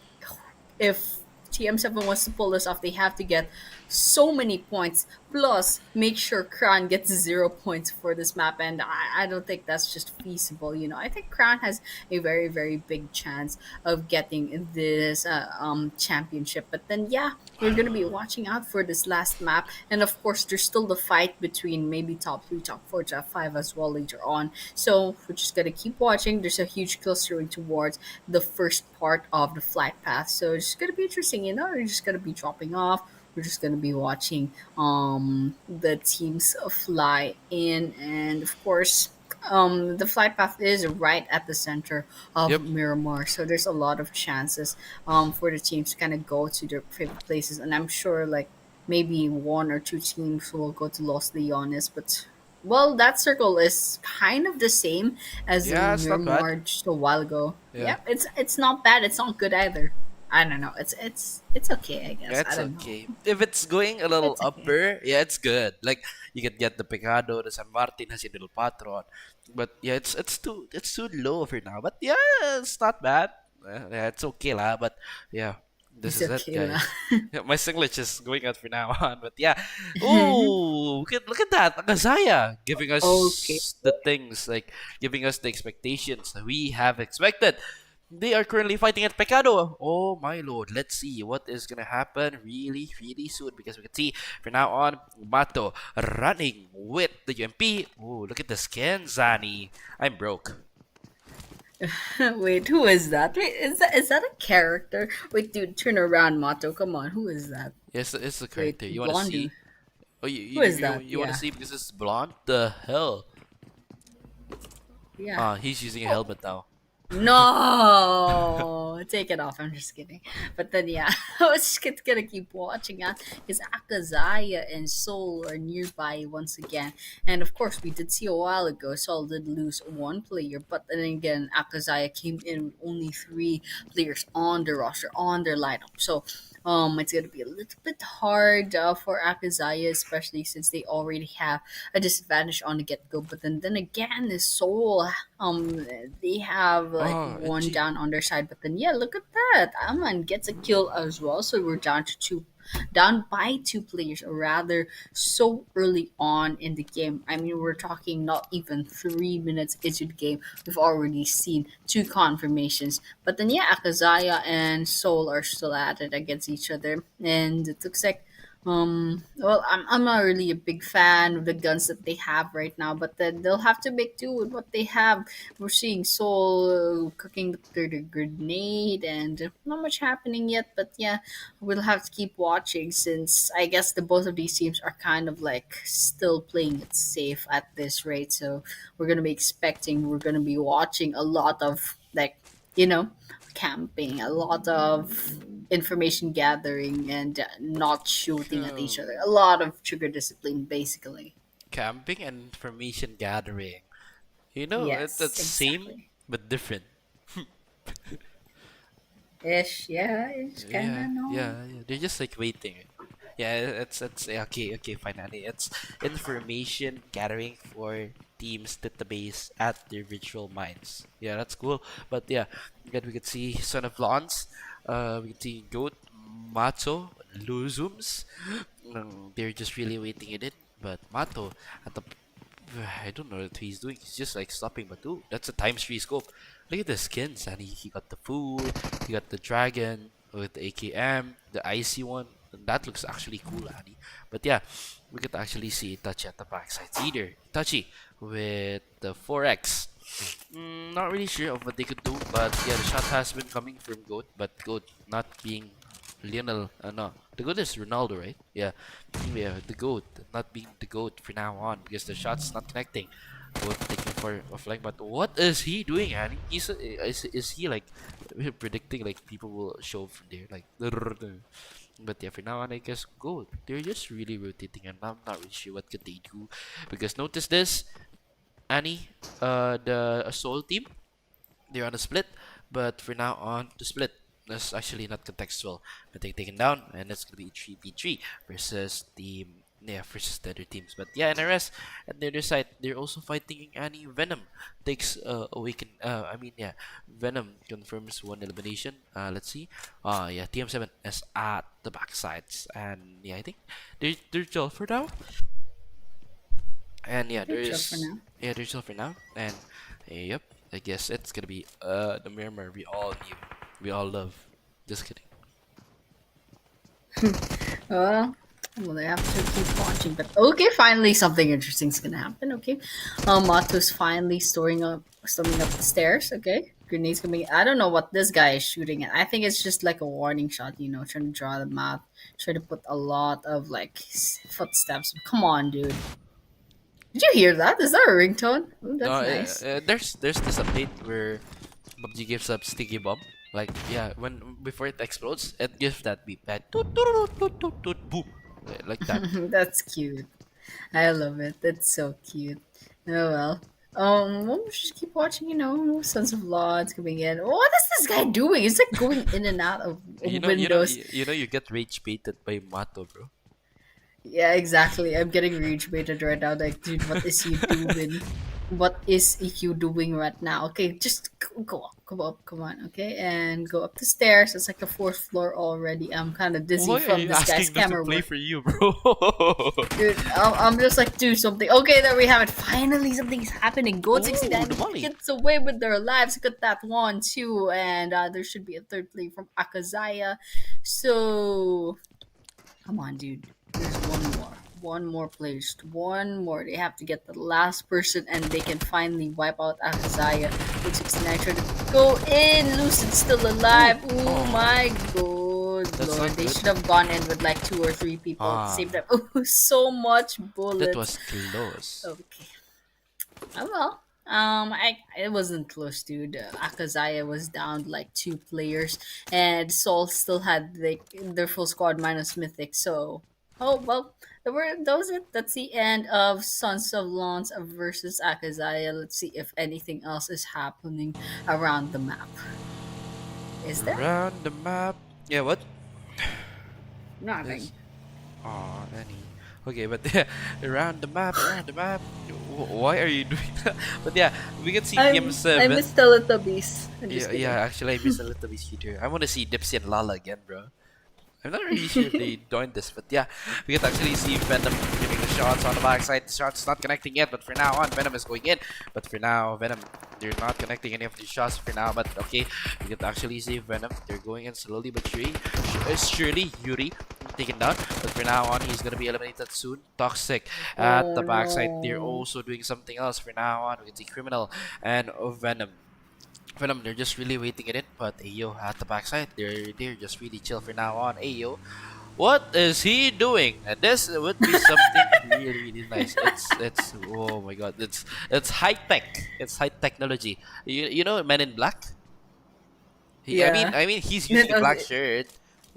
if TM7 wants to pull this off, they have to get so many points. Plus, make sure Crown gets 0 points for this map, and I don't think that's just feasible. You know, I think Crown has a very big chance of getting this championship. But then, yeah, we're gonna be watching out for this last map, and of course, there's still the fight between maybe top 3, top 4, top 5 as well later on. So we're just gonna keep watching. There's a huge clustering towards the first part of the flight path, so it's gonna be interesting. You know, we're just gonna be dropping off. We're just gonna be watching the teams fly in, and of course the flight path is right at the center of Yep. Miramar, so there's a lot of chances for the teams to kind of go to their favorite places, and I'm sure like maybe one or two teams will go to Los Leones, but well, that circle is kind of the same as Yeah, in it's not Miramar bad. just a while ago. Yeah. Yeah, it's not bad. It's not good either. I don't know. It's okay. I guess. I It's don't know. okay. If it's going a little It's okay. upper, yeah, it's good. Like you can get the Pecado, the San Martin, has Del Patron. But yeah, it's too low for now. But yeah, it's not bad. Yeah, it's okay lah. But yeah, this It's is it, okay lah. guys. Yeah, my English is going out for now on. But yeah, oh, look at that, Akazaya giving us Okay. the things like giving us the expectations that we have expected. They are currently fighting at Pecado. Oh my lord. Let's see what is gonna happen really soon, because we can see from now on Mato running with the UMP. Oh, look at the skin, Zani. I'm broke. Wait, who is that? Wait, is that a character? Wait, dude, turn around, Mato. Come on, who is that? Yes, it's the Wait, character. You wanna blonde see? dude. Oh, you Who you, is you, that? you wanna Yeah. see because it's blonde? The hell? Yeah. He's using a helmet now. No, take it off. I'm just kidding. But then, yeah, I was just gonna keep watching out because Akazaya and Soul are nearby once again. And of course, we did see a while ago, Soul did lose one player, but then again, Akazaya came in with only 3 players on the roster, on their lineup. So, it's gonna be a little bit hard for Akazaya, especially since they already have a disadvantage on the get go. But then again, the Soul, they have like Oh, one gee. down on their side. But then yeah, look at that, Aman gets a kill as well. So we're down by 2 players, or rather, so early on in the game. I mean, we're talking not even 3 minutes into the game. We've already seen 2 confirmations. But then, yeah, Akazaya and Soul are still at it against each other. And it looks like, well, I'm not really a big fan of the guns that they have right now, but then they'll have to make do with what they have. We're seeing Soul cooking the grenade, and not much happening yet, but yeah, we'll have to keep watching since I guess the both of these teams are kind of like still playing it safe at this rate. So we're gonna be watching a lot of like, you know, camping, a lot of information gathering, and not shooting at each other. A lot of trigger discipline, basically. Camping and information gathering. You know, Yes, it's same exactly. but different. Ish, yeah, it's kind Yeah, of no. yeah. They're just like waiting. Yeah, it's yeah, okay, finally. It's information gathering for teams database at their virtual mines. Yeah, that's cool. But yeah, again we could see Son of Lawns, we can see Goat, Mato, Luzums. They're just really waiting in it. But Mato at the I don't know what he's doing. He's just like stopping Batu. That's a times 3 scope. Look at the skins, and he got the fool, he got the dragon with the AKM, the icy one. That looks actually cool, Annie. But yeah, we could actually see Itachi at the backside. It's either Itachi with the 4x. Not really sure of what they could do, but yeah, the shot has been coming from Goat, but Goat not being Lionel. No, the Goat is Ronaldo, right? Yeah, the Goat not being the Goat for now on because the shot's not connecting. Goat taking for a flank, but what is he doing, Annie? Is he like predicting like people will show from there, like? But yeah, for now on, I guess Goat. They're just really rotating, and I'm not really sure what could they do because notice this. Annie, the Soul team, they're on a split, but for now on the split, that's actually not contextual. But they're taken down, and it's gonna be 3v3 versus the versus the other teams. But yeah, NRS at the other side, they're also fighting Annie. Venom takes awaken. Venom confirms one elimination. Let's see. Yeah, TM7 is at the backsides, and yeah, I think they're chill for now. And yeah, They're chill for now. yeah, they're chill for now. And yep, I guess it's gonna be the Miramar we all knew, we all love. Just kidding. Well, they have to keep watching. But okay, finally something interesting is gonna happen. Okay, Mato's finally storming up the stairs. Okay, grenades coming. I don't know what this guy is shooting at. I think it's just like a warning shot. You know, trying to draw the map, trying to put a lot of like footsteps. Come on, dude. Did you hear that? Is that a ringtone? Ooh, that's nice. There's this update where PUBG gives up sticky bomb. Like yeah, when before it explodes, it gives that beep, that toot, toot, toot, toot, toot, toot, boom, like that. That's cute. I love it. That's so cute. Oh well. We'll just keep watching. You know, Sons of Lords coming in. What is this guy doing? He's like going in and out of windows. You get rage baited by Mato, bro. Yeah, exactly. I'm getting rage baited right now. Like, dude, what is he doing? What is EQ doing right now? Okay, just go up, come on, okay, and go up the stairs. It's like the 4th floor already. I'm kind of dizzy Why are from you this guy's asking them camera to play work. for you, bro? Dude, I'm just like, do something. Okay, there we have it. Finally, something's happening. Goat 69 the volley. gets away with their lives. Got that 1-2, and there should be a 3rd play from Akazaya. So, come on, dude. There's one more play, just one more. They have to get the last person, and they can finally wipe out Akazaya. 69 trying to go in. Lucid's still alive. Oh my god, That's lord! not They good. should have gone in with like 2 or 3 people at the same time. Oh, so much bullets. That was close. Okay. Oh well. It wasn't close, dude. Akazaya was down like 2 players, and Sol still had like their full squad minus Mythic. So, oh well, that was it. That's the end of Sons of Lawns versus Akazaya. Let's see if anything else is happening around the map. Is there? Around the map. Yeah, what? Nothing. Yes. Aw, Annie. Okay, but yeah, around the map. Why are you doing that? But yeah, we can see TM7. I miss Teletubbies. Yeah, actually, I miss a little bit here. I want to see Dipsy and Lala again, bro. I'm not really sure if they joined this, but yeah, we can actually see Venom giving the shots on the backside. The shot's not connecting yet, but for now on, Venom is going in. But for now, Venom, they're not connecting any of the shots for now, but okay, we can actually see Venom. They're going in slowly but surely. Yuri taken down, but for now on, he's gonna be eliminated soon. Toxic at the backside. They're also doing something else for now on. We can see Criminal and Venom. They're just really waiting it in, but Ayo at the backside, they're just really chill for now on. Ayo, what is he doing? And this would be something really nice. It's oh my god, it's high tech. It's high technology. You know Men in Black? I mean he's using a black shirt.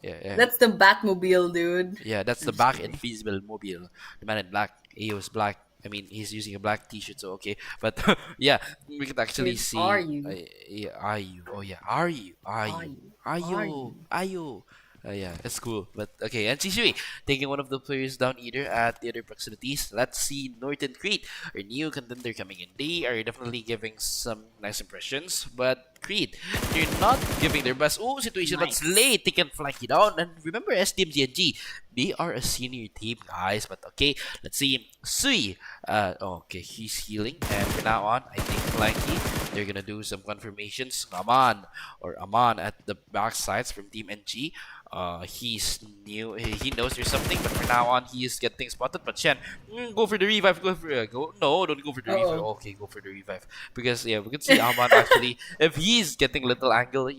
Yeah. That's the Batmobile, dude. Yeah, that's the back invisible mobile. The Man in Black. Ayo's black. I mean, he's using a black T-shirt, so okay. But yeah, we can actually Wait, see. are you? Are you? Oh yeah, are you? Yeah, it's cool. But okay, and Shishui taking one of the players down either at the other proximities. Let's see Norton Creed, our new contender coming in. They are definitely giving some nice impressions, but Creed, they're not giving their best. Oh, situation, but Slay taking flanky down. And remember SDMZ, they are a senior team, guys. But okay, let's see Sui. Okay, he's healing, and from now on, I think flanky. They're gonna do some confirmations. Aman at the back sides from Team NG. He's new. He knows there's something, but from now on, he is getting spotted. But Shen, go for the revive. No, don't go for the revive. Okay, go for the revive because yeah, we can see Aman actually. If he's getting little angle,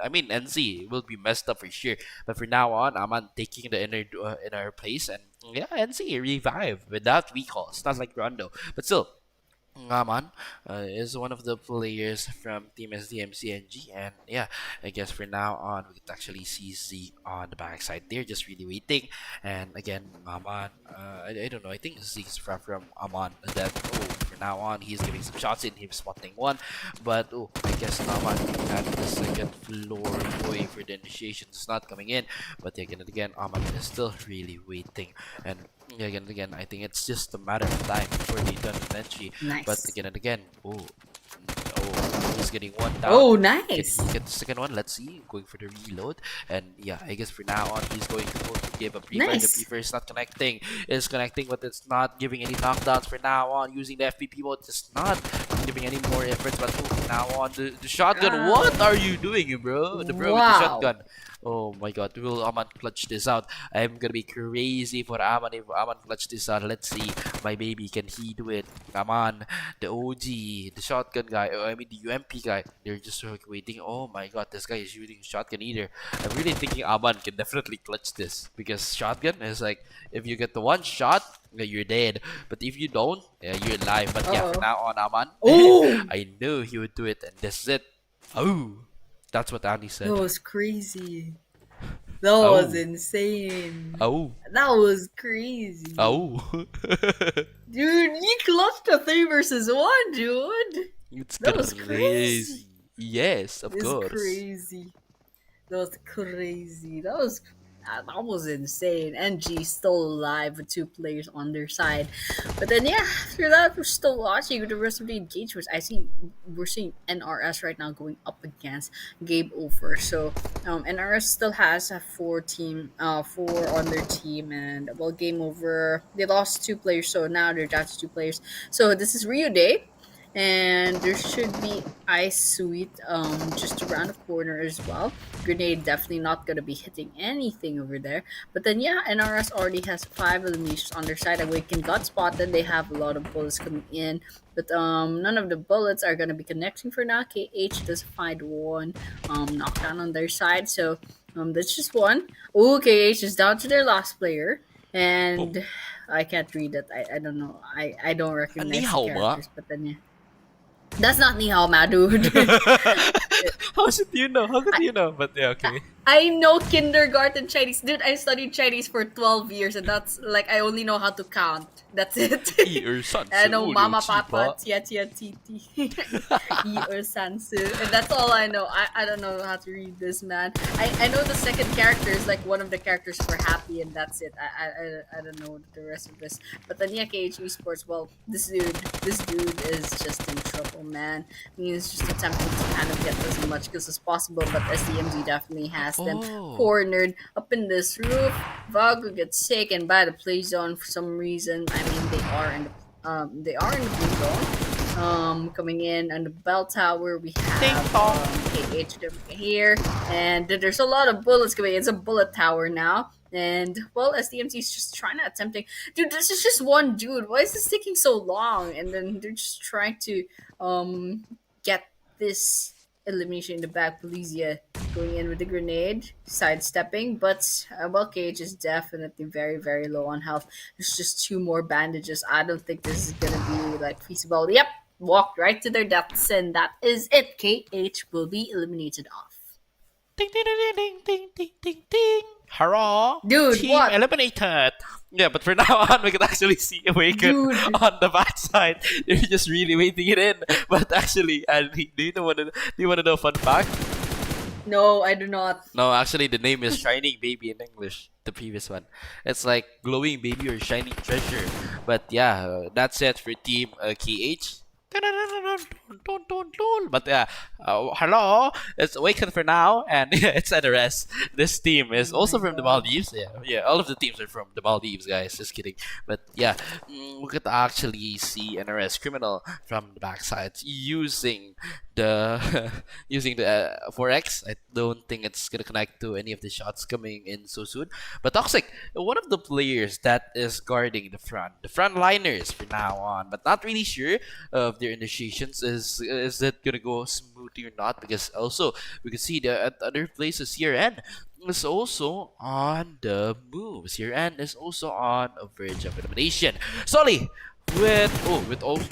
I mean NC will be messed up for sure. But from now on, Aman taking the inner place, and yeah, NC revive without recall. It's not like Rondo, but still. Ngaman is one of the players from Team SDMCNG, and yeah, I guess for now on we can actually see Z on the backside. They're just really waiting, and again, Ngaman, I don't know. I think Z is from Aman. That for now on he's giving some shots in him, spotting one, but I guess Ngaman at the second floor boy for the initiation is not coming in, but again, Aman is still really waiting, and again, I think it's just a matter of time before they done an entry. Nice. But again, he's getting one down. Oh, nice. Can he get the second one? Let's see. Going for the reload. And yeah, I guess for now on, he's going to go to give a pre-fire. Nice. The pre-fire is not connecting. It's connecting, but it's not giving any knockdowns for now on. Using the FPP mode, it's not giving any more efforts. But from now on, the shotgun. What are you doing, bro? The bro with the shotgun. Oh my god, will Aman clutch this out? I'm gonna be crazy for Aman if Aman clutch this out. Let's see, my baby, can he do it? Aman, the OG, the shotgun guy, I mean the UMP guy, they're just waiting. Oh my god, this guy is shooting shotgun either. I'm really thinking Aman can definitely clutch this, because shotgun is like, if you get the one shot, you're dead. But if you don't, you're alive. But yeah, from now on, Aman, I knew he would do it, and this is it. Oh, that's what Annie said. That was crazy. That was insane. That was crazy. Dude, you clutched a 3 versus 1, dude. That was crazy. Yes, of course. Crazy. That was crazy. That was insane. NG still alive with 2 players on their side. But then yeah, after that we're still watching the rest of the engagements. We're seeing NRS right now going up against Gameover. So NRS still has a 4 on their team, and well, Gameover, they lost 2 players, so now they're down to 2 players. So this is Rio Day. And there should be Ice Sweet just around the corner as well. Grenade definitely not going to be hitting anything over there. But then yeah, NRS already has 5 eliminations on their side. Awaken got spotted. They have a lot of bullets coming in. But none of the bullets are going to be connecting for now. KH does find one knockdown on their side. So that's just one. Oh, KH is down to their last player. And I can't read it. I don't know. I don't recognize the characters. But then yeah. That's not Ni Hao Ma, dude. How should you know? How could you know? But yeah, okay. I know kindergarten Chinese. Dude, I studied Chinese for 12 years, and that's like, I only know how to count. That's it. I know Mama, Papa, Tia, Tia, Titi. Sansu. And that's all I know. I don't know how to read this, man. I know the second character is like one of the characters for Happy, and that's it. I don't know the rest of this. But then yeah, KH Esports, well, this dude is just in trouble, man. He's just attempting to kind of get as much kills as possible, but SDMZ definitely has them cornered up in this roof. Vago gets taken by the play zone for some reason. I mean, they are in the blue zone. Coming in on the bell tower, we have KH here, and there's a lot of bullets coming in. It's a bullet tower now. And well, SDMC is just attempting. Dude, this is just one dude. Why is this taking so long? And then they're just trying to get this elimination in the back. Polizia going in with the grenade, sidestepping, but well, KH is definitely very, very low on health. There's just 2 more bandages. I don't think this is gonna be like feasible. Yep, walked right to their deaths, and that is it. KH will be eliminated off. Ding ding ding ding ding ding ding ding. Hurrah! Dude, team what? Eliminated. Yeah, but for now on, we can actually see Awaken on the backside. They're just really waiting it in. But actually, do you want to know a fun fact? No, I do not. No, actually, the name is Shining Baby in English. The previous one, it's like glowing baby or shining treasure. But yeah, that's it for Team KH. But yeah, hello, it's Awaken for now, and yeah, it's NRS. This team is also from the Maldives. Yeah, all of the teams are from the Maldives, guys. Just kidding. But yeah, we could actually see NRS criminal from the backside using the using the 4x. I don't think it's gonna connect to any of the shots coming in so soon. But Toxic, one of the players that is guarding the front liners for now on, but not really sure of their initiations. Is it gonna go smoothly or not? Because also we can see that at other places, CRN is also on the move. CRN is also on a verge of elimination. Solly with also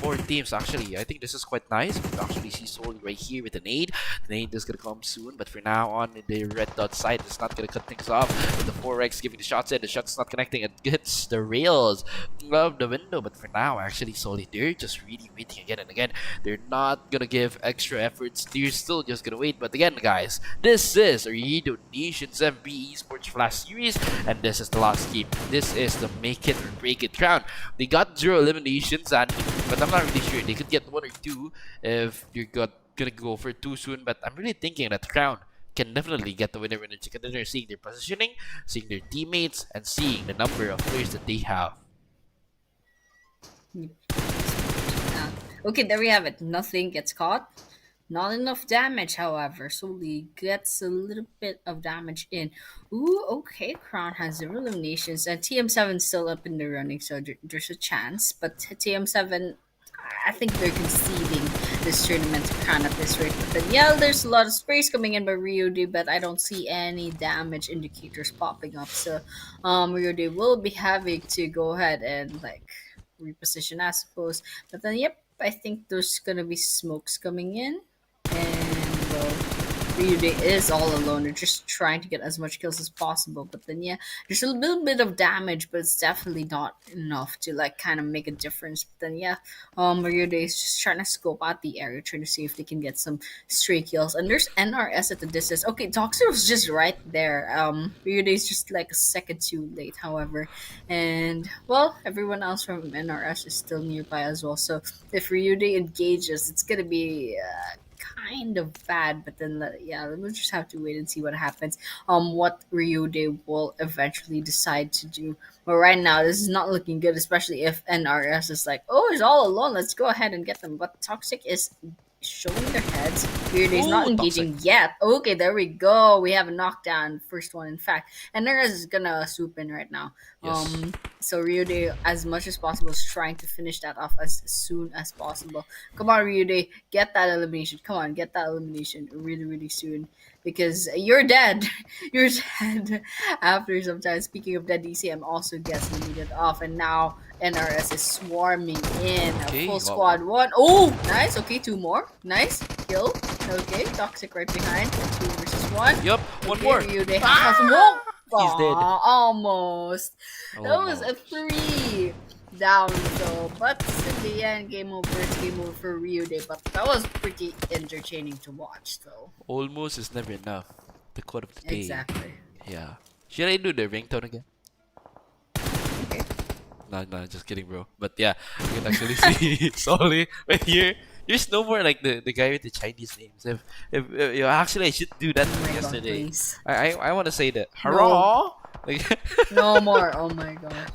four teams actually. I think this is quite nice. We can actually see Solly right here with the nade. The nade is gonna come soon, but for now on the red dot side, it's not gonna cut things off. With the 4x giving the shots in, the shot's not connecting. It hits the rails of the window, but for now, actually, Solly, they're just really waiting again and again. They're not gonna give extra efforts. They're still just gonna wait. But again, guys, this is Ooredoo Nation's MB Esports Flash Series, and this is the last team. This is the make it or break it crown. They got 0 eliminations, but I'm not really sure. They could get 1 or 2 if you're gonna go for too soon. But I'm really thinking that crown can definitely get the winner chicken dinner, seeing their positioning, seeing their teammates, and seeing the number of players that they have. Okay, there we have it. Nothing gets caught. Not enough damage, however. Solely gets a little bit of damage in. Ooh, okay. Crown has 0 eliminations, and TM7 still up in the running, so there's a chance. But TM7, I think they're conceding this tournament to Crown at this rate. But then, yeah, there's a lot of sprays coming in by Ooredoo, but I don't see any damage indicators popping up. So, Ooredoo will be having to go ahead and reposition, I suppose. But then, yep, I think there's gonna be smokes coming in. And well, Ooredoo is all alone. They're just trying to get as much kills as possible. But then yeah, there's a little bit of damage, but it's definitely not enough to kind of make a difference. But then yeah, Ooredoo is just trying to scope out the area, trying to see if they can get some stray kills. And there's NRS at the distance. Okay, Toxic was just right there. Ooredoo is just a second too late, however. And well, everyone else from NRS is still nearby as well. So if Ooredoo engages, it's gonna be kind of bad, but then yeah, we'll just have to wait and see what happens. What Ooredoo will eventually decide to do. But right now, this is not looking good, especially if NRS is oh, he's all alone. Let's go ahead and get them. But Toxic is showing their heads. Ooredoo is not engaging Toxic yet. Okay, there we go. We have a knockdown, first one in fact, and NRS is gonna swoop in right now. Yes. So Ooredoo, as much as possible, is trying to finish that off as soon as possible. Come on, Ooredoo, get that elimination. Come on, get that elimination really, really soon. Because you're dead. You're dead after some time. Speaking of dead, DCM also gets eliminated off. And now NRS is swarming in. A full squad. One. Oh, nice. Okay, 2 more. Nice. Kill. Okay, Toxic right behind. 2 versus 1. Yup, one more. Ooredoo has whoa! He's dead. Almost. Oh, That was no. a 3 down though. But in the end, game over. It's game over for Ooredoo. But that was pretty entertaining to watch though. Almost is never enough. The quote of the day. Exactly. Yeah. Should I do the ringtone again? Okay. No, just kidding, bro. But yeah, you can actually see Solly right here. There's no more the guy with the Chinese names. If actually I should do that Oh my god, yesterday. please. I want to say that. Hello. No more. Oh my gosh.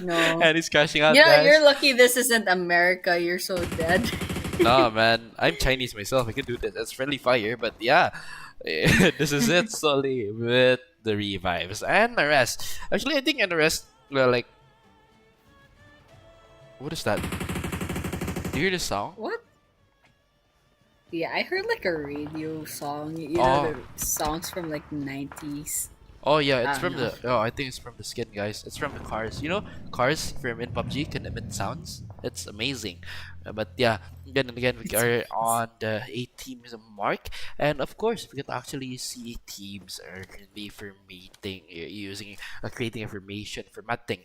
No. And he's crashing out, Yeah, guys. you're lucky this isn't America. You're so dead. No, man. I'm Chinese myself. I can do this. It's friendly fire. But yeah, this is it, Solly, with the revives. And the rest. Actually, I think the rest, well, what is that? Do you hear this song? What? Yeah, I heard a radio song. You know the songs from 90s. Oh yeah, it's I from don't the. Oh, I think it's from the skin, guys. It's from the cars. You know, cars from in PUBG can emit sounds. It's amazing. But yeah, again and again, we are on the 8 teams mark, and of course, we can actually see teams are currently formatting using creating information formatting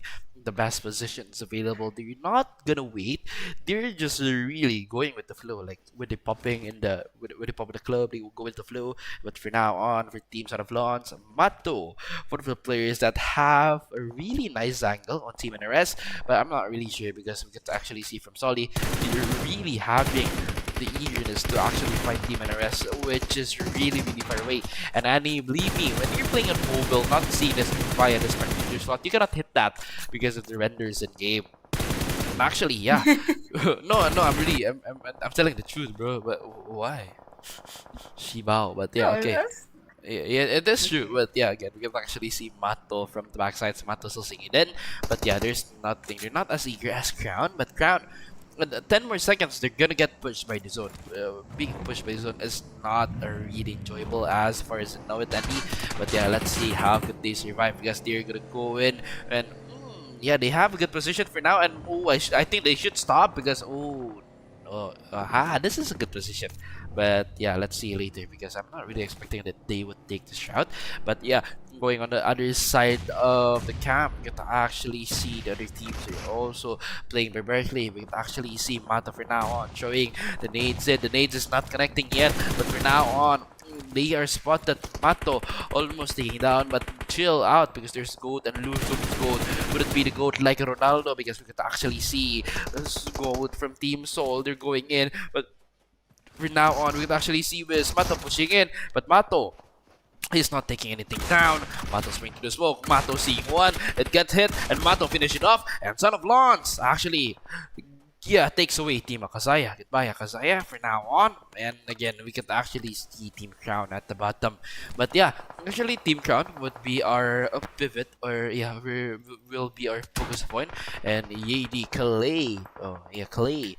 the best positions available. They're not gonna wait. They're just really going with the flow. Like when they popping in the when they pop in the club, they will go with the flow. But for now on, for teams out of lawns, Mato, one of the players that have a really nice angle on Team NRS, but I'm not really sure because we get to actually see from Solly, they're really having the eagerness to actually fight Team NRS, which is really far away. And Annie, believe me, when you're playing on mobile, not seeing this via the spectator slot, you cannot hit that because of the renders in game. Actually, yeah. no, I'm telling the truth, bro. But why? Shibao, but yeah, okay. Yeah, it is true, but yeah, again, we can actually see Mato from the backside. So Mato still singing in, but yeah, there's nothing. They're not as eager as Crown, but Crown. 10 more seconds, they're gonna get pushed by the zone. Being pushed by the zone is not really enjoyable as far as I know it, Andy. But yeah, let's see how could they survive because they're gonna go in and yeah, they have a good position for now. And I think they should stop because this is a good position. But yeah, let's see later because I'm not really expecting that they would take this route. But yeah, going on the other side of the camp, we get to actually see the other teams are also playing by Berkeley. We get to actually see Mata for now on showing the nades in. The nades is not connecting yet, but for now on, they are spotted. Mato almost taking down, but chill out because there's GOAT and Luzon's GOAT. Would it be the GOAT like Ronaldo? Because we could actually see this GOAT from Team Soul. They're going in, but for now on, we could actually see Wiz Mato pushing in, but Mato, he's not taking anything down. Mato spraying to the smoke. Mato seeing one. It gets hit. And Mato finish it off. And Son of Lawns actually, yeah, takes away Team Akazaya. Goodbye, Akazaya, for now on. And again, we could actually see Team Crown at the bottom. But yeah, actually, Team Crown would be our pivot. Or yeah, will be our focus point. And Yadi Clay. Oh, yeah, Clay.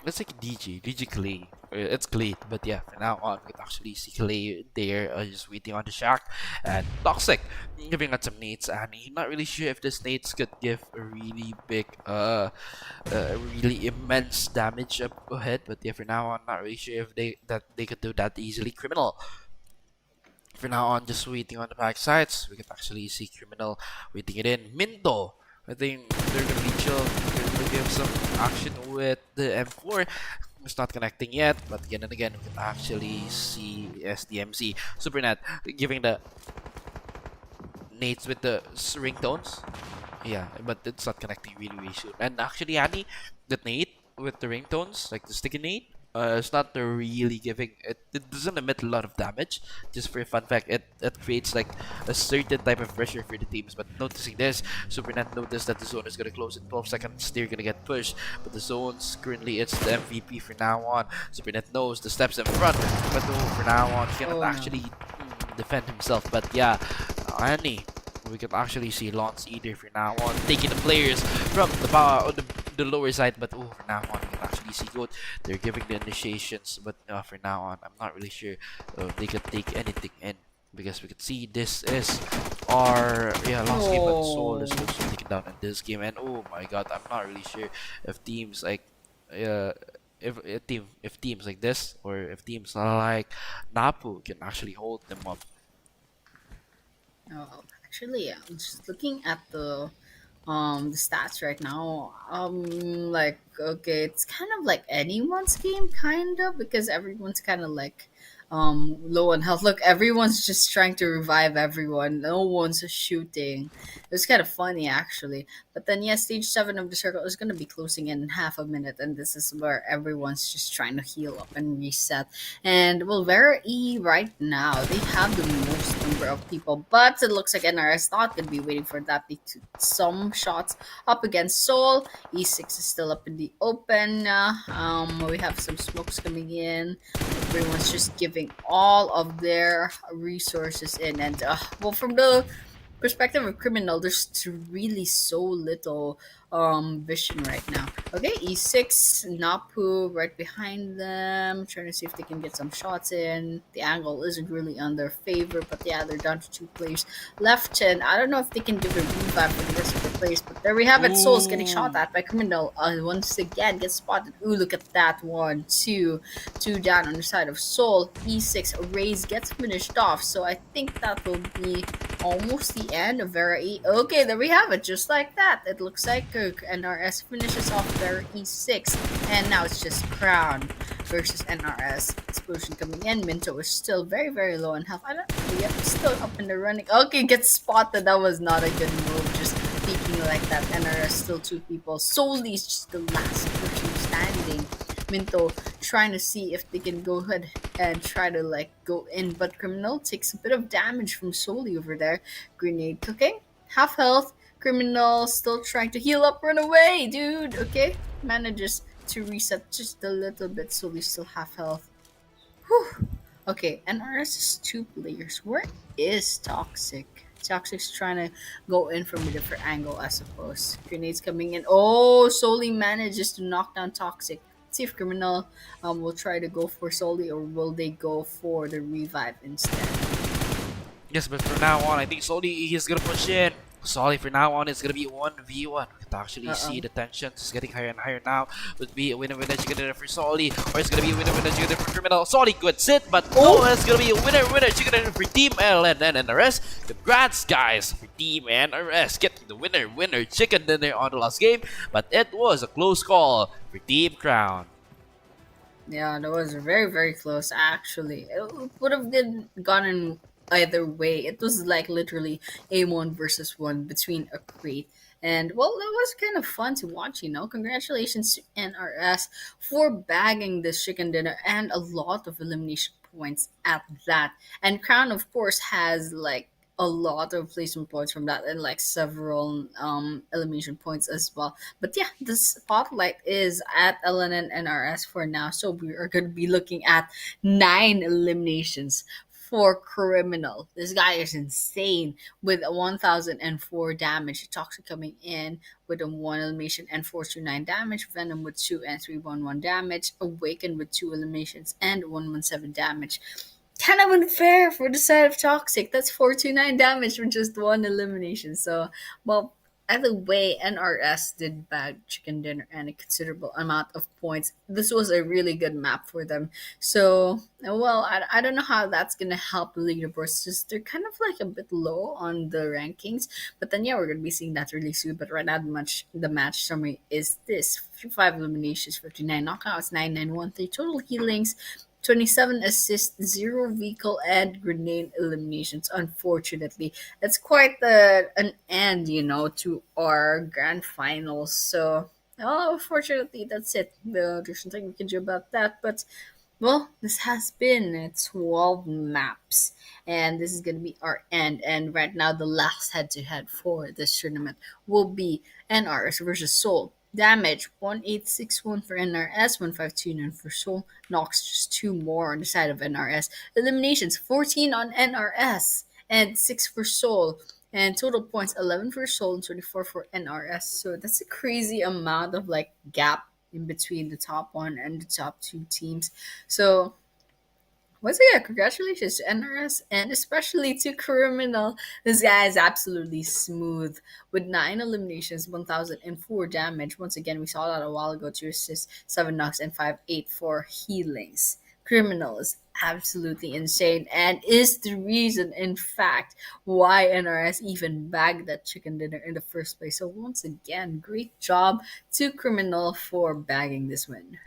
Let's like DJ Clay. It's Clay, but yeah, for now on, we can actually see Clay there, just waiting on the shack. And Toxic, giving out some nades, and I'm not really sure if this nades could give a really big, really immense damage up ahead. But yeah, for now on, not really sure if they could do that easily. Criminal. For now on, just waiting on the backsides. We can actually see Criminal waiting it in. Minto. I think they're gonna be chill. They're gonna give some action with the M4. It's not connecting yet, but again and again, we can actually see SDMZ Supernet giving the nades with the ringtones. Yeah, but it's not connecting really soon. And actually, Annie, the nade with the ringtones, like the sticky nade, it's not really giving it. It doesn't emit a lot of damage. Just for a fun fact, it creates like a certain type of pressure for the teams. But noticing this, Supernet noticed that the zone is gonna close in 12 seconds. They're gonna get pushed, but the zones currently it's the MVP for now on. Supernet knows the steps in front, but no, for now on he cannot actually defend himself. But yeah, Annie, we can actually see Lance either for now on taking the players from the lower side, but for now on we can actually see GOAT. They're giving the initiations, but for now on I'm not really sure they could take anything in because we could see this is our last game, but Soul is also taken down in this game. And oh my god, I'm not really sure if teams like if teams like this or if teams like Napu can actually hold them up. Oh, actually, I'm just looking at the stats right now. Like, okay, it's kind of like anyone's game, kind of, because everyone's kind of like low on health. Look, everyone's just trying to revive everyone. No one's shooting. It's kind of funny actually. But then yeah, stage 7 of the circle is gonna be closing in half a minute, and this is where everyone's just trying to heal up and reset. And well, Vera E right now, they have the most number of people, but it looks like NRS not gonna be waiting for that. They took some shots up against Soul. E6 is still up in the open. We have some smokes coming in. Everyone's just giving all of their resources in, and well, from the perspective of Criminal, there's really so little vision right now. Okay, E6, Napu right behind them, trying to see if they can get some shots in. The angle isn't really on their favor, but yeah, they're down to 2 players left, and I don't know if they can give a revive for the rest of the players, but there we have it. Soul's getting shot at by Criminal. Once again, gets spotted. Ooh, look at that. 1, 2 down on the side of Soul. E6, Raze gets finished off, so I think that will be almost the end of Vera E. Okay, there we have it, just like that. It looks like NRS finishes off Vera E6, and now it's just Crown versus NRS. Explosion coming in. Minto is still very, very low in health. I don't know. Yep, still up in the running. Okay, gets spotted. That was not a good move. Just peeking like that. NRS still 2 people. Solely is just the last person standing. Minto trying to see if they can go ahead and try to like go in, but Criminal takes a bit of damage from Soli over there. Grenade cooking, half health. Criminal still trying to heal up, run away, dude. Okay, manages to reset just a little bit. Soli still half health. Whew. Okay, NRS is 2 players. Where is Toxic? Toxic's trying to go in from a different angle, I suppose. Grenades coming in. Oh, Soli manages to knock down Toxic. See if Criminal will try to go for Soli, or will they go for the revive instead? Yes, but from now on, I think Soli is gonna push in. Soli from now on is gonna be 1v1. We can actually see the tension is getting higher and higher now. Would be a winner-winner chicken dinner for Soli, or it's gonna be a winner-winner chicken dinner for Criminal. Soli good sit, but it's gonna be a winner-winner chicken dinner for Team LN and NRS. Congrats, guys, for Team NRS getting the winner-winner chicken dinner on the last game, but it was a close call for Team Crown. Yeah, that was very, very close, actually. It would have gotten either way. It was like literally a 1 versus 1 between a crate. And well, that was kind of fun to watch, you know. Congratulations to NRS for bagging this chicken dinner and a lot of elimination points at that. And Crown, of course, has like a lot of placement points from that, and like several elimination points as well. But yeah, the spotlight is at LN and NRS for now, so we are going to be looking at 9 eliminations for Criminal. This guy is insane with 1004 damage. Toxic coming in with a 1 elimination and 429 damage. Venom with 2 and 311 damage. Awaken with 2 eliminations and 117 damage. Kind of unfair for the side of Toxic. That's 429 damage for just 1 elimination. So, well, either way, NRS did bag chicken dinner and a considerable amount of points. This was a really good map for them. So, well, I don't know how that's going to help the leaderboards. Just they're kind of like a bit low on the rankings. But then, yeah, we're going to be seeing that really soon. But right now, the match summary is this. 5 eliminations, 59 knockouts, 991, 3 total healings, 27 assists, 0 vehicle and grenade eliminations. Unfortunately, that's quite an end, you know, to our grand finals. So, unfortunately, that's it. There's nothing we can do about that. But, well, this has been 12 maps, and this is going to be our end. And right now, the last head-to-head for this tournament will be NRS versus Seoul. Damage 1861 for NRS, 1529 for Seoul. Knocks just 2 more on the side of NRS. Eliminations 14 on NRS and 6 for Seoul. And total points 11 for Seoul and 24 for NRS. So that's a crazy amount of like gap in between the top 1 and the top 2 teams. So once again, congratulations to NRS and especially to Criminal. This guy is absolutely smooth with 9 eliminations, 1004 damage. Once again, we saw that a while ago, 2 assists, 7 knocks, and 584 healings. Criminal is absolutely insane and is the reason, in fact, why NRS even bagged that chicken dinner in the first place. So once again, great job to Criminal for bagging this win.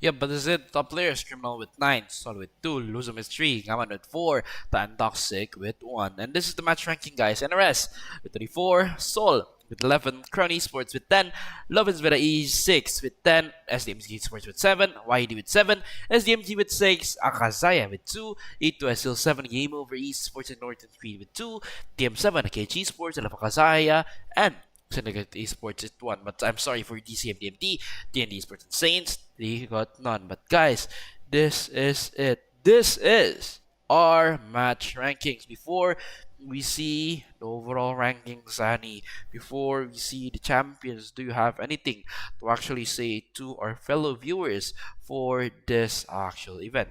Yeah, but this is it. Top players, Criminal with 9, Sol with 2, Luzum with 3, Gaman with 4, Tan Toxic with 1. And this is the match ranking, guys. NRS with 34, Sol with 11, Crown Esports with 10, Lovins Vera E6 with 10, SDMZ Esports with 7, YD with 7, SDMZ with 6, Akazaya with 2, E2S Seal7, Gameover Esports and Northern Creed with 2, TM7, KG Esports, Akazaya, and Syndicate Esports at 1. But I'm sorry for DCMDMT, DND Esports and Saints, they got none. But guys, this is it. This is our match rankings. Before we see the overall rankings, Annie, before we see the champions, do you have anything to actually say to our fellow viewers for this actual event?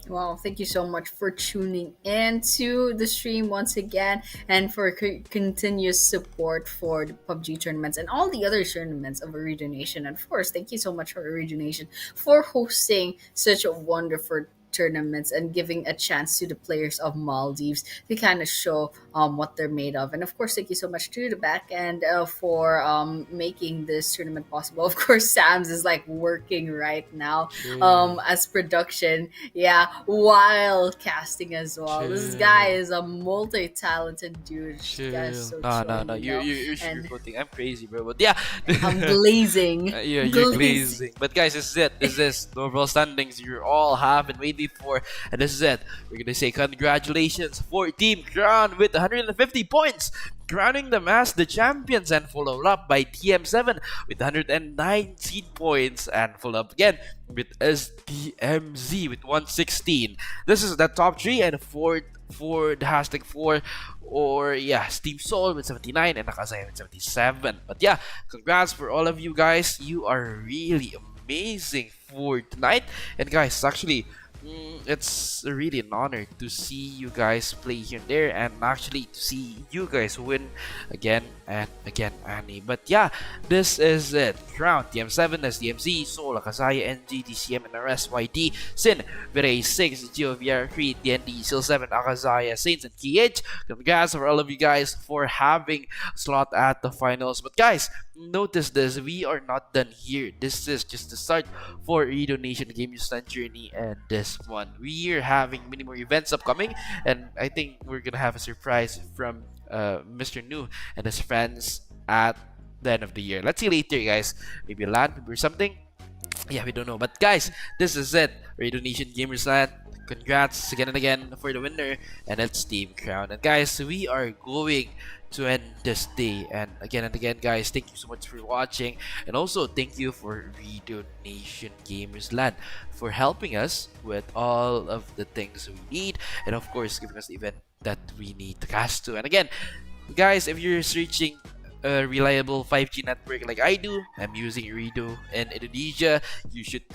Well, thank you so much for tuning in to the stream once again and for continuous support for the PUBG tournaments and all the other tournaments of Ooredoo Nation. And of course, thank you so much for Ooredoo Nation for hosting such a wonderful tournaments and giving a chance to the players of Maldives to kind of show what they're made of. And of course, thank you so much to the back end for making this tournament possible. Of course, Sam's is like working right now as production, yeah, while casting as well. This guy is a multi-talented dude. This guy is so No. chill, You're and sugarcoating. I'm crazy, bro. But yeah. I'm glazing. Yeah, you're glazing. But guys, this is it. This is the overall standings you all have been waiting for. And this is it. We're going to say congratulations for Team Crown with 150 points, crowning them as the champions, and followed up by TM7 with 119 points, and followed up again with SDMZ with 116. This is the top 3, and for the hashtag 4, or yeah, Steam Soul with 79 and Akazaya with 77. But yeah, congrats for all of you guys. You are really amazing for tonight. And guys, actually, it's really an honor to see you guys play here and there, and actually to see you guys win again and again, Annie. But yeah, this is it. Crown, TM7, SDMZ, Soul, Akazaya, NG, DCM, NRS, YD, Sin, Vera E6, GeoVR3, DND Seal7, Akazaya, Saints, and KH. Congrats for all of you guys for having a slot at the finals. But guys, notice this, we are not done here. This is just the start for Ooredoo Nation Game Stand Journey, and this one we are having many more events upcoming, and I think we're gonna have a surprise from Mr. New and his friends at the end of the year. Let's see later, guys. Maybe land, maybe something. Yeah, we don't know. But guys, this is it. Ooredoo Nation Gamers Land. Congrats again and again for the winner, and it's Team Crown. And guys, we are going to end this day, and again, guys, thank you so much for watching, and also thank you for Ooredoo Nation Gamers Land for helping us with all of the things we need, and of course giving us the event that we need to cast to. And again, guys, if you're searching a reliable 5G network like I do, I'm using Ooredoo in Indonesia. You should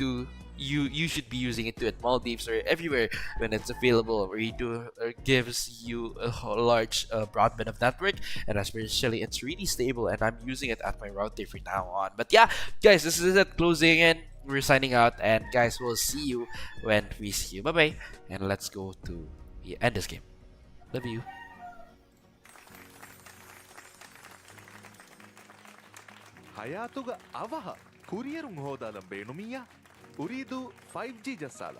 be using it too at Maldives or everywhere when it's available. Ooredoo gives you a large broadband of network, and especially it's really stable, and I'm using it at my router from now on. But yeah, guys, this is it. Closing in. We're signing out, and guys, we'll see you when we see you. Bye bye, and let's go to end this game. Love you. ಹಯಾತುಗ ಅವಹ ಕುರಿಯರುಂ ಹೋದಾಲಂ ಬೇಣುಮಿಯ ಉರಿದು 5G ಜಸಾಲ